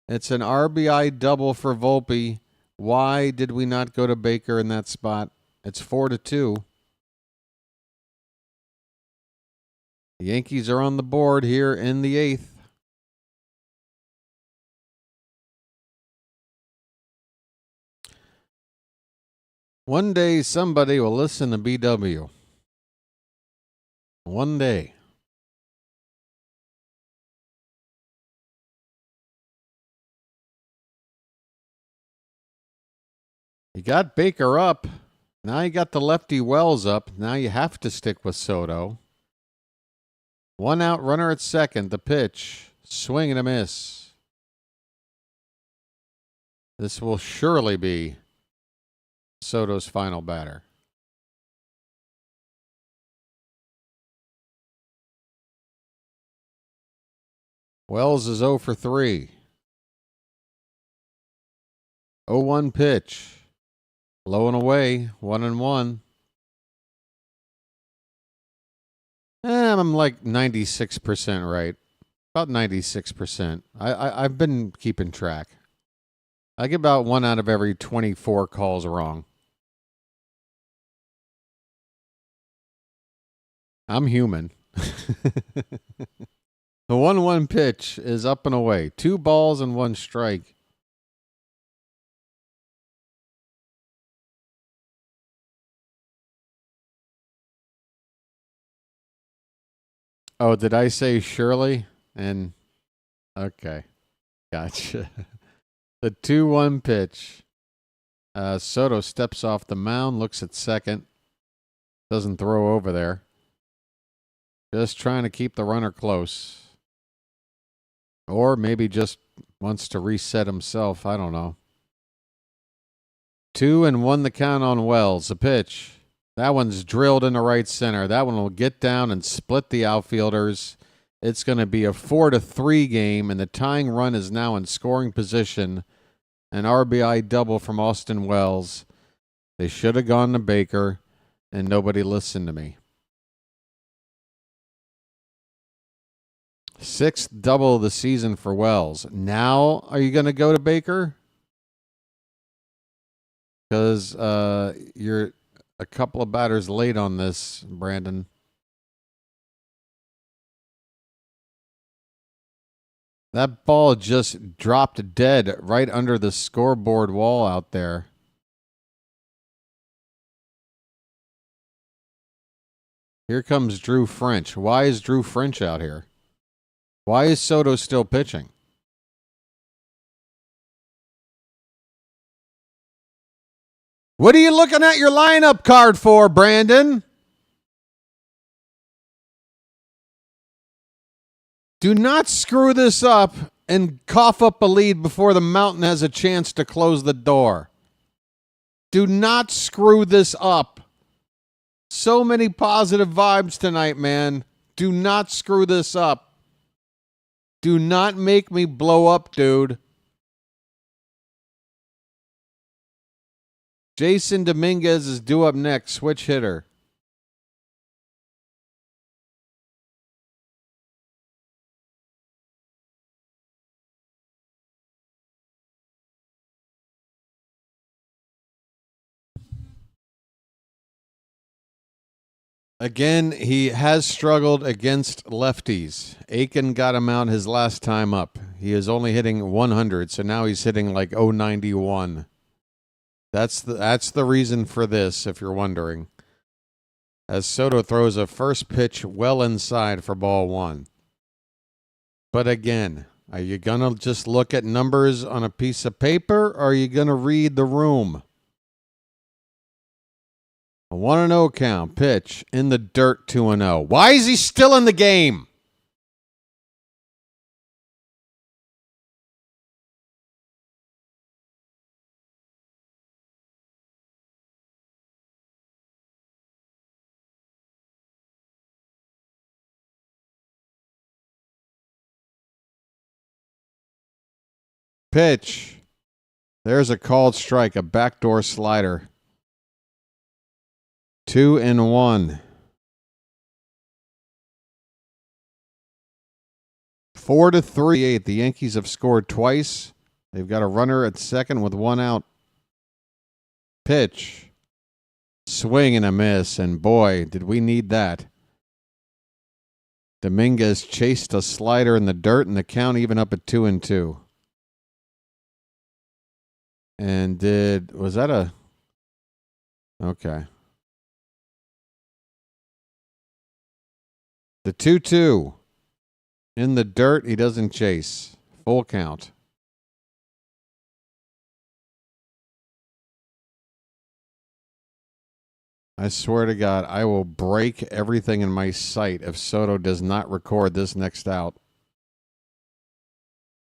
It's an RBI double for Volpe. Why did we not go to Baker in that spot? It's 4-2. The Yankees are on the board here in the 8th. One day somebody will listen to BW. One day. You got Baker up. Now you got the lefty Wells up. Now you have to stick with Soto. 1 out, runner at second. The pitch. Swing and a miss. This will surely be Soto's final batter. Wells is 0 for 3. 0-1 pitch. Low and away, 1-1. I'm like 96% right. About 96%. I've been keeping track. I get about 1 out of every 24 calls wrong. I'm human. The 1-1 pitch is up and away. 2 balls and 1 strike. Oh, did I say Shirley? And okay, gotcha. The 2-1 pitch. Soto steps off the mound, looks at second. Doesn't throw over there. Just trying to keep the runner close. Or maybe just wants to reset himself. I don't know. 2-1 the count on Wells. A pitch. That one's drilled into right center. That one will get down and split the outfielders. It's going to be a 4-3 game, and the tying run is now in scoring position. An RBI double from Austin Wells. They should have gone to Baker, and nobody listened to me. 6th double of the season for Wells. Now, are you going to go to Baker? Because you're a couple of batters late on this, Brandon. That ball just dropped dead right under the scoreboard wall out there. Here comes Drew French. Why is Drew French out here? Why is Soto still pitching? What are you looking at your lineup card for, Brandon? Do not screw this up and cough up a lead before the Mountain has a chance to close the door. Do not screw this up. So many positive vibes tonight, man. Do not screw this up. Do not make me blow up, dude. Jason Dominguez is due up next. Switch hitter. Again, he has struggled against lefties. Aiken got him out his last time up. He is only hitting 100, so now he's hitting like 091. That's the reason for this, if you're wondering. As Soto throws a first pitch well inside for ball 1. But again, are you going to just look at numbers on a piece of paper, or are you going to read the room? A 1-0 count. Pitch in the dirt, 2-0. Why is he still in the game? Pitch. There's a called strike, a backdoor slider. 2-1. 4-3. The Yankees have scored twice. They've got a runner at second with 1 out. Pitch. Swing and a miss, and boy, did we need that. Dominguez chased a slider in the dirt, and the count even up at 2-2. And was that a... Okay. The 2-2. In the dirt, he doesn't chase. Full count. I swear to God, I will break everything in my sight if Soto does not record this next out.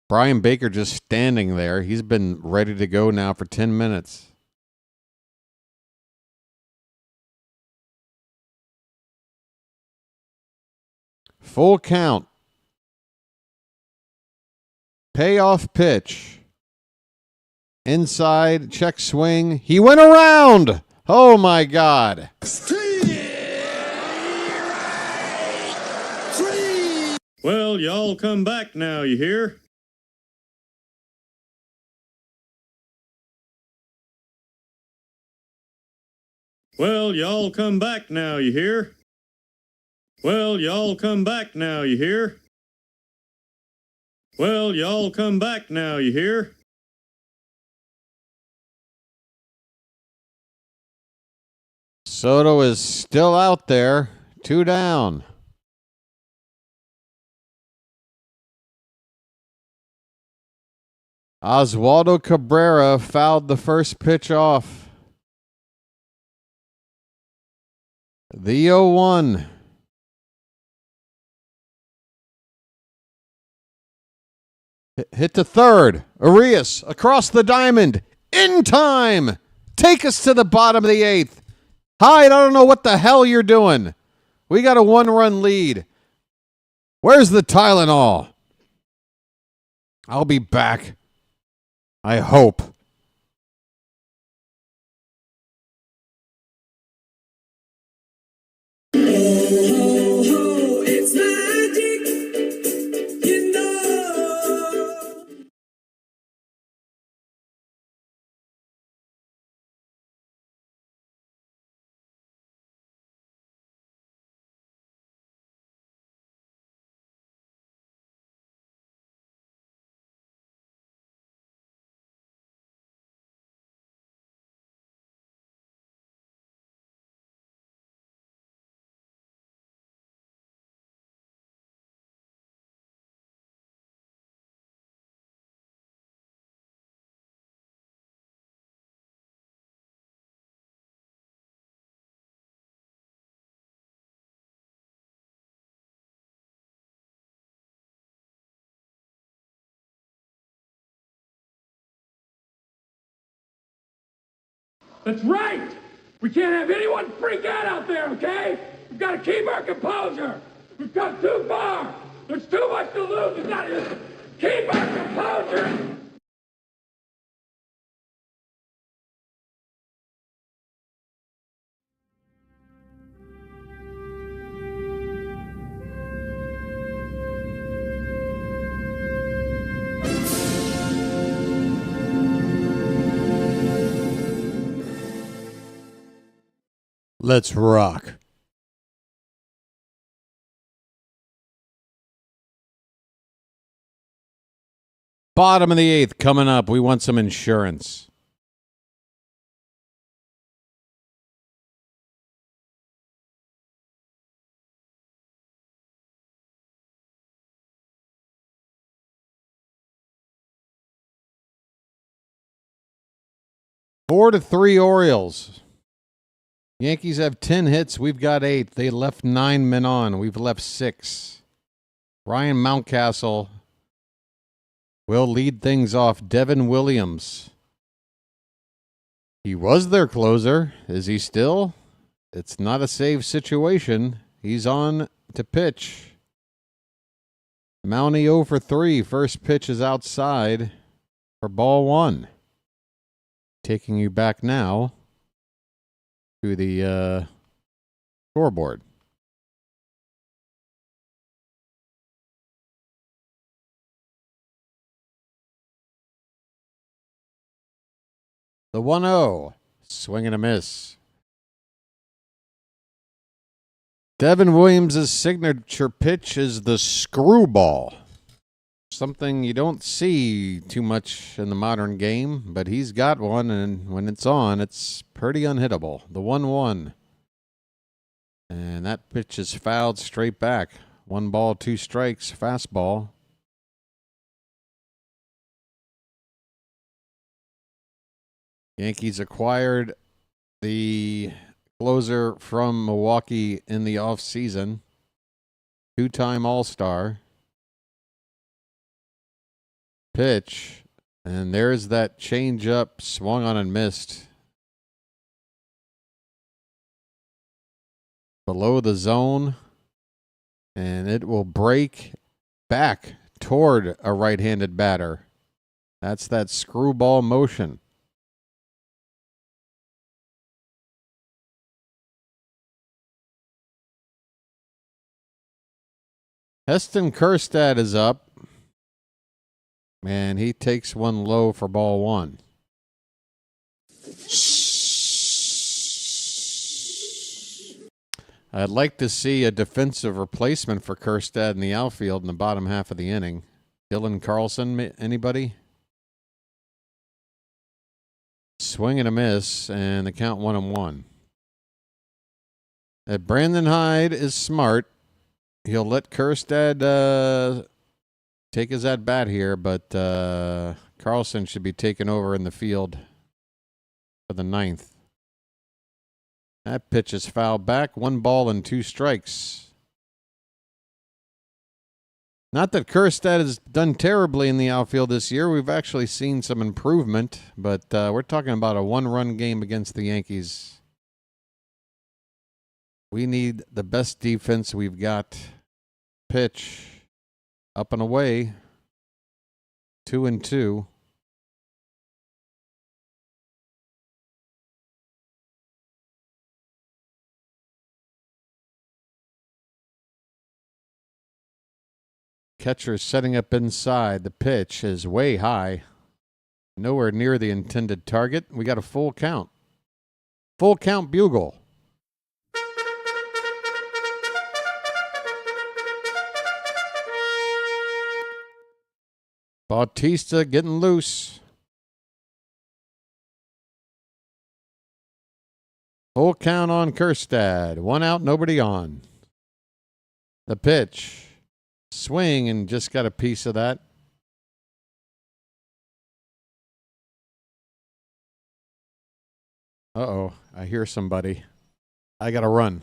Brian Baker just standing there. He's been ready to go now for 10 minutes. Full count. Payoff pitch. Inside, check swing. He went around. Oh, my God. Well, y'all come back now, you hear? Well, y'all come back now, you hear? Well, y'all come back now, you hear? Well, y'all come back now, you hear? Soto is still out there. 2 down. Oswaldo Cabrera fouled the first pitch off. The 0-1. Hit to third. Arias across the diamond. In time. Take us to the bottom of the 8th. Hyde, I don't know what the hell you're doing. We got a 1-run lead. Where's the Tylenol? I'll be back. I hope. It's magic, you know. That's right! We can't have anyone freak out there, okay? We've got to keep our composure. We've come too far. There's too much to lose. We've got to keep our composure. Let's rock. Bottom of the 8th coming up. We want some insurance. Four to 3 Orioles. Yankees have 10 hits. We've got 8. They left 9 men on. We've left 6. Ryan Mountcastle will lead things off. Devin Williams. He was their closer. Is he still? It's not a save situation. He's on to pitch. Mountie 0 for 3. First pitch is outside for ball 1. Taking you back now to the scoreboard. The 1-0. Swing and a miss. Devin Williams' signature pitch is the screwball. Something you don't see too much in the modern game, but he's got one, and when it's on, it's pretty unhittable. The 1-1. And that pitch is fouled straight back. 1 ball, 2 strikes, fastball. Yankees acquired the closer from Milwaukee in the offseason. 2-time All-Star. Pitch, and there's that change-up, swung on and missed. Below the zone, and it will break back toward a right-handed batter. That's that screwball motion. Heston Kjerstad is up. And he takes one low for ball 1. I'd like to see a defensive replacement for Kjerstad in the outfield in the bottom half of the inning. Dylan Carlson, anybody? Swing and a miss, and the count 1-1. Brandon Hyde is smart. He'll let Kjerstad take his at bat here, but Carlson should be taken over in the field for the 9th. That pitch is fouled back. 1 ball and 2 strikes. Not that Kjerstad has done terribly in the outfield this year. We've actually seen some improvement, but we're talking about a 1-run game against the Yankees. We need the best defense we've got. Pitch up and away. 2-2. Catcher setting up inside. The pitch is way high. Nowhere near the intended target. We got a full count. Full count bugle. Bautista getting loose. Full count on Kjerstad. 1 out, nobody on. The pitch. Swing and just got a piece of that. Uh-oh, I hear somebody. I got to run.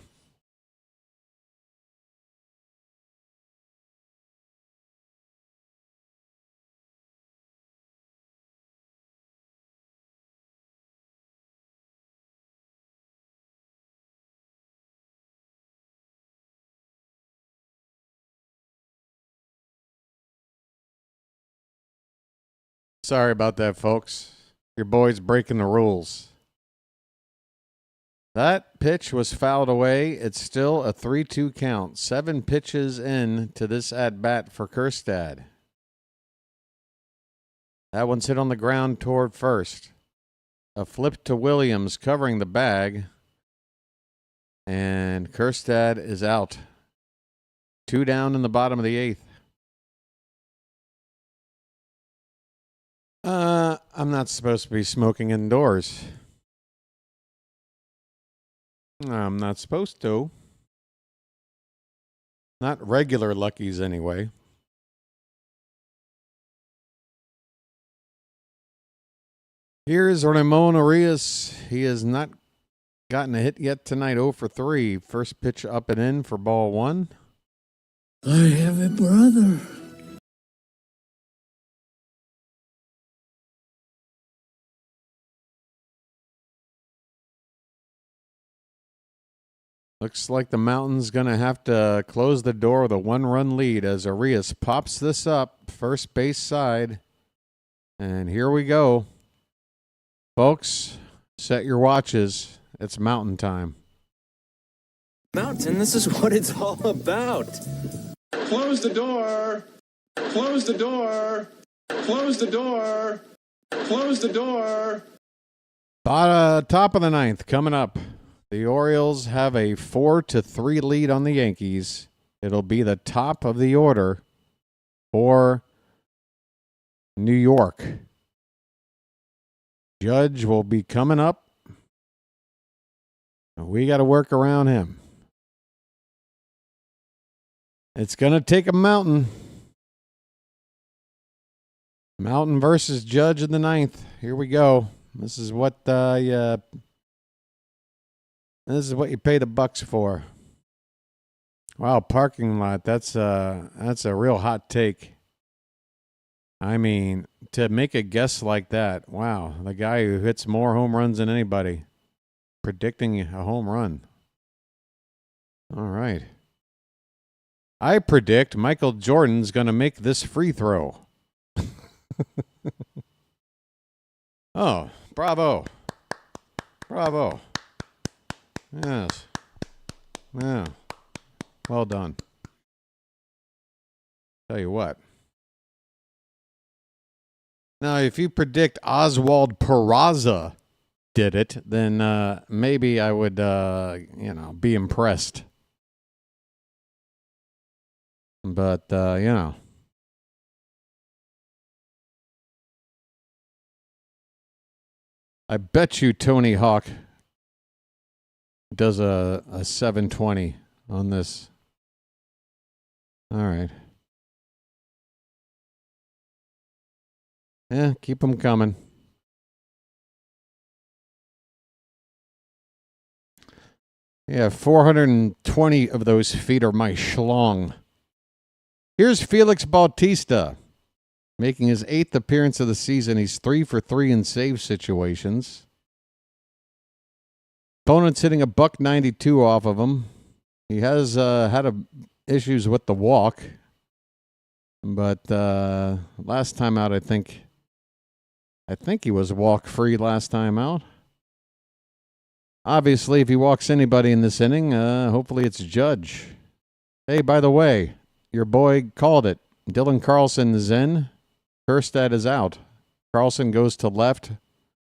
Sorry about that, folks. Your boy's breaking the rules. That pitch was fouled away. It's still a 3-2 count. 7 pitches in to this at-bat for Kjerstad. That one's hit on the ground toward first. A flip to Williams covering the bag. And Kjerstad is out. 2 down in the bottom of the 8th. I'm not supposed to be smoking indoors. I'm not supposed to. Not regular Luckies anyway. Here's Ramon Arias. He has not gotten a hit yet tonight. 0 for 3. First pitch up and in for ball 1. I have a brother. Looks like the Mountains going to have to close the door with a 1-run lead as Arias pops this up, first base side. And here we go. Folks, set your watches. It's Mountain time. Mountain, this is what it's all about. Close the door. Close the door. Close the door. Close the door. Top of the 9th coming up. The Orioles have a 4-3 lead on the Yankees. It'll be the top of the order for New York. Judge will be coming up. We got to work around him. It's going to take a Mountain. Mountain versus Judge in the 9th. Here we go. This is what you pay the bucks for. Wow, parking lot. That's a real hot take. I mean, to make a guess like that, wow, the guy who hits more home runs than anybody, predicting a home run. All right. I predict Michael Jordan's going to make this free throw. Oh, bravo. Bravo. Yes. Yeah. Well done. Tell you what. Now, if you predict Oswald Peraza did it, then maybe I would, be impressed. But, I bet you Tony Hawk does a 720 on this. All right. Yeah, keep them coming. Yeah, 420 of those feet are my schlong. Here's Felix Bautista, making his 8th appearance of the season. He's 3 for 3 in save situations. Opponent's hitting $192 off of him. He has had issues with the walk, but last time out, I think he was walk-free last time out. Obviously, if he walks anybody in this inning, hopefully it's Judge. Hey, by the way, your boy called it. Dylan Carlson is in. Kjerstad is out. Carlson goes to left.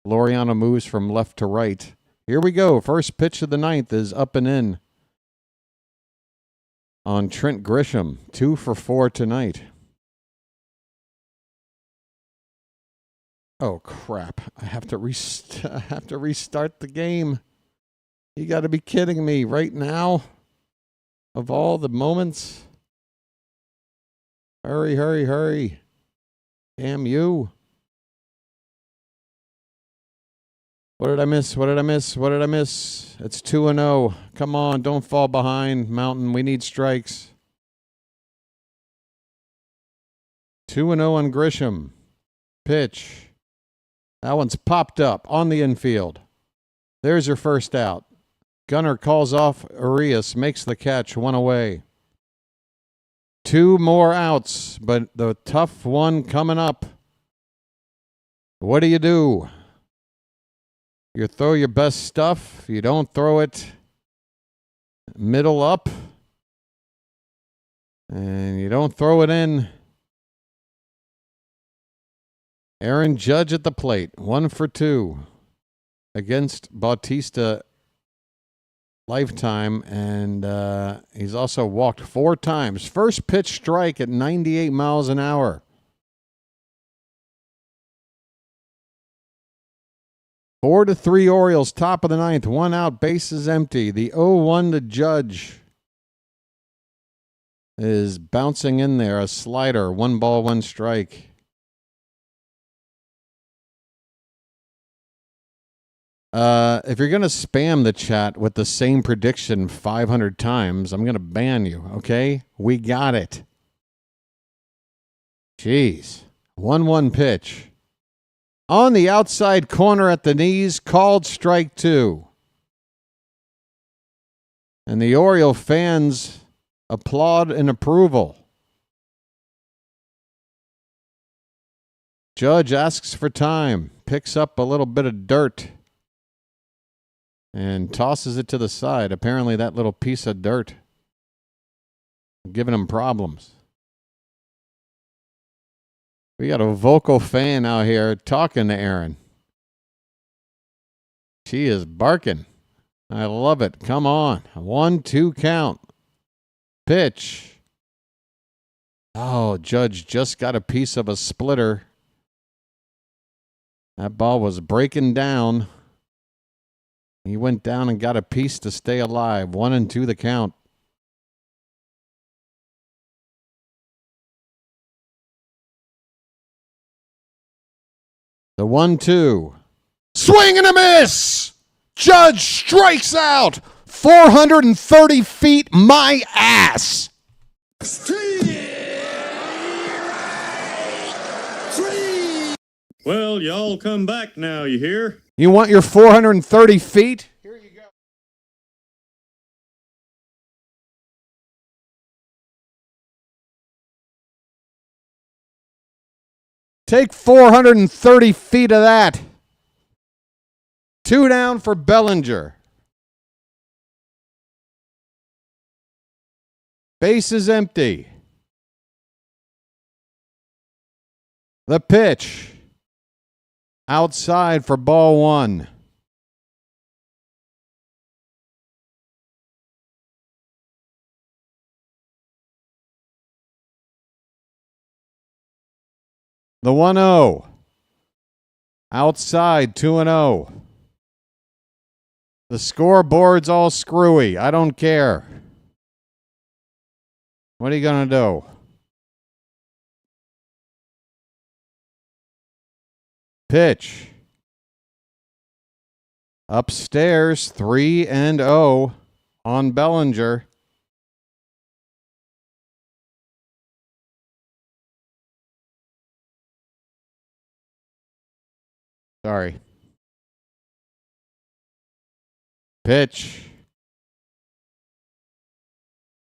Laureano moves from left to right. Here we go. First pitch of the 9th is up and in on Trent Grisham. 2 for 4 tonight. Oh, crap. I have to restart the game. You got to be kidding me right now. Of all the moments. Hurry, hurry, hurry. Damn you. What did I miss? What did I miss? What did I miss? It's 2-0. Come on, don't fall behind, Mountain. We need strikes. 2-0 on Grisham. Pitch. That one's popped up on the infield. There's your first out. Gunner calls off Arias, makes the catch, 1 away. 2 more outs, but the tough one coming up. What do? You throw your best stuff. You don't throw it middle up. And you don't throw it in. Aaron Judge at the plate, 1 for 2 against Bautista lifetime, and he's also walked 4 times. First pitch strike at 98 miles an hour. 4-3 Orioles, top of the 9th. 1 out, bases empty. The 0-1 to Judge is bouncing in there. A slider, 1 ball, 1 strike. If you're going to spam the chat with the same prediction 500 times, I'm going to ban you, okay? We got it. Jeez. 1-1 pitch. On the outside corner at the knees, called strike 2. And the Oriole fans applaud in approval. Judge asks for time, picks up a little bit of dirt, and tosses it to the side. Apparently that little piece of dirt giving him problems. We got a vocal fan out here talking to Aaron. She is barking. I love it. Come on. 1-2 count. Pitch. Oh, Judge just got a piece of a splitter. That ball was breaking down. He went down and got a piece to stay alive. 1-2 the count. The 1-2. Swing and a miss! Judge strikes out! 430 feet, my ass! Well, y'all come back now, you hear? You want your 430 feet? Here you go. Take 430 feet of that. 2 down for Bellinger. Base is empty. The pitch. Outside for ball 1. The 1-0. Outside 2-0. The scoreboard's all screwy. I don't care. What are you going to do? Pitch. Upstairs, 3-0 on Bellinger. Sorry. Pitch.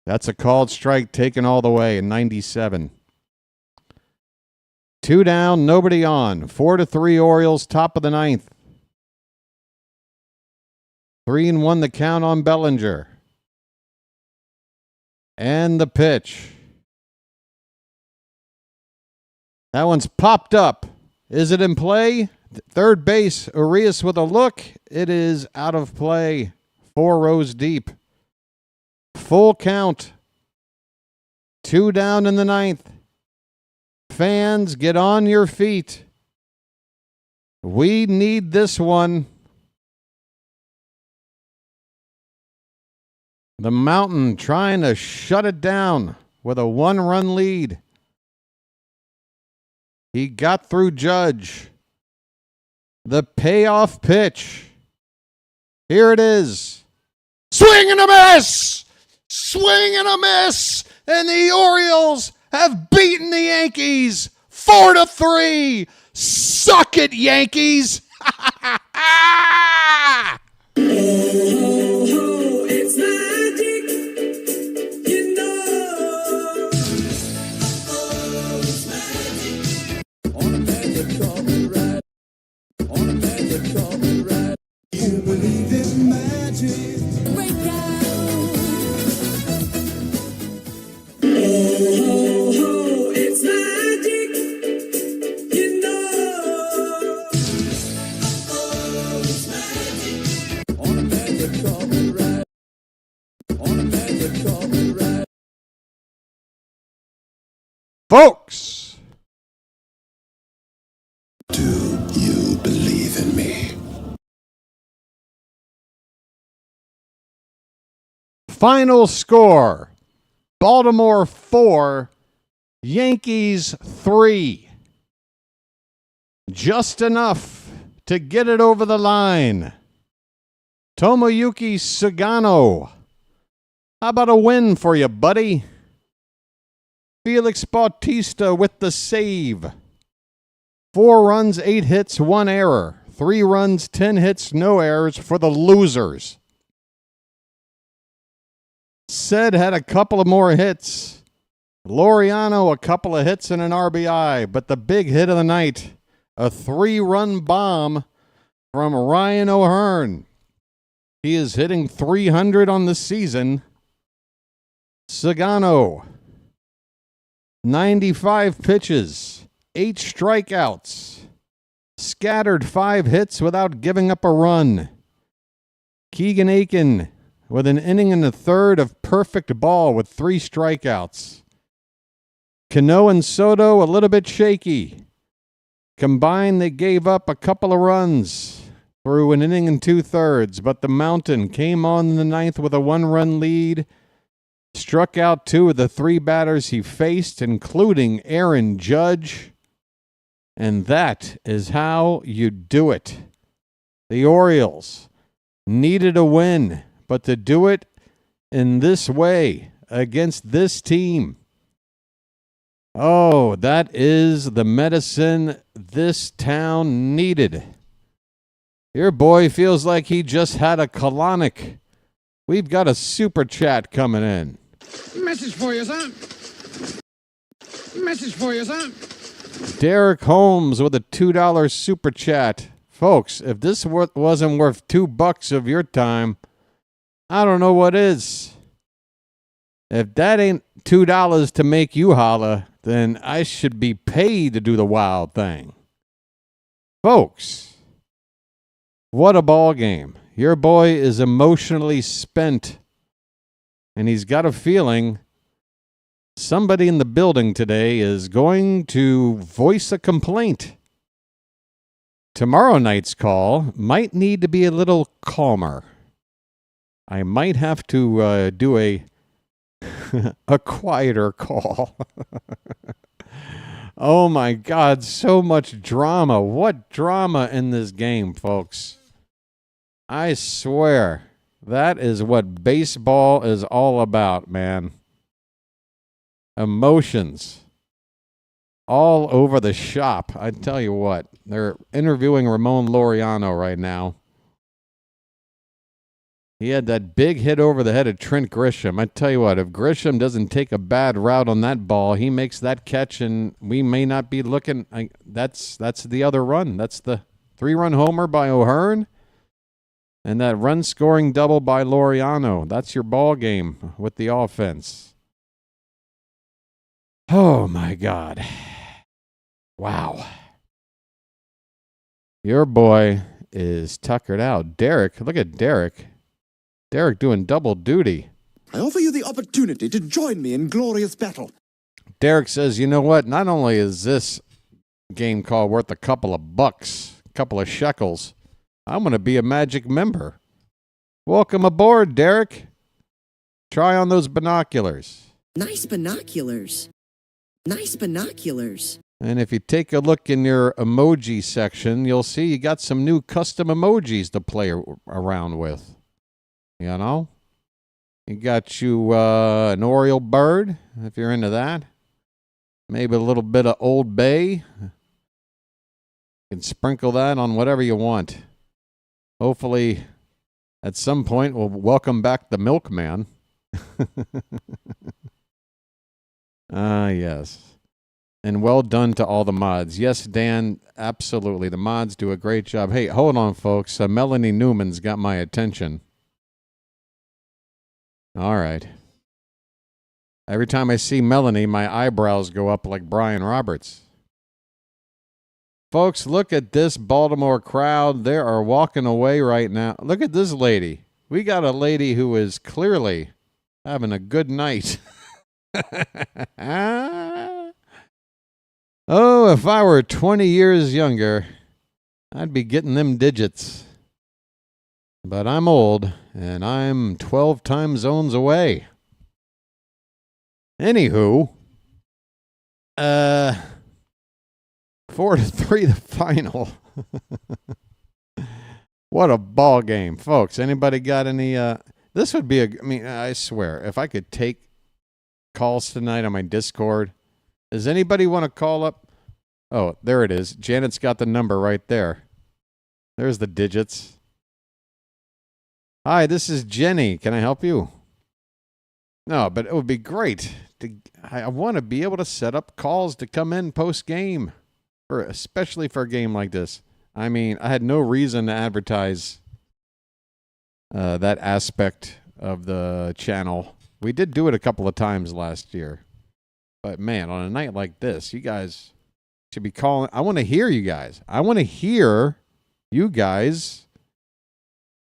That's a called strike taken all the way in 97. 2 down, nobody on. 4-3 Orioles, top of the ninth. 3-1 the count on Bellinger. And the pitch. That one's popped up. Is it in play? Third base, Arias with a look. It is out of play. 4 rows deep. Full count. 2 down in the ninth. Fans, get on your feet. We need this one. The Mountain trying to shut it down with a 1-run lead. He got through Judge. The payoff pitch. Here it is. Swing and a miss! Swing and a miss! And the Orioles have beaten the Yankees 4-3. Suck it, Yankees! It's magic, you know. Oh, it's magic. On a magic carpet ride. On a magic carpet ride. You believe in magic. Break out. Oh, it's magic, you know. Oh, it's magic. On a magic carpet ride. On a magic carpet ride. Folks, Do you believe in me? final score. Baltimore 4, Yankees 3. Just enough to get it over the line. Tomoyuki Sugano. How about a win for you, buddy? Felix Bautista with the save. 4 runs, 8 hits, 1 error. 3 runs, 10 hits, no errors for the losers. Said had a couple of more hits. Laureano, a couple of hits and an RBI. But the big hit of the night, a 3-run bomb from Ryan O'Hearn. He is hitting 300 on the season. Sugano, 95 pitches, 8 strikeouts. Scattered 5 hits without giving up a run. Keegan Aiken with an inning and a third of perfect ball with 3 strikeouts. Cano and Soto a little bit shaky. Combined, they gave up a couple of runs through an inning and 2/3, but the Mountain came on in the ninth with a 1-run lead. Struck out 2 of the 3 batters he faced, including Aaron Judge. And that is how you do it. The Orioles needed a win, but to do it in this way against this team, oh, that is the medicine this town needed. Your boy feels like he just had a colonic. We've got a super chat coming in. Message for you, son. Message for you, son. Derek Holmes with a $2 super chat. Folks, if this wasn't worth $2 of your time, I don't know what is. If that ain't $2 to make you holla, then I should be paid to do the wild thing. Folks, what a ball game. Your boy is emotionally spent, and he's got a feeling somebody in the building today is going to voice a complaint. Tomorrow night's call might need to be a little calmer. I might have to do a quieter call. Oh, my God. So much drama. What drama in this game, folks? I swear, that is what baseball is all about, man. Emotions. All over the shop. I tell you what. They're interviewing Ramon Laureano right now. He had that big hit over the head of Trent Grisham. I tell you what, if Grisham doesn't take a bad route on that ball, he makes that catch, and we may not be looking. That's the other run. That's the 3-run homer by O'Hearn, and that run-scoring double by Laureano. That's your ball game with the offense. Oh, my God. Wow. Your boy is tuckered out. Derek, look at Derek. Derek doing double duty. I offer you the opportunity to join me in glorious battle. Derek says, you know what? Not only is this game call worth a couple of bucks, a couple of shekels, I'm going to be a Magic member. Welcome aboard, Derek. Try on those binoculars. Nice binoculars. Nice binoculars. And if you take a look in your emoji section, you'll see you got some new custom emojis to play around with. You know? You got you an Oriole bird, if you're into that. Maybe a little bit of Old Bay. You can sprinkle that on whatever you want. Hopefully, at some point, we'll welcome back the milkman. Yes. And well done to all the mods. Yes, Dan, absolutely. The mods do a great job. Hey, hold on, folks. Melanie Newman's got my attention. All right. Every time I see Melanie, my eyebrows go up like Brian Roberts. Folks, look at this Baltimore crowd. They are walking away right now. Look at this lady. We got a lady who is clearly having a good night. Oh, if I were 20 years younger, I'd be getting them digits. But I'm old, and I'm 12 time zones away. Anywho, 4-3 the final. What a ball game, folks. Anybody got any? This would be I swear, if I could take calls tonight on my Discord. Does anybody want to call up? Oh, there it is. Janet's got the number right there. There's the digits. Hi, this is Jenny. Can I help you? No, but it would be great. I want to be able to set up calls to come in post-game, especially for a game like this. I mean, I had no reason to advertise that aspect of the channel. We did do it a couple of times last year. But, man, on a night like this, you guys should be calling. I want to hear you guys. I want to hear you guys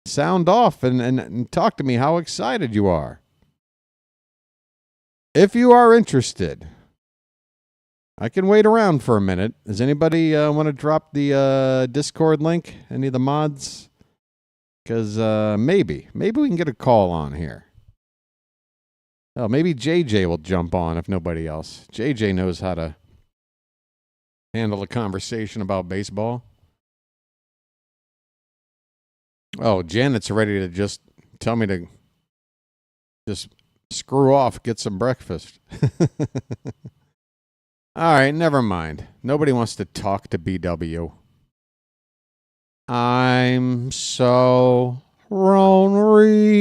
sound off and talk to me how excited you are. If you are interested, I can wait around for a minute. Does anybody want to drop the Discord link? Any of the mods? Because maybe we can get a call on here. Oh, maybe JJ will jump on if nobody else. JJ knows how to handle a conversation about baseball. Oh, Janet's ready to just tell me to just screw off, get some breakfast. All right, never mind. Nobody wants to talk to BW. I'm so lonely.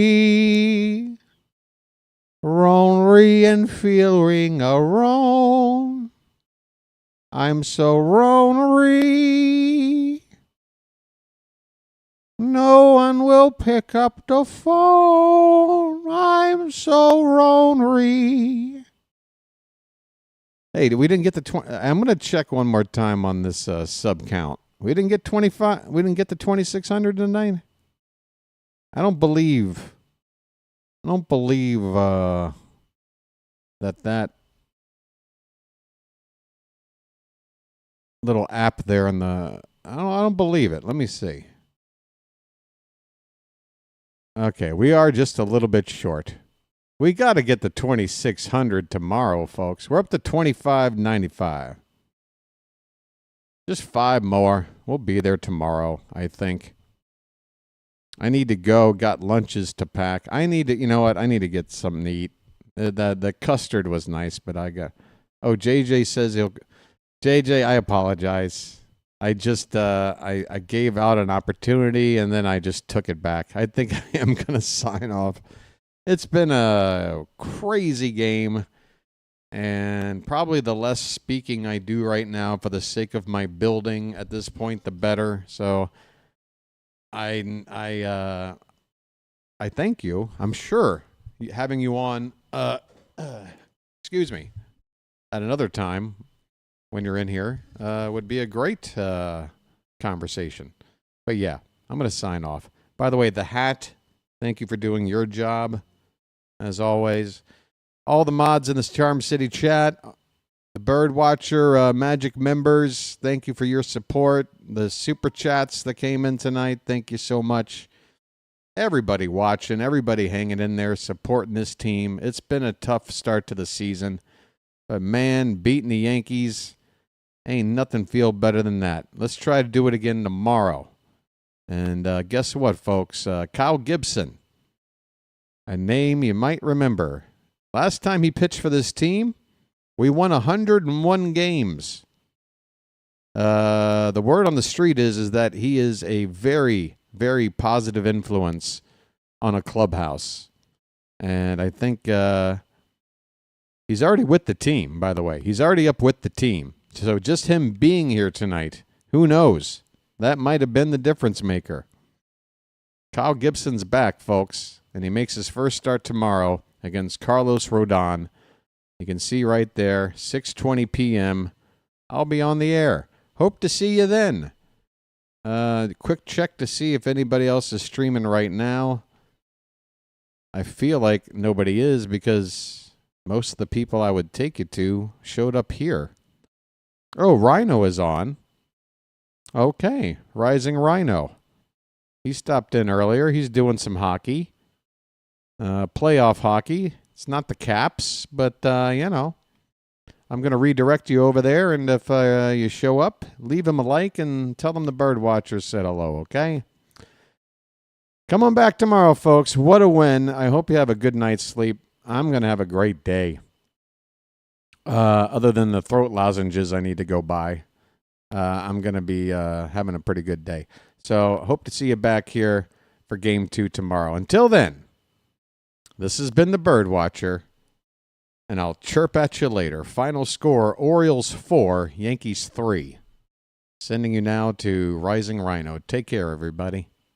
Lonely and feeling alone. I'm so lonely. No one will pick up the phone. I'm so lonely. Hey, we didn't get the 20. I'm going to check one more time on this sub count. We didn't get 25. We didn't get the 2,600 tonight. I don't believe that little app there in the. I don't believe it. Let me see. Okay, we are just a little bit short. We got to get the 2,600 tomorrow, folks. We're up to 2,595. Just 5 more. We'll be there tomorrow, I think. I need to go. Got lunches to pack. I need to, you know what? I need to get something to eat. The custard was nice, but I got... Oh, JJ says he'll... JJ, I apologize. I just, I gave out an opportunity, and then I just took it back. I think I am going to sign off. It's been a crazy game, and probably the less speaking I do right now for the sake of my building at this point, the better. So I thank you. I'm sure having you on, excuse me, at another time when you're in here would be a great conversation. But yeah, I'm going to sign off. By the way, the hat, thank you for doing your job, as always. All the mods in this Charm City chat, the BirdWatcher Magic members, thank you for your support. The super chats that came in tonight, thank you so much. Everybody watching, everybody hanging in there, supporting this team. It's been a tough start to the season. But man, beating the Yankees, ain't nothing feel better than that. Let's try to do it again tomorrow. And guess what, folks? Kyle Gibson, a name you might remember. Last time he pitched for this team, we won 101 games. The word on the street is that he is a very, very positive influence on a clubhouse. And I think he's already with the team, by the way. He's already up with the team. So just him being here tonight, who knows? That might have been the difference maker. Kyle Gibson's back, folks, and he makes his first start tomorrow against Carlos Rodon. You can see right there, 6:20 p.m. I'll be on the air. Hope to see you then. Quick check to see if anybody else is streaming right now. I feel like nobody is because most of the people I would take you to showed up here. Oh, Rhino is on. Okay, Rising Rhino. He stopped in earlier. He's doing some hockey. Playoff hockey. It's not the Caps, but, you know. I'm going to redirect you over there, and if you show up, leave him a like and tell them the BirdWatcher said hello, okay? Come on back tomorrow, folks. What a win. I hope you have a good night's sleep. I'm going to have a great day. Other than the throat lozenges I need to go buy, I'm going to be having a pretty good day. So hope to see you back here for Game 2 tomorrow. Until then, this has been the BirdWatcher, and I'll chirp at you later. Final score, Orioles 4, Yankees 3. Sending you now to Rising Rhino. Take care, everybody.